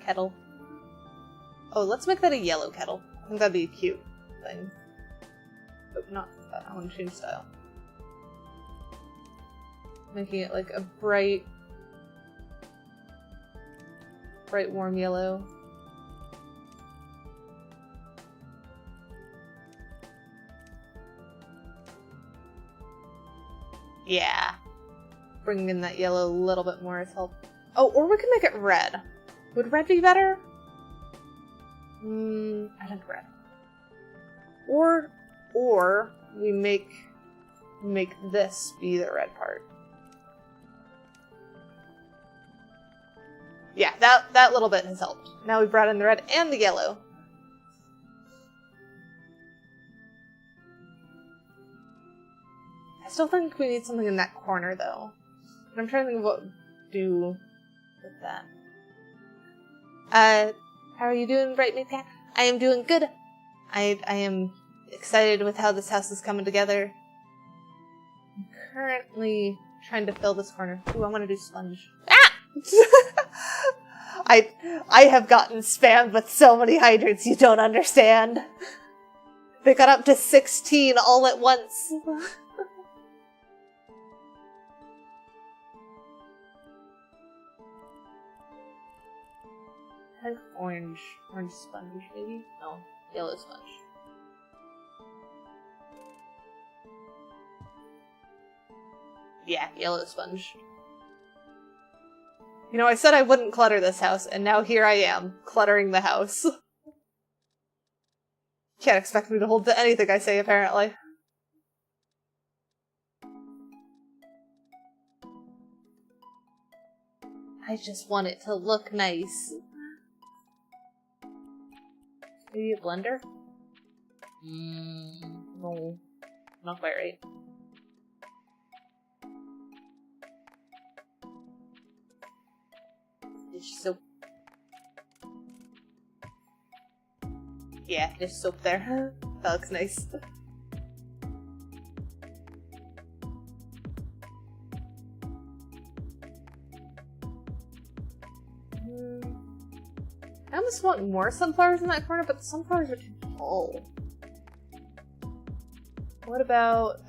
Kettle. Oh, let's make that a yellow kettle. I think that'd be a cute thing. But not that. I want to change style. Making it like a bright warm yellow. Yeah. Bringing in that yellow a little bit more as help. Oh, or we can make it red. Would red be better? I think red. Or we make this be the red part. Yeah, that little bit has helped. Now we've brought in the red and the yellow. I still think we need something in that corner, though. But I'm trying to think of what to do with that. How are you doing, Bright Cat? I am doing good. I am excited with how this house is coming together. I'm currently trying to fill this corner. Ooh, I want to do sponge. Ah! I have gotten spammed with so many hydrants you don't understand. They got up to 16 all at once. I think orange sponge, maybe? No, yellow sponge. Yeah, yellow sponge. You know, I said I wouldn't clutter this house, and now here I am, cluttering the house. Can't expect me to hold to anything I say, apparently. I just want it to look nice. Maybe a blender? No. Not quite right. Dish soap. Yeah, dish soap there. That looks nice. I almost want more sunflowers in that corner, but the sunflowers are too tall. What about,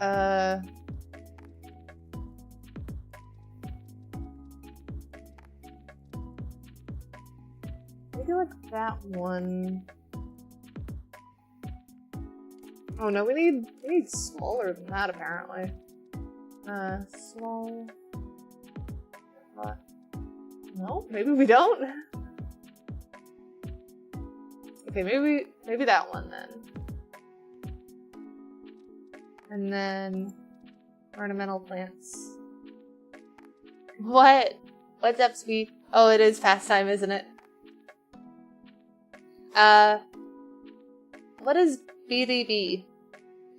maybe like that one. Oh no, we need smaller than that, apparently. Small. What? No, maybe we don't. Okay, maybe that one then. And then ornamental plants. What? What's up, Sweet? Oh, it is fast time, isn't it? What is BDB?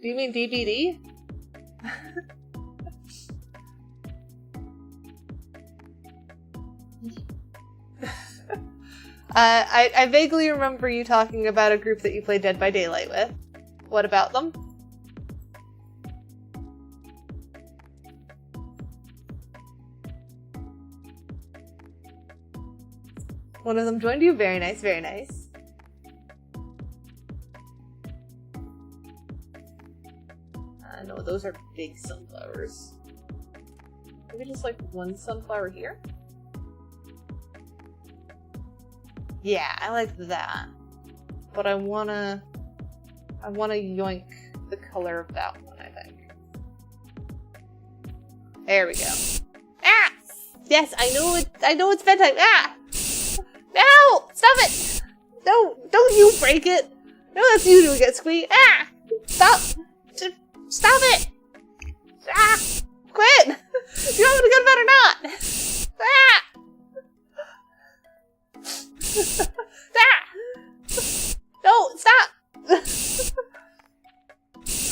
Do you mean DBD? I vaguely remember you talking about a group that you play Dead by Daylight with. What about them? One of them joined you? Very nice, very nice. No, those are big sunflowers. Maybe just like one sunflower here? Yeah, I like that. But I wanna yoink the color of that one, I think. There we go. Ah! Yes, I know it's bedtime. Ah! No! Stop it! No, don't you break it! No, that's you doing it, Squeak. Ah! Stop! Stop it! Ah! Quit! You want me to go to bed or not? Ah! Ah! No, stop!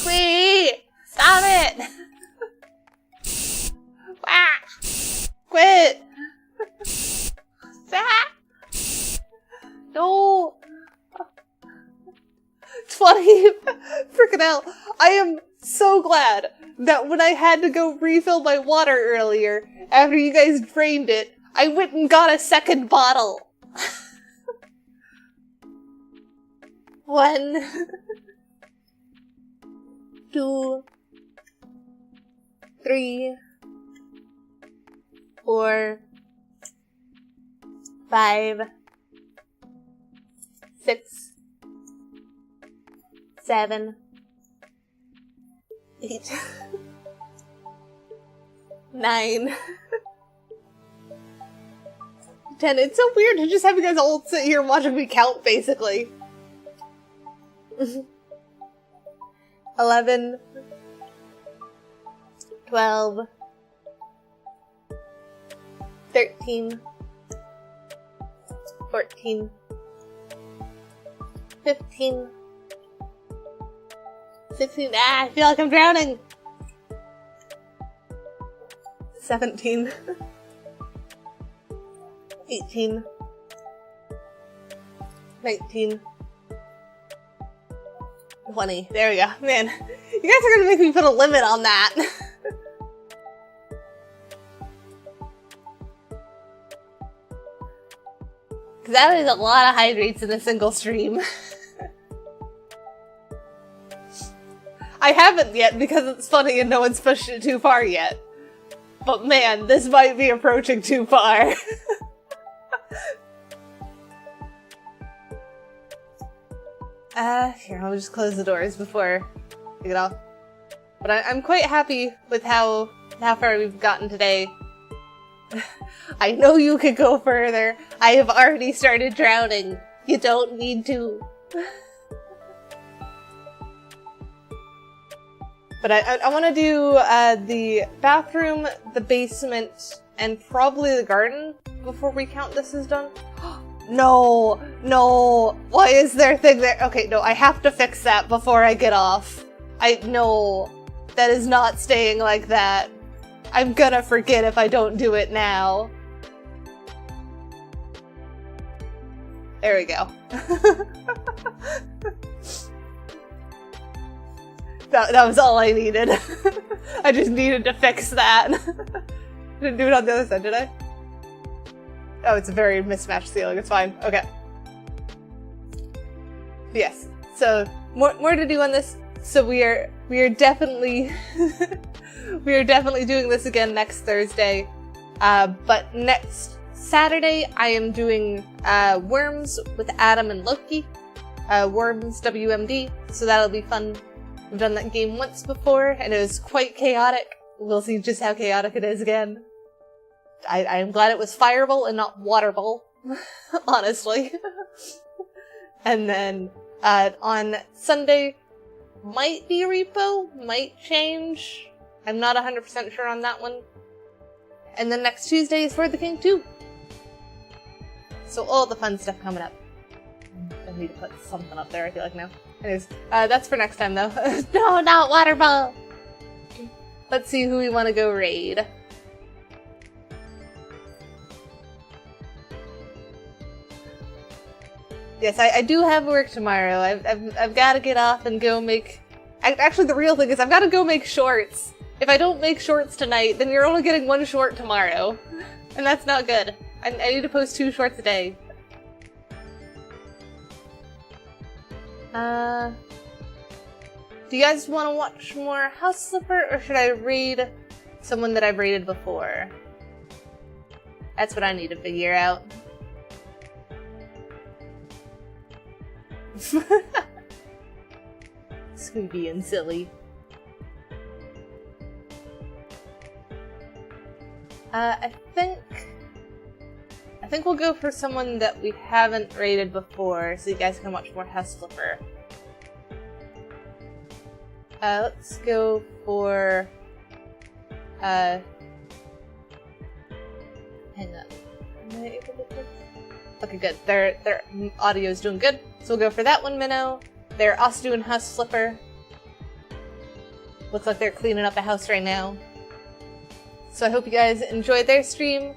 Quit! Stop it! Ah! Quit! Stop! No! 20 Fucking hell. I am so glad that when I had to go refill my water earlier, after you guys drained it, I went and got a second bottle. 1, 2, 3, 4, 5, 6, 7, 8, 9, 10. It's so weird to just have you guys all sit here watching me count, basically. 11, 12, 13, 14, 15, 16, I feel like I'm drowning. 17, 18, 19, 20. There we go. Man, you guys are gonna make me put a limit on that. Because that is a lot of hydrates in a single stream. I haven't yet because it's funny and no one's pushed it too far yet. But man, this might be approaching too far. Here, I'll just close the doors before we get off. But I'm quite happy with how far we've gotten today. I know you could go further. I have already started drowning. You don't need to. But I want to do the bathroom, the basement, and probably the garden before we count this as done. No, no. Why is there a thing there? Okay, no, I have to fix that before I get off. No, that is not staying like that. I'm gonna forget if I don't do it now. There we go. That was all I needed. I just needed to fix that. Didn't do it on the other side, did I? Oh, it's a very mismatched ceiling. It's fine. Okay. Yes. So more to do on this. So we are definitely we are definitely doing this again next Thursday. But next Saturday I am doing Worms with Adam and Loki. Worms WMD. So that'll be fun. We've done that game once before and it was quite chaotic. We'll see just how chaotic it is again. I am glad it was Fireball and not Waterball, honestly. And then on Sunday, might be Repo, might change. I'm not 100% sure on that one. And then next Tuesday is For the King 2. So all the fun stuff coming up. I need to put something up there, I feel like now. Anyways, that's for next time though. No, not Waterball! Let's see who we want to go raid. Yes, I do have work tomorrow. I've got to get off and go make... Actually, the real thing is I've got to go make shorts. If I don't make shorts tonight, then you're only getting 1 short tomorrow. And that's not good. I need to post 2 shorts a day. Do you guys want to watch more House Flipper, or should I raid someone that I've raided before? That's what I need to figure out. Squeaky and silly. I think we'll go for someone that we haven't rated before, so you guys can watch more House Flipper. Let's go for hang on. Am I able to click? Okay, good. Their audio is doing good. So we'll go for that one minnow. They're also doing House Flipper. Looks like they're cleaning up a house right now. So I hope you guys enjoyed their stream,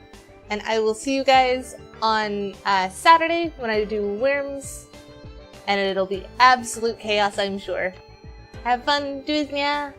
and I will see you guys on Saturday when I do Worms, and it'll be absolute chaos, I'm sure. Have fun, Disney.